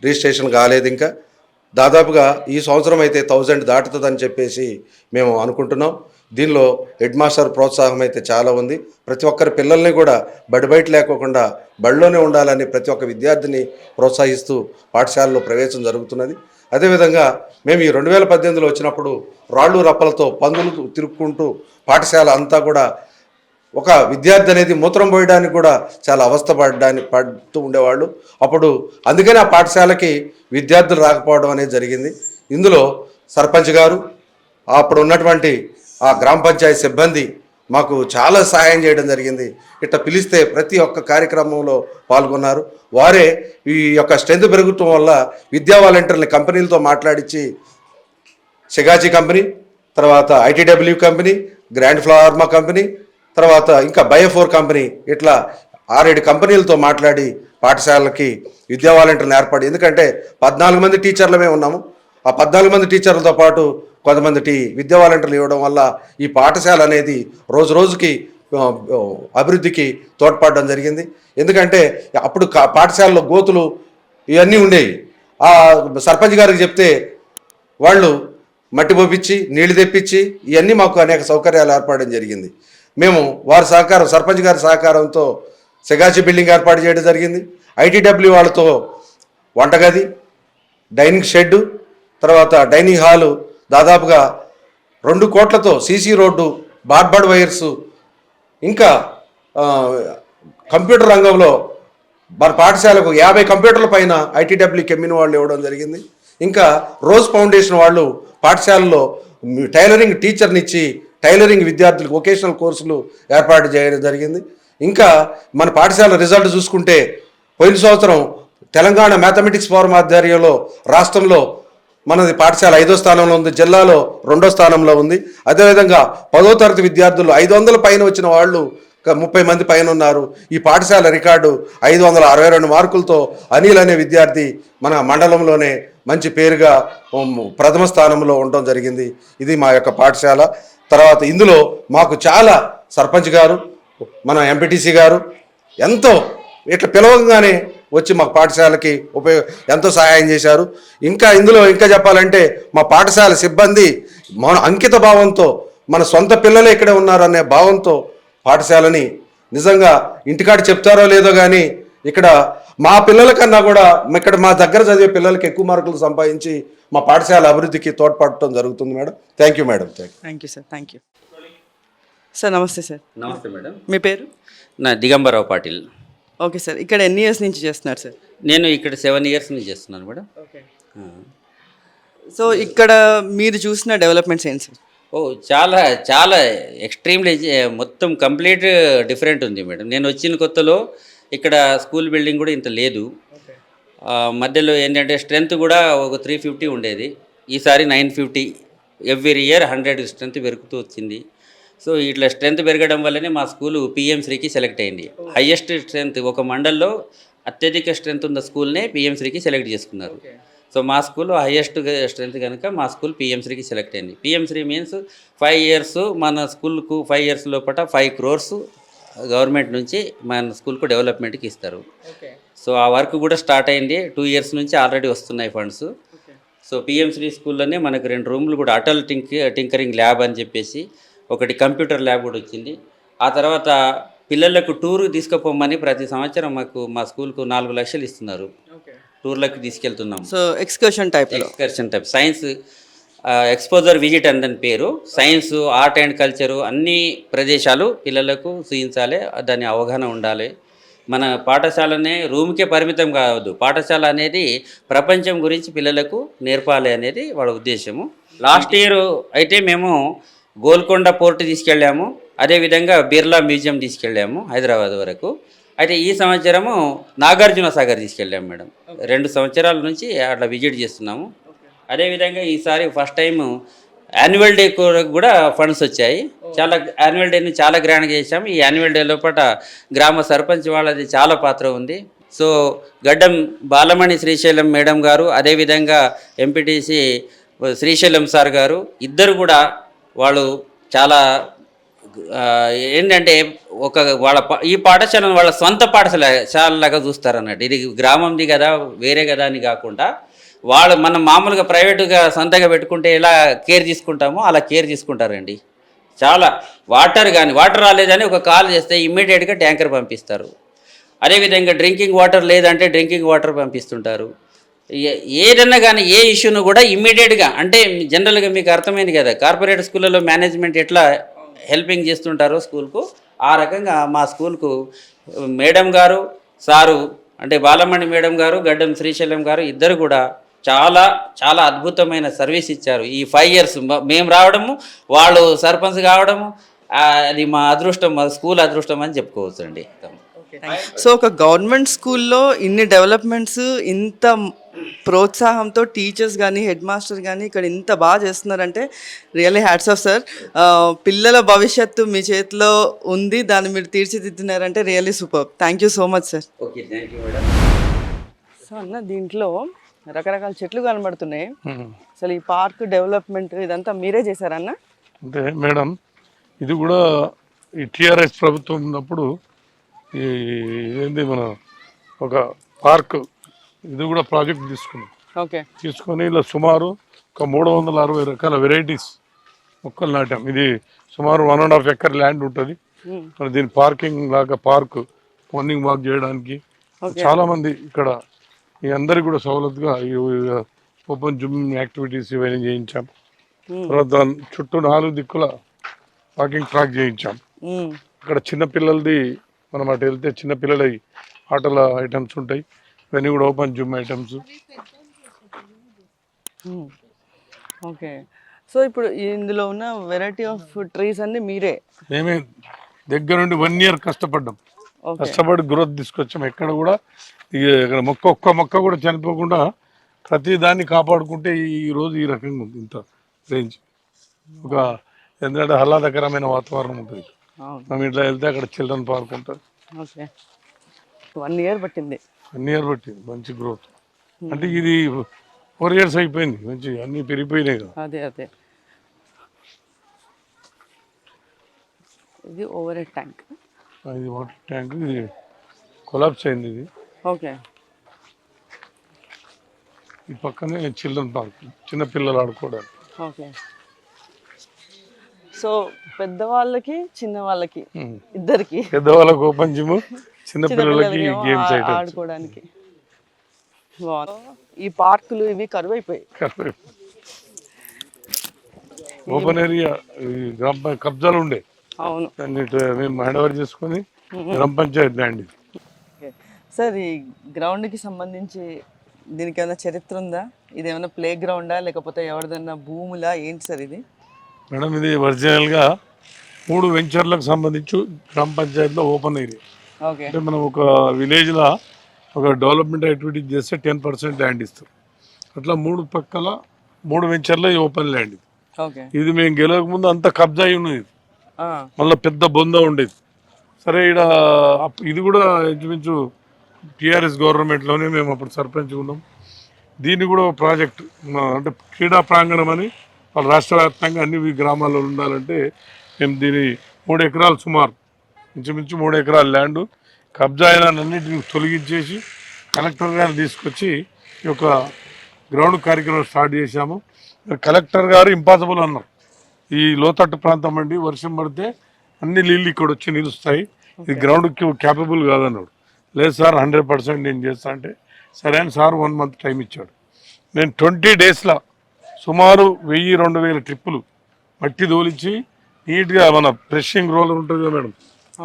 రిజిస్ట్రేషన్ కాలేదు. ఇంకా దాదాపుగా ఈ సంవత్సరం అయితే 1000 దాటుతుందని చెప్పేసి మేము అనుకుంటున్నాం. దీనిలో హెడ్ మాస్టర్ ప్రోత్సాహం అయితే చాలా ఉంది. ప్రతి ఒక్కరి పిల్లల్ని కూడా బయట లేకోకుండా బడిలోనే ఉండాలని ప్రతి ఒక్క విద్యార్థిని ప్రోత్సహిస్తూ పాఠశాలలో ప్రవేశం జరుగుతున్నది. అదేవిధంగా మేము ఈ 2018లో వచ్చినప్పుడు రాళ్ళు రప్పలతో పందులు తిరుక్కుంటూ పాఠశాల అంతా కూడా ఒక విద్యార్థి అనేది మూత్రం పోయడానికి కూడా చాలా పడుతూ ఉండేవాళ్ళు. అప్పుడు అందుకని ఆ పాఠశాలకి విద్యార్థులు రాకపోవడం అనేది జరిగింది. ఇందులో సర్పంచ్ గారు, అప్పుడు ఉన్నటువంటి ఆ గ్రామ పంచాయతీ సిబ్బంది మాకు చాలా సహాయం చేయడం జరిగింది. ఇట్లా పిలిస్తే ప్రతి ఒక్క కార్యక్రమంలో పాల్గొన్నారు. వారే ఈ యొక్క స్ట్రెంత్ పెరగటం వల్ల విద్యా వాలంటీర్ని కంపెనీలతో మాట్లాడించి షిగాచి కంపెనీ, తర్వాత ITW company, grand pharma company, తర్వాత ఇంకా బయో4 కంపెనీ, ఇట్లా 6-7 కంపెనీలతో మాట్లాడి పాఠశాలకి విద్యా వాలంటీర్లు ఏర్పడి, ఎందుకంటే 14 మంది టీచర్లమే ఉన్నాము. ఆ 14 మంది టీచర్లతో పాటు కొంతమంది విద్యా వాలంటీర్లు ఇవ్వడం వల్ల ఈ పాఠశాల అనేది రోజుకి అభివృద్ధికి తోడ్పడడం జరిగింది. ఎందుకంటే అప్పుడు పాఠశాలలో గోతులు ఇవన్నీ ఉండేవి. ఆ సర్పంచ్ గారికి చెప్తే వాళ్ళు మట్టి పోపించి నీళ్లు తెప్పించి ఇవన్నీ మాకు అనేక సౌకర్యాలు ఏర్పడడం జరిగింది. మేము వారి సహకారం, సర్పంచ్ గారి సహకారంతో సెగాచి బిల్డింగ్ ఏర్పాటు చేయడం జరిగింది. ఐటీడబ్ల్యూ వాళ్ళతో వంటగది, డైనింగ్ షెడ్డు, తర్వాత డైనింగ్ హాలు, దాదాపుగా 2 కోట్లతో సీసీ రోడ్డు, బార్బర్డ్ వైర్సు, ఇంకా కంప్యూటర్ రంగంలో మన పాఠశాలకు 50 కంప్యూటర్ల పైన ఐటీడబ్ల్యూ కెమ్మిన వాళ్ళు ఇవ్వడం జరిగింది. ఇంకా రోజ్ ఫౌండేషన్ వాళ్ళు పాఠశాలలో టైలరింగ్ టీచర్నిచ్చి టైలరింగ్ విద్యార్థులకు వొకేషనల్ కోర్సులు ఏర్పాటు చేయడం జరిగింది. ఇంకా మన పాఠశాల రిజల్ట్ చూసుకుంటే పోయిన సంవత్సరం తెలంగాణ మ్యాథమెటిక్స్ ఫోరం ఆధ్వర్యంలో రాష్ట్రంలో మనది పాఠశాల 5వ స్థానంలో ఉంది, జిల్లాలో 2వ స్థానంలో ఉంది. అదేవిధంగా 10వ తరగతి విద్యార్థులు 500 పైన వచ్చిన వాళ్ళు 30 మంది పైన ఉన్నారు. ఈ పాఠశాల రికార్డు 562 మార్కులతో అనిల్ అనే విద్యార్థి మన మండలంలోనే మంచి పేరుగా ప్రథమ స్థానంలో ఉండడం జరిగింది. ఇది మా యొక్క పాఠశాల. తర్వాత ఇందులో మాకు చాలా సర్పంచ్ గారు, మన ఎంపీటీసీ గారు ఎంతో ఇట్లా పిలవగానే వచ్చి మా పాఠశాలకి ఎంతో సహాయం చేశారు. ఇందులో చెప్పాలంటే మా పాఠశాల సిబ్బంది మన అంకిత భావంతో మన సొంత పిల్లలే ఇక్కడే ఉన్నారనే భావంతో పాఠశాలని నిజంగా ఇంటికాడ చెప్తారో లేదో కానీ ఇక్కడ మా పిల్లల కన్నా కూడా ఇక్కడ మా దగ్గర చదివే పిల్లలకి ఎక్కువ మార్కులు సంపాదించి మా పాఠశాల అభివృద్ధికి తోడ్పడటం జరుగుతుంది madam. Thank you madam. Thank you sir. Thank you sir. నమస్తే సార్. నమస్తే మేడం. మీ పేరు? నా దిగంబరావు పాటిల్. Okay sir. ఇక్కడ ఎన్ని ఇయర్స్ నుంచి చేస్తున్నారు సార్? నేను ఇక్కడ 7 ఇయర్స్ నుంచి చేస్తున్నాను మేడం. ఓకే. సో ఇక్కడ మీరు చూసిన డెవలప్మెంట్స్ ఏంటి సార్? చాలా చాలా ఎక్స్ట్రీమ్లీ మొత్తం కంప్లీట్ డిఫరెంట్ ఉంది మేడం. నేను వచ్చిన కొత్తలో ఇక్కడ స్కూల్ బిల్డింగ్ కూడా ఇంత లేదు. మధ్యలో ఏంటంటే స్ట్రెంత్ కూడా ఒక 350 ఉండేది, ఈసారి 950. ఎవ్రీ ఇయర్ 100 స్ట్రెంత్ పెరుగుతూ వచ్చింది. సో ఇట్లా స్ట్రెంత్ పెరగడం వల్లనే మా స్కూలు పిఎం3కి సెలెక్ట్ అయింది. హయ్యెస్ట్ స్ట్రెంత్ ఒక మండల్లో అత్యధిక స్ట్రెంత్ ఉన్న స్కూల్నే పిఎం3కి సెలెక్ట్ చేసుకున్నారు. సో మా స్కూల్ హయ్యెస్ట్ స్ట్రెంత్ కనుక మా స్కూల్ పిఎం3కి సెలెక్ట్ అయింది. పిఎం3 మీన్స్ 5 ఇయర్స్ మన స్కూల్కు 5 ఇయర్స్ లోపల 5 crores గవర్నమెంట్ నుంచి మన స్కూల్కు డెవలప్మెంట్కి ఇస్తారు. సో ఆ వర్క్ కూడా స్టార్ట్ అయింది. 2 ఇయర్స్ నుంచి ఆల్రెడీ వస్తున్నాయి ఫండ్స్. సో పిఎం3 స్కూల్లోనే మనకు 2 రూమ్లు కూడా అటల్ టింకరింగ్ ల్యాబ్ అని చెప్పేసి ఒకటి కంప్యూటర్ ల్యాబ్ కూడా వచ్చింది. ఆ తర్వాత పిల్లలకు టూర్ తీసుకుపోమని ప్రతి సంవత్సరం మా స్కూల్కు 4 లక్షలు ఇస్తున్నారు. టూర్లకు తీసుకెళ్తున్నాం. So excursion type science exposure visit అందని పేరు. సైన్స్, ఆర్ట్ అండ్ కల్చరు అన్ని ప్రదేశాలు పిల్లలకు చూపించాలి, దాని అవగాహన ఉండాలి. మన పాఠశాలనే రూమ్కే పరిమితం కావద్దు, పాఠశాల అనేది ప్రపంచం గురించి పిల్లలకు నేర్పాలి అనేది వాళ్ళ ఉద్దేశము. లాస్ట్ ఇయర్ అయితే మేము గోల్కొండ పోర్టు తీసుకెళ్ళాము, అదేవిధంగా బిర్లా మ్యూజియం తీసుకెళ్ళాము హైదరాబాద్ వరకు. అయితే ఈ సంవత్సరము నాగార్జున సాగర్ తీసుకెళ్ళాము మేడం. 2 సంవత్సరాల నుంచి అట్లా విజిట్ చేస్తున్నాము. అదేవిధంగా ఈసారి ఫస్ట్ టైం యాన్యువల్ డే కూడా ఫండ్స్ వచ్చాయి. యాన్యువల్ డేని చాలా గ్రాండ్గా చేశాము. ఈ యాన్యువల్ డే లోపల గ్రామ సర్పంచ్ వాళ్ళది చాలా పాత్ర ఉంది. సో గడ్డం బాలమణి శ్రీశైలం మేడం గారు, అదేవిధంగా ఎంపీటీసీ శ్రీశైలం సార్ గారు ఇద్దరు కూడా వాళ్ళు చాలా ఏంటంటే ఈ పాఠశాలను వాళ్ళ సొంత పాఠశాలలాగా చూస్తారన్నట్టు. ఇది గ్రామంది కదా వేరే కదా అని కాకుండా మనం మామూలుగా ప్రైవేటుగా సొంతంగా పెట్టుకుంటే ఎలా కేర్ తీసుకుంటామో అలా కేర్ తీసుకుంటారండి. చాలా వాటర్ రాలేదని ఒక కాల్ చేస్తే ఇమ్మీడియట్గా ట్యాంకర్ పంపిస్తారు. అదేవిధంగా డ్రింకింగ్ వాటర్ లేదంటే డ్రింకింగ్ వాటర్ పంపిస్తుంటారు. ఏదన్నా కానీ ఏ ఇష్యూను కూడా ఇమ్మీడియట్గా, అంటే జనరల్గా మీకు అర్థమైంది కదా కార్పొరేట్ స్కూళ్ళలో మేనేజ్మెంట్ ఎట్లా హెల్పింగ్ చేస్తుంటారో స్కూల్కు, ఆ రకంగా మా స్కూల్కు మేడం గారు సారు అంటే బాలమణి మేడం గారు, గడ్డం శ్రీశైలం గారు ఇద్దరు కూడా చాలా చాలా అద్భుతమైన సర్వీస్ ఇచ్చారు. ఈ 5 ఇయర్స్ మేము రావడము, వాళ్ళు సర్పంచ్ కావడము, అది మా అదృష్టం, మా స్కూల్ అదృష్టం అని చెప్పుకోవచ్చు అండి. సో ఒక గవర్నమెంట్ స్కూల్లో ఇన్ని డెవలప్మెంట్స్, ఇంత ప్రోత్సాహంతో టీచర్స్ కానీ హెడ్ మాస్టర్ కానీ ఇక్కడ ఇంత బాగా చేస్తున్నారంటే రియల్లీ హ్యాట్స్ ఆఫ్ సార్. పిల్లల భవిష్యత్తు మీ చేతిలో ఉంది, దాన్ని మీరు తీర్చిదిద్దినారంటే really super. Thank you so much sir. Okay, thank you madam. So అన్న, దీంట్లో రకరకాల చెట్లు కనబడుతున్నాయి. అసలు ఈ పార్క్ డెవలప్మెంట్ ఇదంతా మీరే చేశారన్న? అంటే మేడం ఇది కూడా ఈ టీఆర్ఎస్ ప్రభుత్వం ఉన్నప్పుడు ఈ ఏంది మన ఒక పార్క్ ఇది కూడా ప్రాజెక్ట్ తీసుకున్నాం. ఓకే. తీసుకొని ఇలా సుమారు ఒక 360 రకాల వెరైటీస్ మొక్కలు నాటాం. ఇది సుమారు 1.5 ఎకర్ ల్యాండ్ ఉంటుంది. మరి దీని పార్కింగ్ లాగా పార్క్ మార్నింగ్ వాక్ చేయడానికి చాలా మంది ఇక్కడ ఈ అందరికి కూడా సౌలతుగా ఓపెన్ జిమ్ యాక్టివిటీస్ ఇవన్నీ చేయించాం. తర్వాత దాని చుట్టూ 4 దిక్కుల వాకింగ్ ట్రాక్ చేయించాం. ఇక్కడ చిన్నపిల్లలది మనం అటు వెళ్తే చిన్నపిల్లల ఆటల ఐటమ్స్ ఉంటాయి. ఇవన్నీ కూడా open gym items. Okay. So ఇప్పుడు ఇందులో ఉన్న వెరైటీ ఆఫ్ ట్రీస్ అన్ని మీరే? మేమే దగ్గర నుండి 1 year కష్టపడ్డాం. కష్టపడి గ్రోత్ తీసుకొచ్చాం. ఎక్కడ కూడా ఇక్కడ ఒక్క మొక్క కూడా చనిపోకుండా ప్రతి దాన్ని కాపాడుకుంటే ఈ రోజు ఈ రకంగా ఉంది. ఇంత రేంజ్ ఒక ఎందుకంటే ఆహ్లాదకరమైన వాతావరణం ఉంటుంది. మనం ఇట్లా వెళ్తే అక్కడ చిల్డ్రన్ పార్క్ ఉంటుంది. ఓకే. 1 year పట్టింది. 1 year పట్టింది మంచి గ్రోత్. అంటే ఇది 4 years అయిపోయింది. మంచి అన్ని పెరిగిపోయినాయి కదా. అదే ఇది ఓవర్ హెడ్ ట్యాంక్. ఇది వాటర్ ట్యాంక్. ఇది కొలాప్స్ అయింది ఇది. ఓకే. ఈ పక్కనే చిల్డ్రన్ పార్క్ చిన్నపిల్లలు ఆడుకోవడానికి. ఓకే. సో పెద్దవాళ్ళకి చిన్న వాళ్ళకి ఇద్దరికి, పెద్దవాళ్ళకి ఓపెన్ జిమ్, చిన్నపిల్లలకి గేమ్స్ ఆడుకోవడానికి. ఈ పార్కులు ఇవి కరువు అయిపోయాయి. ఓపెన్ ఏరియా కబ్జాలు ఉండే. అవును. మేము హ్యాండ్ ఓవర్ చేసుకొని గ్రామ పంచాయతీ ల్యాండ్. సార్ ఈ గ్రౌండ్కి సంబంధించి దీనికి ఏమైనా చరిత్ర ఉందా? ఇది ఏమైనా ప్లే గ్రౌండా లేకపోతే ఎవరిదన్నా భూములా ఏంటి సార్ ఇది? మేడం ఇది ఒరిజినల్గా 3 వెంచర్లకు సంబంధించి గ్రామ పంచాయతీలో ఓపెన్ ఏరియా. ఓకే. అంటే మనం ఒక విలేజ్లో ఒక డెవలప్మెంట్ యాక్టివిటీ చేస్తే 10% ల్యాండ్ ఇస్తాం. అట్లా 3 పక్కల 3 వెంచర్లో ఓపెన్ ల్యాండ్ ఇది. ఓకే. ఇది మేము గెలవక ముందు అంతా కబ్జా అయి ఉన్నది. మళ్ళీ పెద్ద బొంద ఉండేది. సరే ఇక్కడ ఇది కూడా ఇంచుమించు టీఆర్ఎస్ గవర్నమెంట్లోనే మేము అప్పుడు సర్పంచ్ ఉన్నాం. దీన్ని కూడా ప్రాజెక్ట్ అంటే క్రీడా ప్రాంగణం అని వాళ్ళు రాష్ట్ర వ్యాప్తంగా అన్ని గ్రామాల్లో ఉండాలంటే మేము దీని 3 ఎకరాలు సుమారు ఇంచుమించు 3 ఎకరాల ల్యాండ్ కబ్జా అయిన అన్నింటిని తొలగించేసి కలెక్టర్ గారు తీసుకొచ్చి ఈ యొక్క గ్రౌండ్ కార్యక్రమం స్టార్ట్ చేశాము. కలెక్టర్ గారు ఇంపాసిబుల్ అన్నారు. ఈ లోతట్టు ప్రాంతం అండి, వర్షం పడితే అన్ని నీళ్ళు ఇక్కడ వచ్చి నిలుస్తాయి, ఇది గ్రౌండ్కి క్యాపబుల్ కాదన్నాడు. లేదు సార్ 100% నేను చేస్తా అంటే సరే అని సార్ 1 month టైం ఇచ్చాడు. నేను 20 daysలో సుమారు 1000-2000 ట్రిప్పులు మట్టి తోలించి నీట్గా మన ప్రెషింగ్ రోలర్ ఉంటుంది కదా మేడం,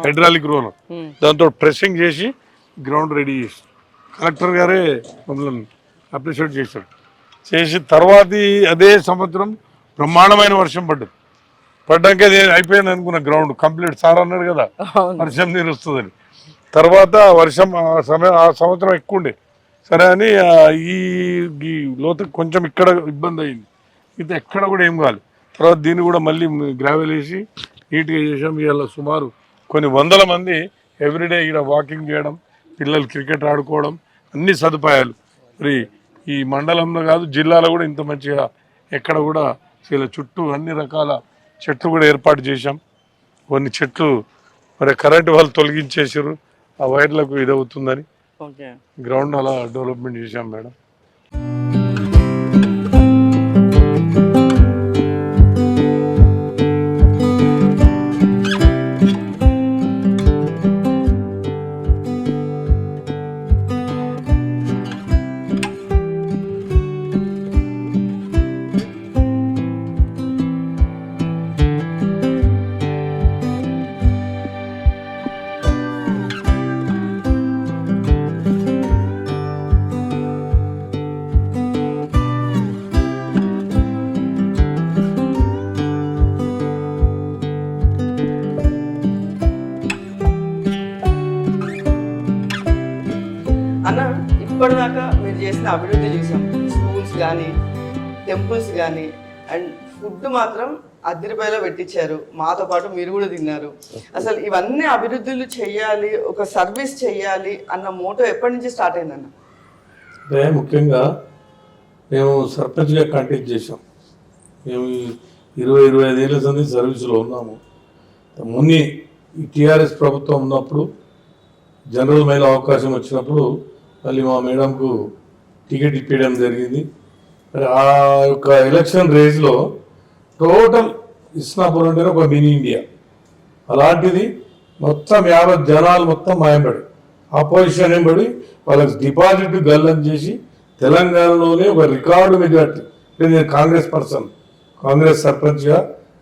హైడ్రాలిక్ రోలర్, దాంతో ప్రెషింగ్ చేసి గ్రౌండ్ రెడీ చేసి కలెక్టర్ గారే మమ్మల్ని అప్రిషియేట్ చేశాడు. చేసి తర్వాత అదే సంవత్సరం బ్రహ్మాండమైన వర్షం పడ్డాక అయిపోయింది అనుకున్న గ్రౌండ్ కంప్లీట్. సార్ అన్నాడు కదా వర్షం నీరు వస్తుందని. తర్వాత వర్షం ఆ సంవత్సరం ఎక్కువ ఉండే. సరే అని ఈ లోతు కొంచెం ఇక్కడ ఇబ్బంది అయింది. ఇది ఎక్కడ కూడా ఏం కాదు. తర్వాత దీన్ని కూడా మళ్ళీ గ్రావెల్ వేసి నీట్గా చేసాం. ఇవాళ సుమారు కొన్ని 100 మంది ఎవ్రీడే ఇక్కడ వాకింగ్ చేయడం, పిల్లలు క్రికెట్ ఆడుకోవడం, అన్ని సదుపాయాలు. మరి ఈ మండలంలో కాదు జిల్లాలో కూడా ఇంత మంచిగా ఎక్కడ కూడా ఇలా చుట్టూ అన్ని రకాల చెట్లు కూడా ఏర్పాటు చేశాం. కొన్ని చెట్లు మరి కరెంటు వాళ్ళు తొలగించేసారు, ఆ వైర్లకు ఇదవుతుందని గ్రౌండ్ అలా డెవలప్మెంట్ చేశాం మేడం. అన్న ఇప్పటిదాకా మీరు చేసిన అభివృద్ధి చూసాం, స్కూల్స్ కానీ టెంపుల్స్ కానీ, అండ్ ఫుడ్ మాత్రం అద్దరిపైలో పెట్టించారు, మాతో పాటు మీరు కూడా తిన్నారు. అసలు ఇవన్నీ అభివృద్ధులు చెయ్యాలి, ఒక సర్వీస్ చెయ్యాలి అన్న మోటో ఎప్పటి నుంచి స్టార్ట్ అయిందన్న? అంటే ముఖ్యంగా మేము సర్పంచ్గా కంటెక్ట్ చేసాం. మేము 20-25 ఏళ్ళ సంది సర్వీసులో ఉన్నాము. మున్ని ఈ టీఆర్ఎస్ ప్రభుత్వం ఉన్నప్పుడు జనరల్ మహిళ అవకాశం వచ్చినప్పుడు మళ్ళీ మా మేడంకు టికెట్ ఇప్పించడం జరిగింది. మరి ఆ యొక్క ఎలక్షన్ రేస్లో టోటల్ ఇస్నాపూర్ అంటేనే ఒక మినీ ఇండియా. అలాంటిది మొత్తం 50 జనాలు మొత్తం మాయంపడి ఆపోజిషన్ ఏంబడి వాళ్ళకి డిపాజిట్ గల్లం చేసి తెలంగాణలోనే ఒక రికార్డు మెజార్టీ. నేను కాంగ్రెస్ పర్సన్, కాంగ్రెస్ సర్పంచ్గా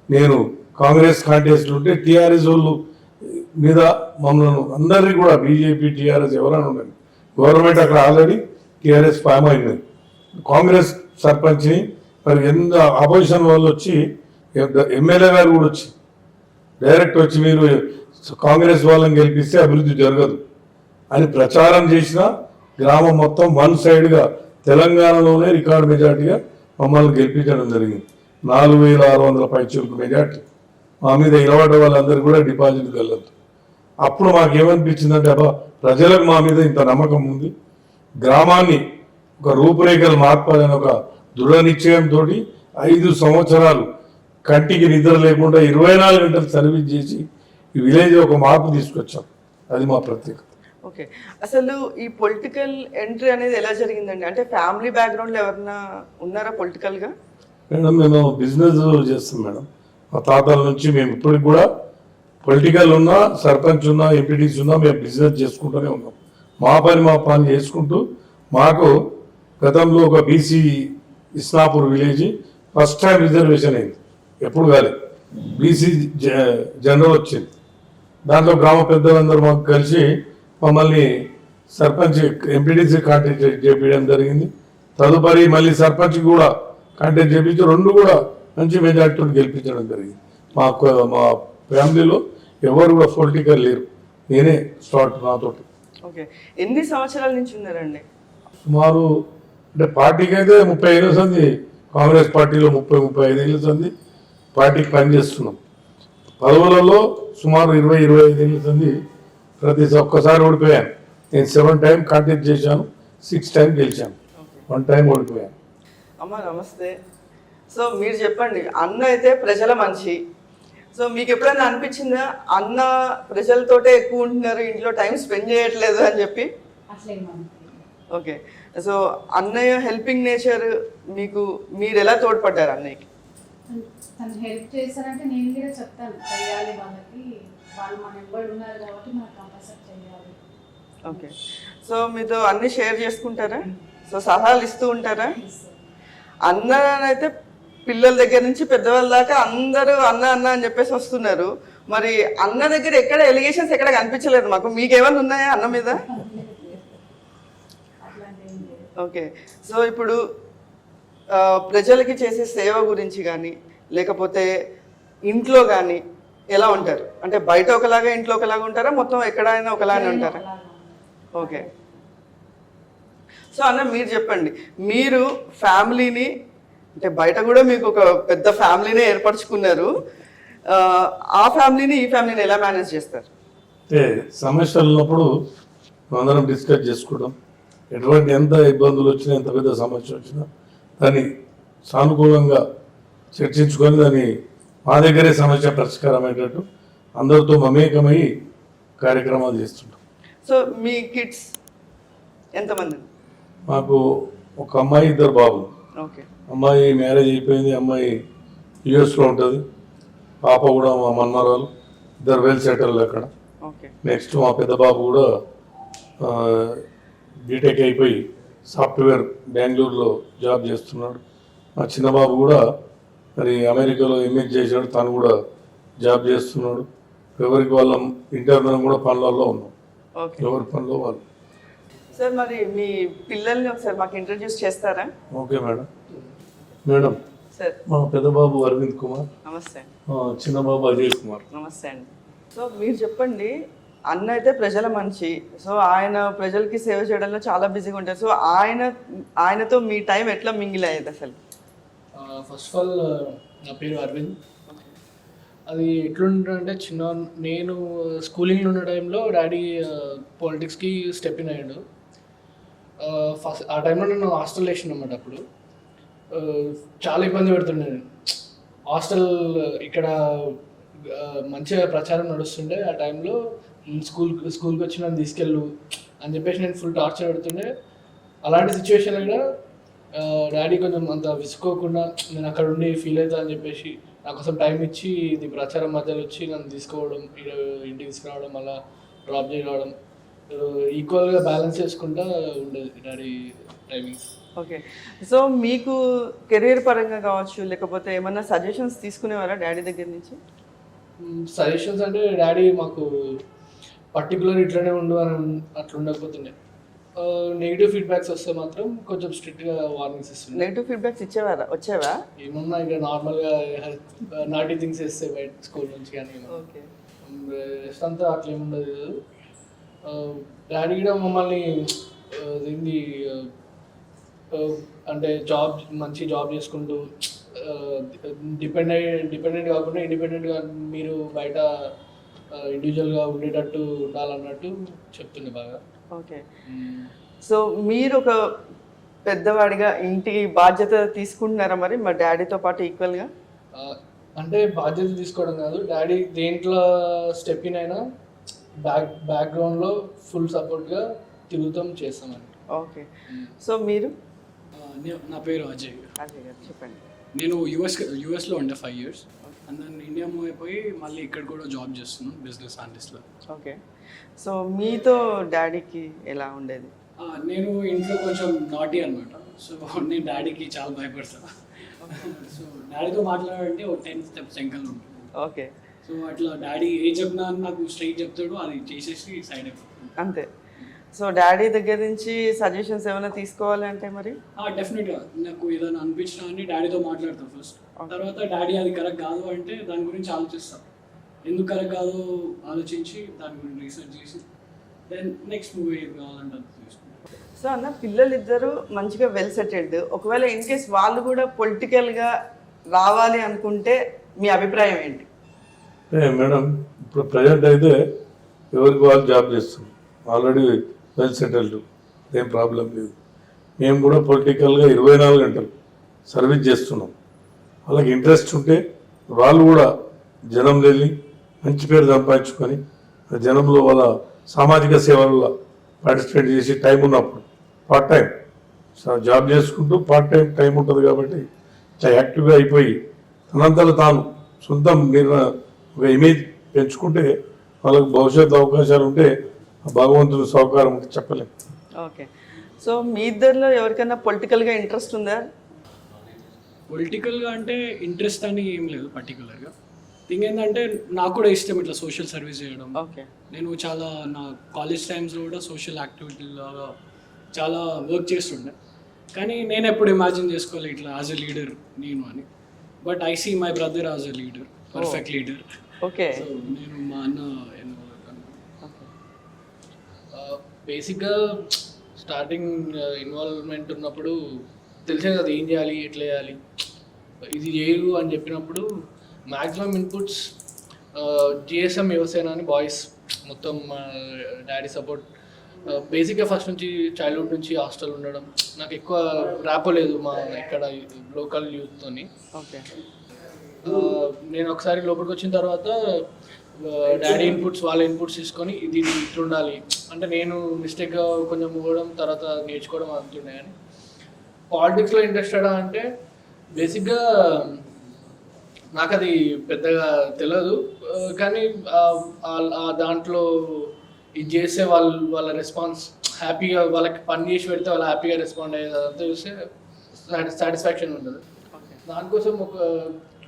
నేను కాంగ్రెస్ కాంటెస్ట్ ఉంటే టీఆర్ఎస్ వాళ్ళు మీద మమ్మల్ని అందరినీ కూడా బీజేపీ టీఆర్ఎస్ ఎవరైనా ఉండండి, గవర్నమెంట్ అక్కడ ఆల్రెడీ టీఆర్ఎస్ ఫామ్ అయినది. కాంగ్రెస్ సర్పంచ్ని మరి ఎంత అపోజిషన్ వాళ్ళు వచ్చి ఎమ్మెల్యే గారు కూడా వచ్చి డైరెక్ట్ వచ్చి మీరు కాంగ్రెస్ వాళ్ళని గెలిపిస్తే అభివృద్ధి జరగదు అని ప్రచారం చేసిన గ్రామం మొత్తం వన్ సైడ్గా తెలంగాణలోనే రికార్డు మెజార్టీగా మమ్మల్ని గెలిపించడం జరిగింది. 4600 పైచులకు మెజార్టీ మా మీద ఇలవడ్డ వాళ్ళందరూ కూడా డిపాజిట్ గల్లదు. అప్పుడు మాకేమనిపించిందంటే అబ్బా ప్రజలకు మా మీద ఇంత నమ్మకం ఉంది, గ్రామాన్ని ఒక రూపురేఖలు మార్పాలని ఒక దృఢ నిశ్చయంతో 5 సంవత్సరాలు కంటికి నిద్ర లేకుండా 24 గంటలు సర్వీస్ చేసి ఈ విలేజ్ ఒక మార్పు తీసుకొచ్చాం. అది మా ప్రత్యేకత. ఓకే, అసలు ఈ పొలిటికల్ ఎంట్రీ అనేది ఎలా జరిగిందండి? అంటే ఫ్యామిలీ బ్యాక్గ్రౌండ్లో ఎవరన్నా ఉన్నారా పొలిటికల్గా? మేడం మేము బిజినెస్ చేస్తాం మేడం. మా తాతల నుంచి మేము ఇప్పటికి కూడా పొలిటికల్ ఉన్నా, సర్పంచ్ ఉన్నా, ఎంపీటీసీ ఉన్నా మేము బిజినెస్ చేసుకుంటూనే ఉన్నాం. మా పని చేసుకుంటూ మాకు గతంలో ఒక BC Isnapur village first time reservation అయింది, ఎప్పుడు కాలేదు. బీసీ జనరల్ వచ్చింది, దాంట్లో గ్రామ పెద్దలందరూ మాకు కలిసి మమ్మల్ని సర్పంచ్ ఎంపీటీసీ కాంటాక్ట్ చేపించడం జరిగింది. తదుపరి మళ్ళీ సర్పంచ్ కూడా కాంటాక్ట్ చేపించి 2 కూడా మంచి మెజార్టీతో గెలిపించడం జరిగింది. మా ఫ్యామిలీలో ఎవరు కూడా పొలిటికల్ లేరు, నేనే స్టార్ట్ నాతోటి. ఓకే, ఎన్ని సంవత్సరాల నుంచి ఉన్నారండి? సుమారు అంటే పార్టీకి అయితే 30 ఏళ్ళ సంది, కాంగ్రెస్ పార్టీలో 30-35 ఏళ్ళ సంది పార్టీకి పనిచేస్తున్నాం. పదవులలో సుమారు 20-25 ఏళ్ళ సంది ఒక్కసారి ఓడిపోయాను. నేను 7 టైం కాంటాక్ట్ చేశాను, 6 టైం గెలిచాను, 1 టైం ఓడిపోయాను. అమ్మ నమస్తే. సో మీరు చెప్పండి, అన్న అయితే ప్రజల మనిషి. సో మీకు ఎప్పుడైనా అనిపించిందా అన్న ప్రజలతోటే ఎక్కువ ఉంటున్నారు, ఇంట్లో టైం స్పెండ్ చేయట్లేదు అని చెప్పి? ఓకే, సో అన్నయ్య హెల్పింగ్ నేచర్ మీకు మీరు ఎలా తోడ్పడ్డారు అన్నయ్యకి? తను హెల్ప్ చేశారంటే నేను కూడా చెప్తాను, చేయాలి వాళ్ళకి, వాళ్ళు మన ఎంబడి ఉన్నారు కాబట్టి మనకు కంపల్సరీ చేయాలి. ఓకే, సో మీతో అన్ని షేర్ చేసుకుంటారా? సో సలహాలు ఇస్తూ ఉంటారా? అన్న అయితే పిల్లల దగ్గర నుంచి పెద్దవాళ్ళ దాకా అందరూ అన్న అన్న అని చెప్పేసి వస్తున్నారు. మరి అన్న దగ్గర ఎక్కడ ఎలిగేషన్స్ ఎక్కడ కనిపించలేదు మాకు. మీకేమైనా ఉన్నాయా అన్న మీద? ఓకే, సో ఇప్పుడు ప్రజలకి చేసే సేవ గురించి కానీ లేకపోతే ఇంట్లో కానీ ఎలా ఉంటారు? అంటే బయట ఒకలాగా ఇంట్లో ఒకలాగా ఉంటారా, మొత్తం ఎక్కడైనా ఒకలానే ఉంటారా? ఓకే, సో అన్న మీరు చెప్పండి, మీరు ఫ్యామిలీని అంటే బయట కూడా మీకు ఒక పెద్ద ఫ్యామిలీనే ఏర్పరచుకున్నారు, ఆ ఫ్యామిలీని ఈ ఫ్యామిలీని ఎలా మేనేజ్ చేస్తారు? అంటే సమస్యలు ఉన్నప్పుడు అందరం డిస్కస్ చేసుకోవడం, ఎటువంటి ఎంత ఇబ్బందులు వచ్చినా ఎంత పెద్ద సమస్య వచ్చినా దాన్ని సానుకూలంగా చర్చించుకొని దాన్ని మా దగ్గరే సమస్య పరిష్కారం అయ్యేటట్టు అందరితో మమేకమై కార్యక్రమాలు చేస్తుంటాం. సో మీ కిడ్స్ ఎంతమంది? మాకు ఒక అమ్మాయి, 2 బాబులు. ఓకే, అమ్మాయి మ్యారేజ్ అయిపోయింది, అమ్మాయి యూఎస్లో ఉంటుంది, పాప కూడా మా మన్మరాలు, 2 వెల్ సెటిల్ అక్కడ. ఓకే, నెక్స్ట్ మా పెద్ద బాబు కూడా బీటెక్ అయిపోయి సాఫ్ట్వేర్ బెంగళూరులో జాబ్ చేస్తున్నాడు. మా చిన్న బాబు కూడా మరి అమెరికాలో ఎంఎస్ చేశాడు, తను కూడా జాబ్ చేస్తున్నాడు. ఎవరికి వాళ్ళం ఇంటర్నల్ కూడా పనులలో ఉన్నాం, ఎవరి పనిలో వాళ్ళు. సార్ మరి మీ పిల్లల్ని ఒకసారి మాకు ఇంట్రడ్యూస్ చేస్తారా? Okay madam. మేడం సార్, మా పెద్ద బాబు అరవింద్ కుమార్, నమస్తే. చిన్న బాబు అజయ్ కుమార్. నమస్తే అండి. సో మీరు చెప్పండి, అన్న అయితే ప్రజల మనిషి, సో ఆయన ప్రజలకి సేవ చేయడంలో చాలా బిజీగా ఉంటారు. సో ఆయనతో మీ టైం ఎట్లా మింగిల్ అయ్యేది అసలు? ఫస్ట్ ఆఫ్ ఆల్ నా పేరు అరవింద్. అది ఎట్లుంటుందంటే నేను స్కూలింగ్లో ఉన్న టైంలో డాడీ పాలిటిక్స్కి స్టెప్ ఇన్ అయ్యాడు. ఫస్ట్ ఆ టైంలో నేను హాస్టల్ వేసిన అన్నమాట. అప్పుడు చాలా ఇబ్బంది పెడుతుండే నేను. హాస్టల్ ఇక్కడ మంచిగా ప్రచారం నడుస్తుండే. ఆ టైంలో స్కూల్కి వచ్చి నన్ను తీసుకెళ్ళు అని చెప్పేసి నేను ఫుల్ టార్చర్ పెడుతుండే. అలాంటి సిచ్యువేషన్లో కూడా డాడీ కొంచెం అంత విసుకోకుండా నేను అక్కడ ఉండి ఫీల్ అవుతా అని చెప్పేసి నా కోసం టైం ఇచ్చి ఇది ప్రచారం మధ్యలో వచ్చి నన్ను తీసుకోవడం, ఇంటికి తీసుకురావడం, మళ్ళీ డ్రాప్ చేయడం, ఈక్వల్గా బ్యాలెన్స్ చేసుకుంటా ఉండేది డాడీ టైమింగ్స్. ఓకే. సో మీకు కెరీర్ పరంగా కావచ్చు, లేకపోతే ఏమన్నా సజెషన్స్ తీసుకునేవారా డాడీ దగ్గర నుంచి? సజెషన్స్ అంటే డాడీ మాకు పర్టికులర్ ఇట్లనే ఉండు అని అట్లా ఉండకపోతుండే. నెగిటివ్ ఫీడ్బ్యాక్స్ వస్తే మాత్రం కొంచెం స్ట్రిక్ట్గా వార్నింగ్స్ ఇస్తుండే. నెగిటివ్ ఫీడ్బ్యాక్స్ వచ్చేవా? ఏమన్నా ఇక నార్మల్గా నాటీ థింగ్స్ వేస్తే బయట స్కూల్ నుంచి కానీ ఓకే. రెస్ట్ అంతా అట్లా ఏముండదు. డాడీ కూడా మమ్మల్ని ఏంది అంటే మంచి జాబ్ చేసుకుంటూ డిపెండెంట్ కాకుండా ఇండిపెండెంట్గా మీరు బయట ఇండివిజువల్గా ఉండేటట్టు ఉండాలన్నట్టు చెప్తుంది బాగా. ఓకే. సో మీరు ఒక పెద్దవాడిగా ఇంటి బాధ్యత తీసుకుంటున్నారా మరి మా డాడీతో పాటు ఈక్వల్గా? అంటే బాధ్యత తీసుకోవడం కాదు, డాడీ దేంట్లో స్టెప్ ఇన్ అయినా బ్యాక్గ్రౌండ్లో ఫుల్ సపోర్ట్గా తిరుగుతాం చేస్తామని. ఓకే. సో మీరు? నా పేరు అజయ్. అజయ్ గారు చెప్పండి. నేను యూఎస్లో ఉండే 5 years అండ్ నేను ఇండియా మూవ్ అయిపోయి మళ్ళీ ఇక్కడ కూడా జాబ్ చేస్తున్నాను బిజినెస్ అనలిస్ట్లో. ఓకే. సో మీతో డాడీకి ఎలా ఉండేది? నేను ఇంట్లో కొంచెం నాటీ అనమాట. సో నేను డాడీకి చాలా భయపడతాను. సో డాడీతో మాట్లాడాలంటే ఒక 10 steps వెంకలు ఉంటుంది. ఓకే. సో అట్లా డాడీ ఏ చెప్పినా నాకు స్ట్రైట్ చెప్తాడు, అది చేసేసి సైడ్ అయిపోతుంది అంతే. సో డాడీ దగ్గర నుంచి సజెషన్స్ ఏమైనా తీసుకోవాలి అంటే మరి? డెఫినెట్గా నాకు ఏదైనా అనిపించినా అని డాడీతో మాట్లాడతాను ఫస్ట్. తర్వాత డాడీ అది కరెక్ట్ కాదు అంటే దాని గురించి ఆలోచిస్తాను, ఎందుకు కరెక్ట్ కాదో ఆలోచించి దాని గురించి రీసెర్చ్ చేసి దెన్ నెక్స్ట్ మూవీ ఏది కావాలంటే అది తీసుకుంటాను. సో అన్న పిల్లలిద్దరూ మంచిగా వెల్ సెటిల్డ్, ఒకవేళ ఇన్ కేస్ వాళ్ళు కూడా పొలిటికల్గా రావాలి అనుకుంటే మీ అభిప్రాయం ఏంటి? మేడం ఇప్పుడు ప్రజెంట్ అయితే ఎవరికి వాళ్ళు జాబ్ చేస్తున్నారు, ఆల్రెడీ వెల్ సెటిల్డ్, ఏం ప్రాబ్లం లేదు. మేము కూడా పొలిటికల్గా 24 గంటలు సర్వీస్ చేస్తున్నాం. వాళ్ళకి ఇంట్రెస్ట్ ఉంటే వాళ్ళు కూడా జనం వెళ్ళి మంచి పేరు సంపాదించుకొని జనంలో వాళ్ళ సామాజిక సేవల్లో పార్టిసిపేట్ చేసి టైం ఉన్నప్పుడు పార్ట్ టైం జాబ్ చేసుకుంటూ పార్ట్ టైం ఉంటుంది కాబట్టి ఇట్లా యాక్టివ్గా అయిపోయి తనంతలో తాను సొంతం ఒక ఇమేజ్ పెంచుకుంటే వాళ్ళకు భవిష్యత్తు అవకాశాలు ఉంటే భగవంతుడు సహకారం చెప్పలేము. ఓకే. సో మీ ఇద్దరిలో ఎవరికైనా పొలిటికల్గా ఇంట్రెస్ట్ ఉందా? పొలిటికల్గా అంటే ఇంట్రెస్ట్ అని ఏం లేదు పర్టికులర్గా. థింగ్ ఏంటంటే నాకు కూడా ఇష్టం ఇట్లా సోషల్ సర్వీస్ చేయడం. ఓకే. నేను చాలా నా కాలేజ్ టైమ్స్లో కూడా సోషల్ యాక్టివిటీలాగా చాలా వర్క్ చేస్తుండే, కానీ నేను ఎప్పుడు ఇమాజిన్ చేసుకోవాలి ఇట్లా యాజ్ ఎ లీడర్ నేను అని. But I see my brother as a leader, perfect leader. Okay. So నేను మా అన్న బేసిక్గా స్టార్టింగ్ ఇన్వాల్వ్మెంట్ ఉన్నప్పుడు తెలిసేది అది ఏం చేయాలి, ఎట్లా చేయాలి, ఇది చేయరు అని చెప్పినప్పుడు మ్యాక్సిమం ఇన్పుట్స్ జిఎస్ఎం యువసేన అని బాయ్స్ మొత్తం డాడీ సపోర్ట్. బేసిక్గా ఫస్ట్ నుంచి చైల్డ్హుడ్ నుంచి హాస్టల్ ఉండడం నాకు ఎక్కువ రాపోలేదు మా ఇక్కడ లోకల్ యూత్తోని. ఓకే. నేను ఒకసారి లోపలికి వచ్చిన తర్వాత డాడీ ఇన్పుట్స్ వాళ్ళ ఇన్పుట్స్ తీసుకొని ఇది ఇట్లా ఉండాలి అంటే నేను మిస్టేక్గా కొంచెం పోవడం తర్వాత నేర్చుకోవడం అంతుండే. కానీ పాలిటిక్స్లో ఇంట్రెస్టెడా అంటే బేసిక్గా నాకు అది పెద్దగా తెలియదు, కానీ దాంట్లో ఇది చేస్తే వాళ్ళ రెస్పాన్స్ హ్యాపీగా వాళ్ళకి పని చేసి పెడితే వాళ్ళు హ్యాపీగా రెస్పాండ్ అయ్యేది అదంతా చూస్తే సాటిస్ఫాక్షన్ ఉంటుంది. దానికోసం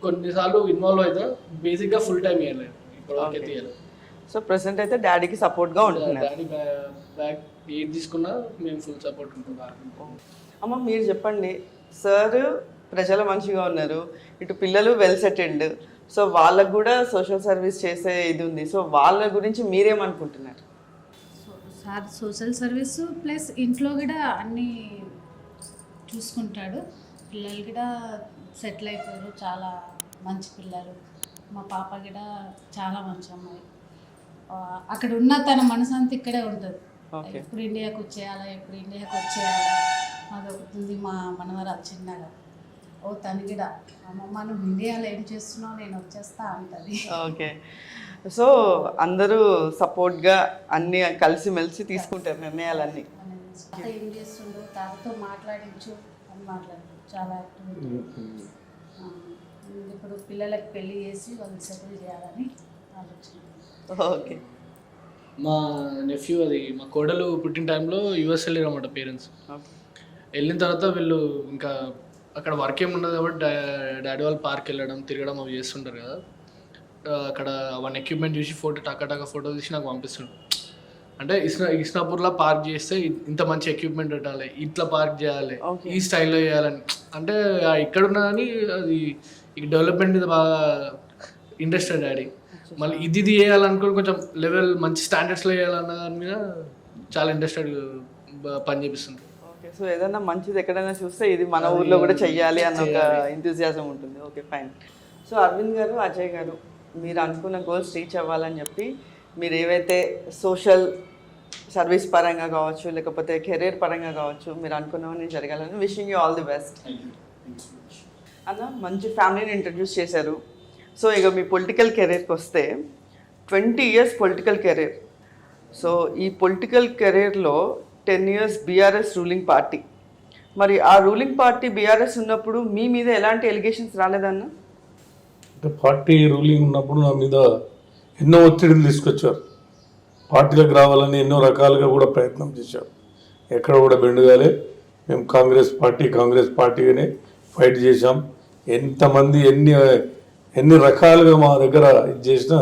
కొన్నిసార్లు ఇన్వాల్వ్ అయితే బేసిక్గా ఫుల్ టైం ఇవ్వలేదు ఇప్పుడు అయితే ఇవ్వలేదు. సో ప్రెసెంట్ అయితే డాడీకి సపోర్ట్గా ఉంటున్నారు. డాడీ బ్యాక్ ఏది తీసుకున్నా మేము ఫుల్ సపోర్ట్ ఉంటున్నాం. అమ్మ మీరు చెప్పండి, సార్ ప్రజల మనిషిగా ఉన్నారు, ఇటు పిల్లలు వెల్ సెటిల్డ్, సో వాళ్ళకు కూడా సోషల్ సర్వీస్ చేసే ఇది ఉంది, సో వాళ్ళ గురించి మీరేమనుకుంటున్నారు? సార్ సోషల్ సర్వీస్ ప్లస్ ఇంట్లో కూడా అన్నీ చూసుకుంటాడు. పిల్లలు కూడా సెటిల్ అయిపోయారు, చాలా మంచి పిల్లలు. మా పాప కూడా చాలా మంచి అమ్మాయి. అక్కడ ఉన్న తన మనసు అంతా ఇక్కడే ఉంటుంది. ఎప్పుడు ఇండియాకి వచ్చేయాలా, ఎప్పుడు ఇండియాకి వచ్చేయాలా అది ఒకటి. మా మనవరాలు చిన్నగా ఓ తనిగిడ అమ్మమ్మ నువ్వు ఇండియాలో ఏం చేస్తున్నావు నేను వచ్చేస్తా అంటది. ఓకే. సో అందరూ సపోర్ట్గా అన్ని కలిసిమెలిసి తీసుకుంటారు నిర్ణయాలన్నీ. తాత ఏం చేస్తుండో తాతతో మాట్లాడించు అని మాట్లాడు చాలా యాక్టివిటీ. ఇప్పుడు పిల్లలకు పెళ్లి చేసి వాళ్ళు సెటిల్ చేయాలని ఆలోచన. ఓకే. మా నెఫ్యూ అది మా కోడలు పుట్టిన టైంలో యూఎస్ వెళ్ళారన్నమాట పేరెంట్స్. వెళ్ళిన తర్వాత వీళ్ళు ఇంకా అక్కడ వర్క్ ఏమి ఉండదు కాబట్టి డాడీ వాళ్ళు పార్క్ వెళ్ళడం తిరగడం అవి చేస్తుంటారు కదా. అక్కడ అవన్నీ ఎక్విప్మెంట్ చూసి టకా ఫోటో తీసి నాకు పంపిస్తుండ్రు. అంటే ఇస్నాపూర్లో పార్క్ చేస్తే ఇంత మంచి ఎక్విప్మెంట్ పెట్టాలి, ఇట్లా పార్క్ చేయాలి, ఈ స్టైల్లో చేయాలని. అంటే ఇక్కడ ఉన్నా కానీ అది ఈ డెవలప్మెంట్ మీద బాగా ఇంట్రెస్టెడ్ డాడీ. మళ్ళీ ఇది చేయాలనుకుని కొంచెం లెవెల్ మంచి స్టాండర్డ్స్లో చేయాలన్న దాని మీద చాలా ఇంట్రెస్టెడ్ పని చేపిస్తుంది. ఓకే. సో ఏదైనా మంచిది ఎక్కడైనా చూస్తే ఇది మన ఊర్లో కూడా చెయ్యాలి అన్న ఒక ఎంతూజియాజం ఉంటుంది. Okay, fine. సో అరవింద్ గారు, అజయ్ గారు, మీరు అనుకున్న గోల్స్ రీచ్ అవ్వాలని చెప్పి మీరు ఏవైతే సోషల్ సర్వీస్ పరంగా కావచ్చు లేకపోతే కెరీర్ పరంగా కావచ్చు మీరు అనుకున్నవన్నీ జరగాలని wishing you all the best. అన్న మంచి ఫ్యామిలీని ఇంట్రడ్యూస్ చేశారు. సో ఇక మీ పొలిటికల్ కెరీర్కి వస్తే 20 years పొలిటికల్ కెరీర్. సో ఈ పొలిటికల్ కెరీర్లో 10 years బీఆర్ఎస్ రూలింగ్ పార్టీ. మరి ఆ రూలింగ్ పార్టీ బీఆర్ఎస్ ఉన్నప్పుడు మీ మీద ఎలాంటి ఎలిగేషన్స్ రాలేదన్న? అంటే పార్టీ రూలింగ్ ఉన్నప్పుడు నా మీద ఎన్నో ఒత్తిడిలు తీసుకొచ్చారు. పార్టీలకు రావాలని ఎన్నో రకాలుగా కూడా ప్రయత్నం చేశారు. ఎక్కడ కూడా బెండుగాలే. మేము కాంగ్రెస్ పార్టీగానే ఫైట్ చేశాం. ఎంతమంది ఎన్ని రకాలుగా మా దగ్గర ఇది చేసినా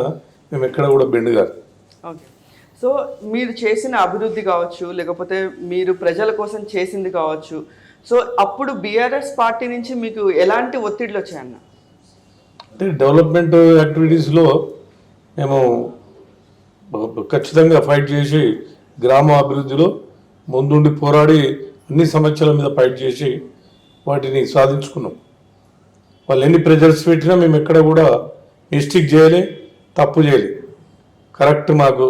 మేము ఎక్కడ కూడా బెండుగాలి. ఓకే. సో మీరు చేసిన అభివృద్ధి కావచ్చు లేకపోతే మీరు ప్రజల కోసం చేసింది కావచ్చు, సో అప్పుడు బీఆర్ఎస్ పార్టీ నుంచి మీకు ఎలాంటి ఒత్తిడిలు వచ్చాయన్న? అంటే డెవలప్మెంట్ యాక్టివిటీస్లో మేము ఖచ్చితంగా ఫైట్ చేసి గ్రామ అభివృద్ధిలో ముందుండి పోరాడి అన్ని సమస్యల మీద ఫైట్ చేసి వాటిని సాధించుకున్నాం. వాళ్ళు ఎన్ని ప్రెజర్స్ పెట్టినా మేము ఎక్కడ కూడా మిస్టేక్ చేయలే, తప్పు చేయలే. కరెక్ట్ మాకు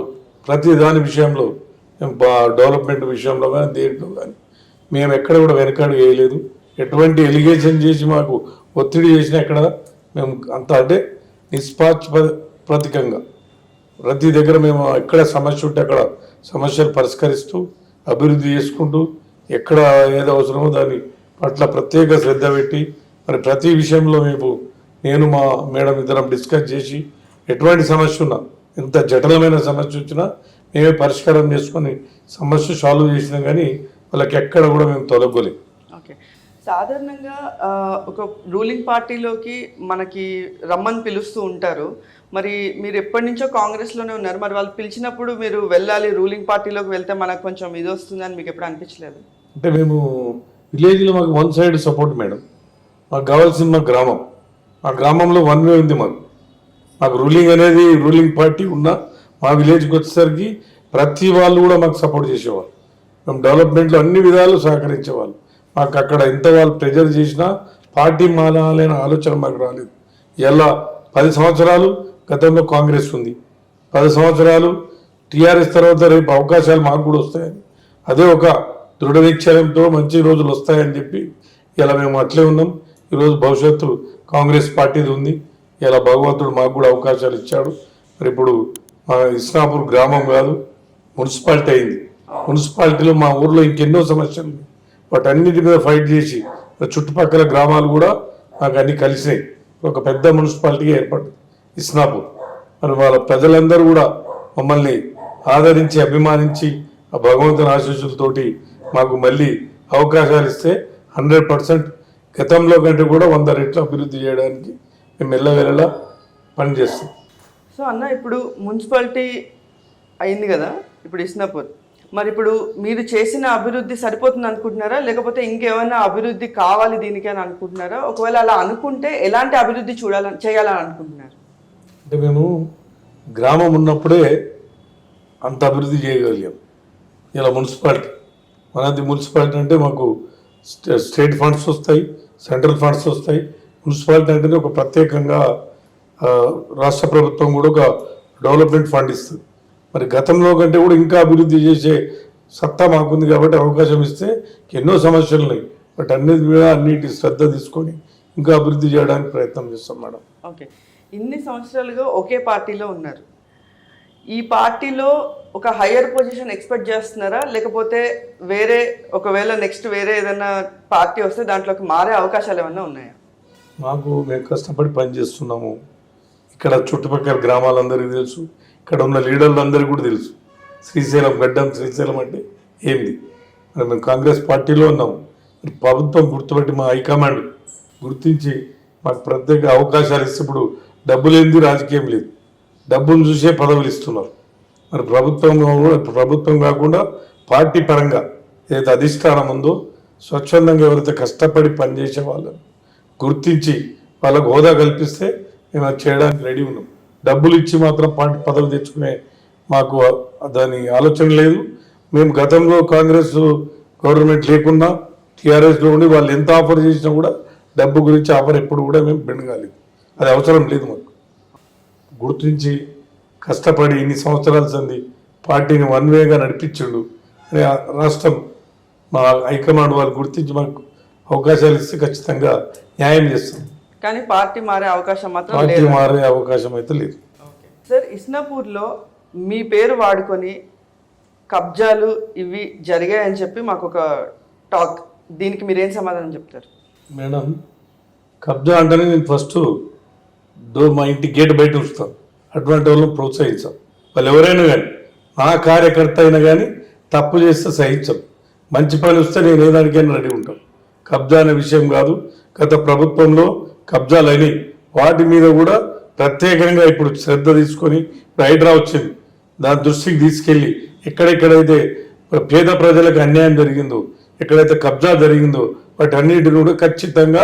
ప్రతి దాని విషయంలో మేము డెవలప్మెంట్ విషయంలో కానీ దేంట్లో కానీ మేము ఎక్కడ కూడా వెనకాడు వేయలేదు. ఎటువంటి ఎలిగేషన్ చేసి మాకు ఒత్తిడి చేసినా ఎక్కడ మేము అంత అంటే నిష్పాక్షపాతికంగా ప్రతి దగ్గర మేము ఎక్కడ సమస్య ఉంటే అక్కడ సమస్యలు పరిష్కరిస్తూ అభివృద్ధి చేసుకుంటూ ఎక్కడ ఏదో అవసరమో దాని పట్ల ప్రత్యేక శ్రద్ధ పెట్టి మరి ప్రతి విషయంలో నేను మా మేడం ఇద్దరం డిస్కస్ చేసి ఎటువంటి సమస్య ఉన్నా ఎంత జటిలమైన సమస్య వచ్చినా మేమే పరిష్కారం చేసుకొని సమస్య సాల్వ్ చేసినాం. కానీ వాళ్ళకి ఎక్కడ కూడా మేము తొలగలేదు. ఓకే. సాధారణంగా ఒక రూలింగ్ పార్టీలోకి మనకి రమ్మని పిలుస్తూ ఉంటారు. మరి మీరు ఎప్పటి నుంచో కాంగ్రెస్లోనే ఉన్నారు. మరి వాళ్ళు పిలిచినప్పుడు మీరు వెళ్ళాలి, రూలింగ్ పార్టీలోకి వెళ్తే మనకు కొంచెం ఇది వస్తుందని మీకు ఎప్పుడు అనిపించలేదు? అంటే మేము విలేజ్లో మాకు వన్ సైడ్ సపోర్ట్ మేడం. మాకు కావాల్సింది మా గ్రామం. మా గ్రామంలో వన్ వే ఉంది. మాకు రూలింగ్ పార్టీ ఉన్న మా విలేజ్కి వచ్చేసరికి ప్రతి వాళ్ళు కూడా మాకు సపోర్ట్ చేసేవాళ్ళు. మేము డెవలప్మెంట్లో అన్ని విధాలు సహకరించేవాళ్ళు. మాకు అక్కడ ఎంత వాళ్ళు ప్రెజర్ చేసినా పార్టీ మారాలనే ఆలోచన మాకు రాలేదు. ఇలా 10 సంవత్సరాలు గతంలో కాంగ్రెస్ ఉంది, 10 సంవత్సరాలు టీఆర్ఎస్ తర్వాత రేపు అవకాశాలు మాకు కూడా వస్తాయని అదే ఒక దృఢ నిశ్చయంతో మంచి రోజులు వస్తాయని చెప్పి ఇలా మేము అట్లే ఉన్నాం. ఈరోజు భవిష్యత్తు కాంగ్రెస్ పార్టీది ఉంది. ఇలా భగవంతుడు మాకు కూడా అవకాశాలు ఇచ్చాడు. మరి ఇప్పుడు మా ఇస్నాపూర్ గ్రామం కాదు మున్సిపాలిటీ అయింది. మున్సిపాలిటీలో మా ఊర్లో ఇంకెన్నో సమస్యలు వాటన్నిటి మీద ఫైట్ చేసి చుట్టుపక్కల గ్రామాలు కూడా మాకు అన్ని కలిసినాయి. ఒక పెద్ద మున్సిపాలిటీగా ఏర్పడింది ఇస్నాపూర్. మరి వాళ్ళ ప్రజలందరూ కూడా మమ్మల్ని ఆదరించి అభిమానించి ఆ భగవంతుని ఆశీస్సులతోటి మాకు మళ్ళీ అవకాశాలు ఇస్తే 100% గతంలో కంటే కూడా 100 రెట్లు అభివృద్ధి చేయడానికి మేము మెల్లవేళలా పనిచేస్తాం. సో అన్న ఇప్పుడు మున్సిపాలిటీ అయింది కదా ఇప్పుడు ఇస్నాపూర్, మరి ఇప్పుడు మీరు చేసిన అభివృద్ధి సరిపోతుంది అనుకుంటున్నారా లేకపోతే ఇంకేమైనా అభివృద్ధి కావాలి దీనికి అని అనుకుంటున్నారా? ఒకవేళ అలా అనుకుంటే ఎలాంటి అభివృద్ధి చేయాలని అనుకుంటున్నారు? అంటే మేము గ్రామం ఉన్నప్పుడే అంత అభివృద్ధి చేయగలిగాం. ఇలా మున్సిపాలిటీ మనది మున్సిపాలిటీ అంటే మాకు స్టేట్ ఫండ్స్ వస్తాయి, సెంట్రల్ ఫండ్స్ వస్తాయి. మున్సిపాలిటీ అంటేనే ఒక ప్రత్యేకంగా రాష్ట్ర ప్రభుత్వం కూడా ఒక డెవలప్మెంట్ ఫండ్ ఇస్తుంది. మరి గతంలో కంటే కూడా ఇంకా అభివృద్ధి చేసే సత్తా మాకుంది కాబట్టి అవకాశం ఇస్తే ఎన్నో సమస్యలు ఉన్నాయి. బట్ అన్నిటి శ్రద్ధ తీసుకొని ఇంకా అభివృద్ధి చేయడానికి ప్రయత్నం చేస్తాం మేడం. ఓకే, ఇన్ని సంవత్సరాలుగా ఒకే పార్టీలో ఉన్నారు. ఈ పార్టీలో ఒక హయ్యర్ పొజిషన్ ఎక్స్పెక్ట్ చేస్తున్నారా, లేకపోతే వేరే ఒకవేళ నెక్స్ట్ వేరే ఏదైనా పార్టీ వస్తే దాంట్లోకి మారే అవకాశాలు ఏమైనా ఉన్నాయా? మేము కష్టపడి పనిచేస్తున్నాము. ఇక్కడ చుట్టుపక్కల గ్రామాలందరికీ తెలుసు, ఇక్కడ ఉన్న లీడర్లందరికీ కూడా తెలుసు శ్రీశైలం గడ్డం, శ్రీశైలం అంటే ఏంది. మరి మేము కాంగ్రెస్ పార్టీలో ఉన్నాము. ప్రభుత్వం గుర్తుపట్టి మా హైకమాండ్ గుర్తించి మాకు ప్రత్యేక అవకాశాలు ఇస్తే, ఇప్పుడు డబ్బు లేనిది రాజకీయం లేదు, డబ్బును చూసే పదవులు ఇస్తున్నారు. మరి ప్రభుత్వం కాకుండా పార్టీ పరంగా ఏదైతే అధిష్టానం ఉందో స్వచ్ఛందంగా ఎవరైతే కష్టపడి పనిచేసే వాళ్ళని గుర్తించి వాళ్ళకు హోదా కల్పిస్తే మేము అది చేయడానికి రెడీ ఉన్నాం. డబ్బులు ఇచ్చి మాత్రం పార్టీ పదవి తెచ్చుకునే మాకు దాని ఆలోచన లేదు. మేము గతంలో కాంగ్రెస్ గవర్నమెంట్ లేకున్నా టీఆర్ఎస్లో ఉండి వాళ్ళు ఎంత ఆఫర్ చేసినా కూడా డబ్బు గురించి ఆఫర్ ఎప్పుడు కూడా మేము బెండ్ కాలేదు. అది అవసరం లేదు మాకు. గుర్తించి కష్టపడి ఇన్ని సంవత్సరాల సంది పార్టీని వన్ వేగా నడిపించిండు అని రాష్ట్రం మా హైకమాండ్ వాళ్ళు గుర్తించి మాకు అవకాశాలు ఇస్తే ఖచ్చితంగా న్యాయం చేస్తాం. కానీ పార్టీ మారే అవకాశం మాత్రం పార్టీ లేదు. మారే అవకాశం అయితే లేదు. సార్, ఇస్నాపూర్లో మీ పేరు వాడుకొని కబ్జాలు ఇవి జరిగాయని చెప్పి మాకు ఒక టాక్, దీనికి మీరేం సమాధానం చెప్తారు? మేడం, కబ్జా అంటేనే నేను ఫస్ట్ మా ఇంటి గేట్ బయట ఉంచుతాను. అటువంటి వాళ్ళని ప్రోత్సహించాం. వాళ్ళు ఎవరైనా కానీ, నా కార్యకర్త అయినా కానీ తప్పు చేస్తే సహించాం. మంచి పని వస్తే నేను ఏదానికైనా రెడీ ఉంటాను. కబ్జా అనే విషయం కాదు. గత ప్రభుత్వంలో కబ్జాలు అయినాయి, వాటి మీద కూడా ప్రత్యేకంగా ఇప్పుడు శ్రద్ధ తీసుకొని హైడ్రా వచ్చింది, దాని దృష్టికి తీసుకెళ్ళి ఎక్కడెక్కడైతే పేద ప్రజలకు అన్యాయం జరిగిందో, ఎక్కడైతే కబ్జా జరిగిందో వాటి అన్నిటిని కూడా ఖచ్చితంగా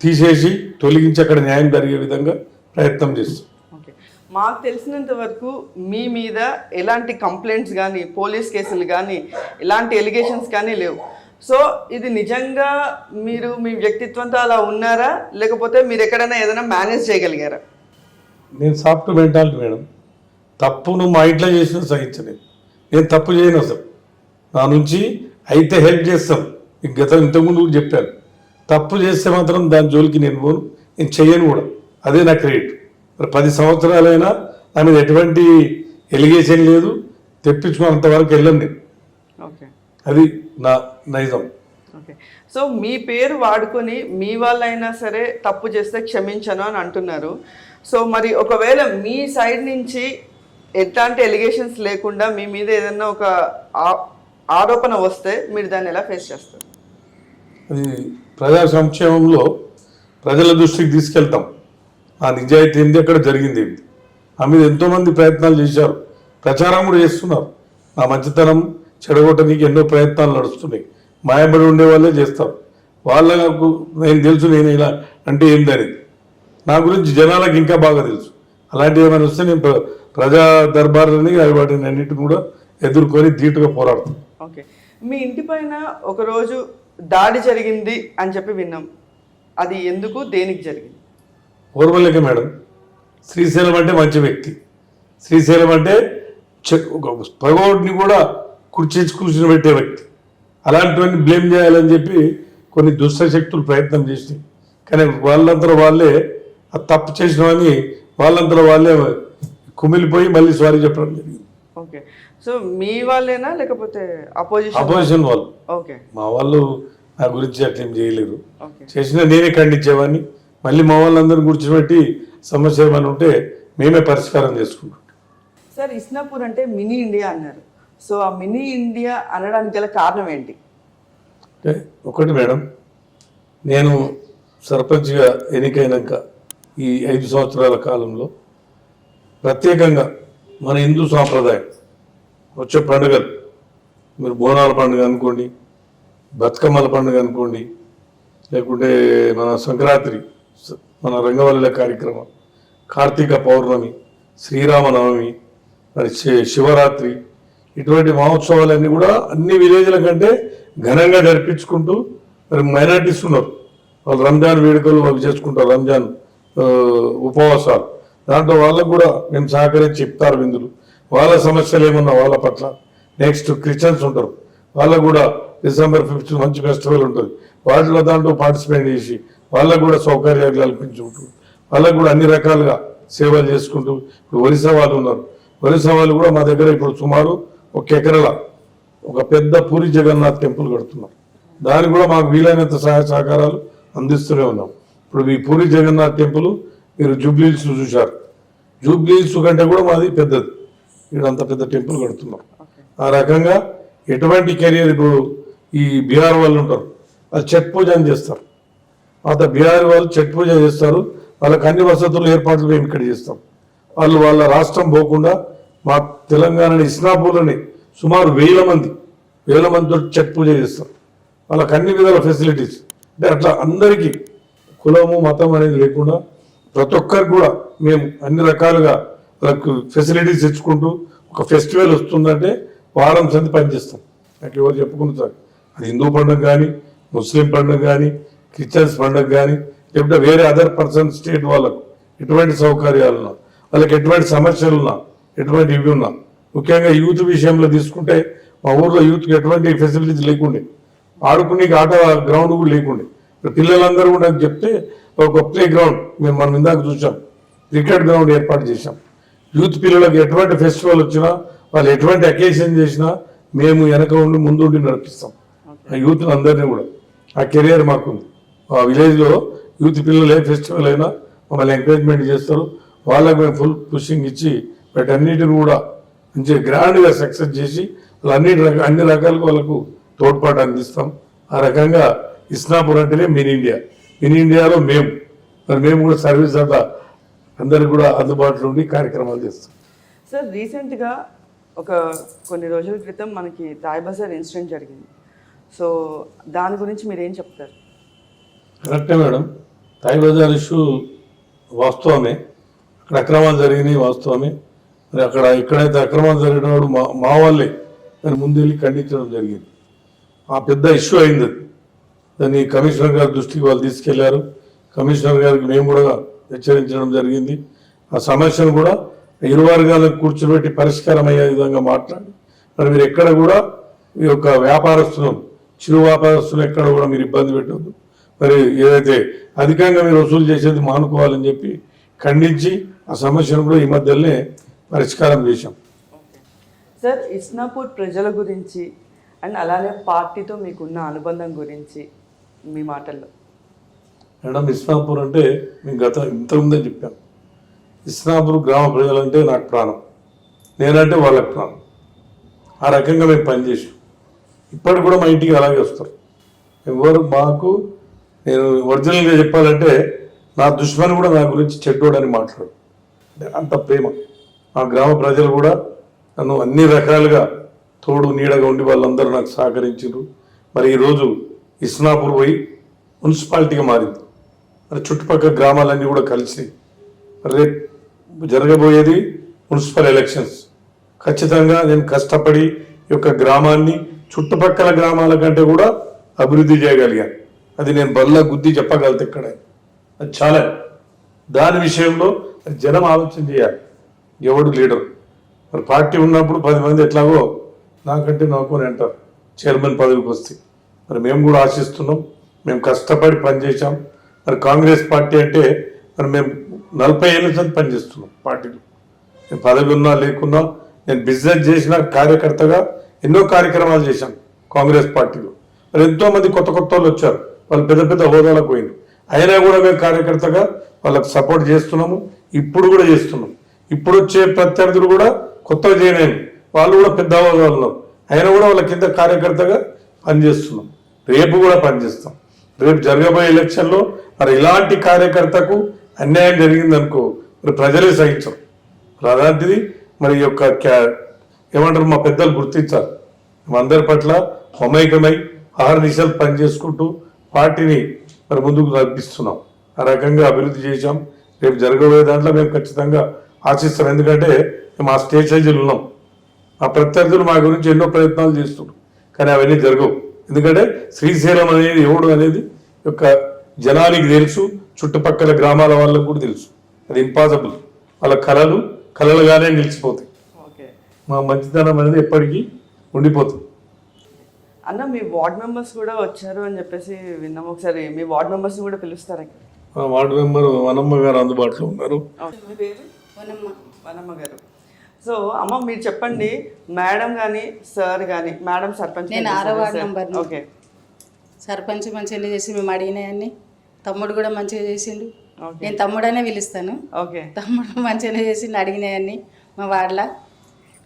తీసేసి తొలగించి అక్కడ న్యాయం జరిగే విధంగా ప్రయత్నం చేస్తాం. ఓకే, మాకు తెలిసినంత వరకు మీ మీద ఎలాంటి కంప్లైంట్స్ కానీ, పోలీస్ కేసులు కానీ, ఎలాంటి ఎలిగేషన్స్ కానీ లేవు. సో ఇది నిజంగా మీరు మీ వ్యక్తిత్వంతో అలా ఉన్నారా, లేకపోతే మీరు ఎక్కడైనా ఏదైనా మేనేజ్ చేయగలిగారా? నేను సాఫ్ట్ మెంటాలిటీ మేడం. తప్పును మా ఇంట్లో చేసిన సహించలేదు. నేను తప్పు చేయను అసలు. నా నుంచి అయితే హెల్ప్ చేస్తాం. ఇంతకుముందు కూడా చెప్పాను, తప్పు చేస్తే మాత్రం దాని జోలికి నేను పోను, నేను చెయ్యను కూడా. అదే నా క్రెడిట్. మరి 10 సంవత్సరాలైనా నా మీద ఎటువంటి ఎలిగేషన్ లేదు, తెప్పించుకున్నంతవరకు వెళ్ళను నేను. ఓకే, అది నా నైజం. ఓకే. సో మీ పేరు వాడుకొని మీ వాళ్ళైనా సరే తప్పు చేస్తే క్షమించను అని అంటున్నారు. సో మరి ఒకవేళ మీ సైడ్ నుంచి ఎట్లాంటి ఎలిగేషన్స్ లేకుండా మీ మీద ఏదైనా ఒక ఆరోపణ వస్తే మీరు దాన్ని ఎలా ఫేస్ చేస్తారు? అది ప్రజా సంక్షేమంలో ప్రజల దృష్టికి తీసుకెళ్తాం. ఆ నిజాయితీ ఏంది, అక్కడ జరిగింది ఏంటి, ఆ మీద ఎంతోమంది ప్రయత్నాలు చేశారు, ప్రచారం కూడా చేస్తున్నారు. నా మంచితనం చెడగొట్టడానికి ఎన్నో ప్రయత్నాలు నడుస్తున్నాయి. మాయబడి ఉండే వాళ్ళే చేస్తారు. వాళ్ళకు నేను తెలుసు, నేను ఇలా అంటే ఏందని. నా గురించి జనాలకు ఇంకా బాగా తెలుసు. అలాంటివి ఏమైనా వస్తే నేను ప్రజా దర్బార్లని వాటిని అన్నిటిని కూడా ఎదుర్కొని ధీటుగా పోరాడతాను. ఓకే, మీ ఇంటి పైన ఒకరోజు దాడి జరిగింది అని చెప్పి విన్నాం. అది ఎందుకు, దేనికి జరిగింది? ఓర్వలేక మేడం. శ్రీశైలం అంటే మంచి వ్యక్తి. శ్రీశైలం అంటే పగోడిని కూడా కూర్చొని పెట్టే వ్యక్తి. అలాంటివన్నీ బ్లేమ్ చేయాలని చెప్పి కొన్ని దుష్ట శక్తులు ప్రయత్నం చేసినాయి. కానీ వాళ్ళంతా వాళ్ళే ఆ తప్పు చేసినవని వాళ్ళంతా వాళ్ళే కుమిలిపోయి మళ్ళీ సారీ చెప్పడం జరిగింది. ఓకే, సో మీ వాళ్ళేనా లేకపోతే అపోజిషన్ వాళ్ళు? ఓకే, మా వాళ్ళు నా గురించి అట్లేం చేయలేరు. ఓకే, చేసినా నేనే ఖండించేవాడిని. మళ్ళీ మా వాళ్ళందరినీ కూర్చోబెట్టి సమస్య ఏమైనా ఉంటే మేమే పరిష్కారం చేసుకుంటాం. సార్, ఇస్నాపూర్ అంటే మినీ ఇండియా అన్నారు. సో ఆ మినీ ఇండియా అనడానికి గల కారణం ఏంటి? ఒకటి మేడం, నేను సర్పంచ్గా ఎన్నికైనాక ఈ 5 సంవత్సరాల కాలంలో ప్రత్యేకంగా మన హిందూ సాంప్రదాయం వచ్చే పండుగలు, మీరు బోనాల పండుగ అనుకోండి, బతుకమ్మల పండుగ అనుకోండి, లేకుంటే మన సంక్రాంతి, మన రంగవల్లి కార్యక్రమం, కార్తీక పౌర్ణమి, శ్రీరామనవమి, మరి శివరాత్రి, ఇటువంటి మహోత్సవాలన్నీ కూడా అన్ని విలేజ్ల కంటే ఘనంగా జరిపించుకుంటూ మరి మైనార్టీస్ ఉన్నారు. వాళ్ళు రంజాన్ వేడుకలు వాళ్ళు చేసుకుంటారు, రంజాన్ ఉపవాసాలు. దాంట్లో వాళ్ళకు కూడా మేము సహకరించి ఇఫ్తార్ విందులు, వాళ్ళ సమస్యలు ఏమన్నా వాళ్ళ పట్ల. నెక్స్ట్ క్రిస్టియన్స్ ఉంటారు, వాళ్ళకు కూడా December 5th మంచి ఫెస్టివల్ ఉంటుంది. వాటిలో దాంట్లో పార్టిసిపేట్ చేసి వాళ్ళకు కూడా సౌకర్యాలు కల్పించుకుంటూ వాళ్ళకు కూడా అన్ని రకాలుగా సేవలు చేసుకుంటూ ఇప్పుడు ఒరిస్సా వాళ్ళు ఉన్నారు. ఒరిస్సా వాళ్ళు కూడా మా దగ్గర ఇప్పుడు సుమారు 1 ఎకరాల ఒక పెద్ద పూరి జగన్నాథ్ టెంపుల్ కడుతున్నారు. దానికి కూడా మాకు వీలైనంత సహాయ సహకారాలు అందిస్తూనే ఉన్నాం. ఇప్పుడు ఈ పూరి జగన్నాథ్ టెంపుల్ మీరు జూబ్లీ హిల్స్ చూశారు. జూబ్లీ హిల్స్ కంటే కూడా మాది పెద్దది. ఇక్కడ అంత పెద్ద టెంపుల్ కడుతున్నాం. ఆ రకంగా ఎటువంటి కెరియర్ ఇప్పుడు ఈ బీహార్ వాళ్ళు ఉంటారు, వాళ్ళు ఛట్ పూజ అని చేస్తారు. అంత బీహార్ వాళ్ళు ఛట్ పూజ చేస్తారు. వాళ్ళకి అన్ని వసతులు ఏర్పాట్లు మేము ఇక్కడ చేస్తాం. వాళ్ళు వాళ్ళ రాష్ట్రం పోకుండా మా తెలంగాణ ఇస్నాపూర్లోని సుమారు 1000 మందితో ఛట్ పూజ చేస్తారు. వాళ్ళకి అన్ని విధాల ఫెసిలిటీస్ అంటే అట్లా అందరికీ కులము మతం అనేది లేకుండా ప్రతి ఒక్కరికి కూడా మేము అన్ని రకాలుగా వాళ్ళకు ఫెసిలిటీస్ ఇచ్చుకుంటూ ఒక ఫెస్టివల్ వస్తుందంటే వారం సంది పనిచేస్తాం. నాకు ఎవరు చెప్పుకుంటారు అది హిందూ పండుగ కానీ, ముస్లిం పండుగ కానీ, క్రిస్టియన్స్ పండుగ కానీ, లేకపోతే వేరే అదర్ పర్సన్ స్టేట్ వాళ్ళకు ఎటువంటి సౌకర్యాలు ఉన్నా, వాళ్ళకి ఎటువంటి సమస్యలు ఉన్నా, ఎటువంటి ఇవి ఉన్నా, ముఖ్యంగా యూత్ విషయంలో తీసుకుంటే మా ఊర్లో యూత్కి ఎటువంటి ఫెసిలిటీస్ లేకుండే, ఆడుకునే ఆట గ్రౌండ్ కూడా లేకుండే. పిల్లలందరూ కూడా చెప్తే ఒక ప్లే గ్రౌండ్ మనం ఇందాక చూసాం, క్రికెట్ గ్రౌండ్ ఏర్పాటు చేశాం. యూత్ పిల్లలకు ఎటువంటి ఫెస్టివల్ వచ్చినా, వాళ్ళు ఎటువంటి అకేషన్ చేసినా మేము వెనక ఉండి ముందుండి నడిపిస్తాం ఆ యూత్ అందరినీ కూడా. ఆ కెరియర్ మాకుంది. ఆ విలేజ్లో యూత్ పిల్లలు ఏ ఫెస్టివల్ అయినా మమ్మల్ని ఎంకరేజ్మెంట్ చేస్తారు. వాళ్ళకు మేము ఫుల్ పుషింగ్ ఇచ్చి వాటన్నిటిని కూడా మంచిగా గ్రాండ్గా సక్సెస్ చేసి అన్ని రకాలుగా వాళ్ళకు తోడ్పాటు అందిస్తాం. ఆ రకంగా ఇస్నాపూర్ అంటేనే మినీ ఇండియా. మినీ ఇండియాలో మేము కూడా సర్వీస్ అంతా అందరికి కూడా అందుబాటులో ఉండి కార్యక్రమాలు చేస్తాం. సార్ రీసెంట్గా కొన్ని రోజుల క్రితం మనకి తాయ్ బజార్ ఇన్సిడెంట్ జరిగింది. సో దాని గురించి మీరు ఏం చెప్తారు? కరెక్టే మేడం. తాయ్ బజార్ ఇష్యూ వాస్తవమే. అక్కడ అక్రమాలు జరిగినాయి వాస్తవమే. మరి ఎక్కడైతే అక్రమాలు జరిగినప్పుడు మా వాళ్ళే దాన్ని ముందెళ్ళి ఖండించడం జరిగింది. ఆ పెద్ద ఇష్యూ అయింది. దాన్ని కమిషనర్ గారి దృష్టికి వాళ్ళు తీసుకెళ్లారు. కమిషనర్ గారికి మేము కూడా హెచ్చరించడం జరిగింది. ఆ సమస్యను కూడా ఇరు వర్గాలను కూర్చోబెట్టి పరిష్కారం అయ్యే విధంగా మాట్లాడి మరి మీరు ఎక్కడ కూడా ఈ యొక్క వ్యాపారస్తులను, చిరు వ్యాపారస్తులు ఎక్కడ కూడా మీరు ఇబ్బంది పెట్టవద్దు, మరి ఏదైతే అధికంగా మీరు వసూలు చేసేది మానుకోవాలని చెప్పి ఖండించి ఆ సమస్యను కూడా ఈ మధ్యలోనే పరిష్కారం చేశాం. సార్ ఇస్నాపూర్ ప్రజల గురించి అండ్ అలానే పార్టీతో మీకున్న అనుబంధం గురించి మీ మాటల్లో. మేడం ఇస్నాపూర్ అంటే మేము ఇంతకుముందే చెప్పాను, ఇస్నాపూర్ గ్రామ ప్రజలంటే నాకు ప్రాణం, నేనంటే వాళ్ళకి ప్రాణం. ఆ రకంగా మేము పనిచేసాం. ఇప్పటికి కూడా మా ఇంటికి అలాగే వస్తారు. ఎవరు నేను ఒరిజినల్గా చెప్పాలంటే నా దుష్మని కూడా నా గురించి చెడ్డోడని మాట్లాడు. అంటే అంత ప్రేమ. మా గ్రామ ప్రజలు కూడా నన్ను అన్ని రకాలుగా తోడు నీడగా ఉండి వాళ్ళందరూ నాకు సహకరించారు. మరి ఈరోజు ఇస్నాపూర్ పోయి మున్సిపాలిటీగా మారింది. మరి చుట్టుపక్కల గ్రామాలన్నీ కూడా కలిసి రేపు జరగబోయేది మున్సిపల్ ఎలక్షన్స్. ఖచ్చితంగా నేను కష్టపడి ఈ యొక్క గ్రామాన్ని చుట్టుపక్కల గ్రామాల కంటే కూడా అభివృద్ధి చేయగలిగాను. అది నేను బల్ల గుద్ది చెప్పగలుగుతా. ఇక్కడ అది చాలా. దాని విషయంలో జనం ఆలోచన చేయాలి. ఎవడు లీడర్ మరి పార్టీ ఉన్నప్పుడు 10 మంది ఎట్లాగో నాకంటే నాకొని అంటారు చైర్మన్ పదవికి వస్తే. మరి మేము కూడా ఆశిస్తున్నాం. మేము కష్టపడి పనిచేసాం. మరి కాంగ్రెస్ పార్టీ అంటే మరి మేము 40 ఏళ్ళ నుంచి పనిచేస్తున్నాం పార్టీలో. నేను పదవి ఉన్నా లేకున్నా నేను బిజినెస్ చేసిన కార్యకర్తగా ఎన్నో కార్యక్రమాలు చేశాను కాంగ్రెస్ పార్టీలో. మరి ఎంతోమంది కొత్త వాళ్ళు వచ్చారు, వాళ్ళు పెద్ద పెద్ద హోదాలకు పోయినారు. అయినా కూడా మేము కార్యకర్తగా వాళ్ళకి సపోర్ట్ చేస్తున్నాము. ఇప్పుడు కూడా చేస్తున్నాం. ఇప్పుడు వచ్చే ప్రత్యర్థులు కూడా కొత్తగా చేయలేము, వాళ్ళు కూడా పెద్ద హోదాలు ఉన్నారు. అయినా కూడా వాళ్ళ కింద కార్యకర్తగా పనిచేస్తున్నాం. రేపు కూడా పనిచేస్తాం. రేపు జరగబోయే ఎలక్షన్లో మరి ఇలాంటి కార్యకర్తకు అన్యాయం జరిగిందనుకో మరి ప్రజలే సహించరు. అలాంటిది మరి యొక్క ఏమంటారు మా పెద్దలు గుర్తించారు. అందరి పట్ల మమైకమై ఆహర్నిశలు పనిచేసుకుంటూ పార్టీని మరి ముందుకు నడిపిస్తున్నాం. ఆ రకంగా అభివృద్ధి చేశాం. రేపు జరగబోయే దాంట్లో మేము ఖచ్చితంగా ఆశిస్తాం. ఎందుకంటే మేము ఆ స్టేజ్లో ఉన్నాం. ఆ ప్రత్యర్థులు మా గురించి ఎన్నో ప్రయత్నాలు చేస్తున్నారు, కానీ అవన్నీ జరగవు. ఎందుకంటే శ్రీశైలం అనేది ఎవడు అనేది యొక్క జనానికి తెలుసు, చుట్టుపక్కల గ్రామాల వాళ్ళకు కూడా తెలుసు. అది ఇంపాసిబుల్. వాళ్ళ కళలుగానే నిలిచిపోతాయి. మా మంచితనం అనేది ఎప్పటికీ ఉండిపోతుంది. అన్న మీ వార్డ్ మెంబర్స్ కూడా వచ్చారు అని చెప్పేసి విన్నాము. ఒకసారి మీ వార్డ్ మెంబర్స్ కూడా పిలుస్తారా? మా వార్డు మెంబర్ వనమ్మ గారు అందుబాటులో ఉన్నారు. మీ పేరు? వనమ్మ గారు. సో అమ్మ మీరు చెప్పండి, మేడం కానీ సార్ కానీ, మేడం సర్పంచ్, నేను 6వ వార్డు నంబర్. ఓకే. సర్పంచ్ మంచిగా చేసి మేము అడిగినాయన్ని, తమ్ముడు కూడా మంచిగా చేసిండు. నేను తమ్ముడనే పిలుస్తాను. ఓకే. తమ్ముడు మంచిగానే చేసి అడిగినాయన్ని మా వాడలా.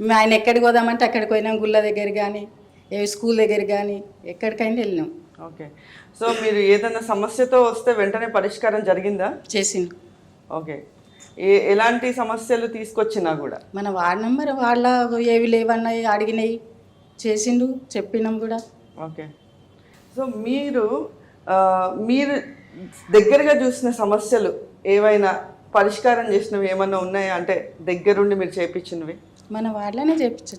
మేము ఆయన ఎక్కడికి పోదామంటే అక్కడికి పోయినాం, గుళ్ళ దగ్గర కానీ ఏ స్కూల్ దగ్గర కానీ ఎక్కడికైనా వెళ్ళినాం. ఓకే. సో మీరు ఏదైనా సమస్యతో వస్తే వెంటనే పరిష్కారం జరిగిందా? చేసిండు. ఓకే. ఎలాంటి సమస్యలు తీసుకొచ్చినా కూడా మన వార్డ్ నెంబర్ వాళ్ళ ఏవి లేవన్నాయి అడిగినాయి, చేసిండు, చెప్పినాం కూడా. ఓకే. సో మీరు దగ్గరగా చూసిన సమస్యలు ఏవైనా పరిష్కారం చేసినవి ఏమన్నా ఉన్నాయా? అంటే దగ్గరుండి మీరు చేయించినవి? మన వార్డులోనే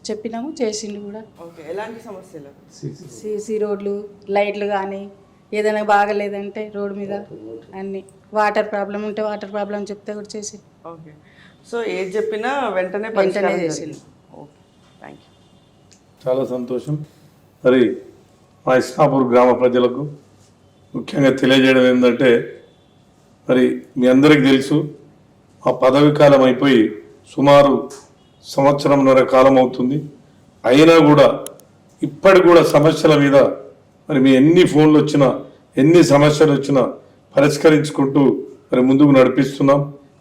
చెప్పినాము, చేసిండు కూడా. ఓకే. ఎలాంటి సమస్యలు? సీసీ రోడ్లు, లైట్లు కానీ ఏదైనా బాగలేదంటే రోడ్డు మీద అన్ని, వాటర్ ప్రాబ్లం ఉంటే వాటర్ ప్రాబ్లం చెప్తే కూడా చేసి. ఓకే. సో ఏది చెప్పినా వెంటనే చేసిండు. Okay, thank you. చాలా సంతోషం. మరి మా ఇస్నాపూర్ గ్రామ ప్రజలకు ముఖ్యంగా తెలియజేయడం ఏంటంటే, మరి మీ అందరికీ తెలుసు మా పదవి కాలం అయిపోయి సుమారు 1.5 సంవత్సరం కాలం అవుతుంది. అయినా కూడా ఇప్పటికి కూడా సమస్యల మీద మరి మీ ఎన్ని ఫోన్లు వచ్చినా, ఎన్ని సమస్యలు వచ్చినా పరిష్కరించుకుంటూ మరి ముందుకు నడిపిస్తున్నాం.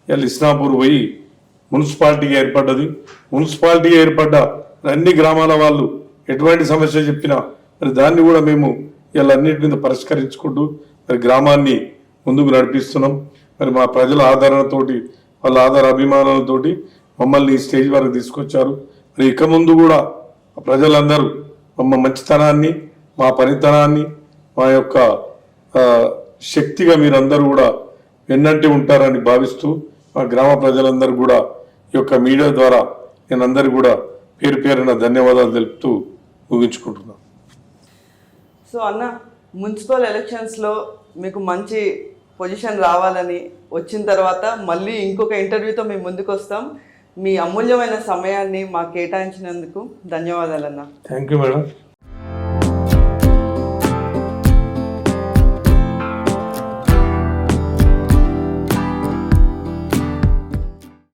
ఇలా ఇస్నాపూర్ పోయి మున్సిపాలిటీగా ఏర్పడ్డది. మున్సిపాలిటీగా ఏర్పడ్డ అన్ని గ్రామాల వాళ్ళు ఎటువంటి సమస్య చెప్పినా మరి దాన్ని కూడా మేము ఇలా అన్నిటి మీద పరిష్కరించుకుంటూ మరి గ్రామాన్ని ముందుకు నడిపిస్తున్నాం. మరి మా ప్రజల ఆదరణతోటి, వాళ్ళ ఆదర అభిమానాలతోటి మమ్మల్ని ఈ స్టేజ్ వరకు తీసుకొచ్చారు. మరి ఇక ముందు కూడా ప్రజలందరూ మా మంచితనాన్ని, మా పనితనాన్ని, మా యొక్క శక్తిగా మీరందరూ కూడా వెన్నంటి ఉంటారని భావిస్తూ మా గ్రామ ప్రజలందరూ కూడా ఈ యొక్క మీడియా ద్వారా నేను అందరికీ కూడా పేరు పేరున ధన్యవాదాలు తెలుపుతూ ముగించుకుంటున్నాను. సో అన్న, మున్సిపల్ ఎలక్షన్స్లో మీకు మంచి పొజిషన్ రావాలని వచ్చిన తర్వాత మళ్ళీ ఇంకొక ఇంటర్వ్యూతో మేము ముందుకు వస్తాం. మీ అమూల్యమైన సమయాన్ని మాకు కేటాయించినందుకు ధన్యవాదాలు అన్న. Thank you madam.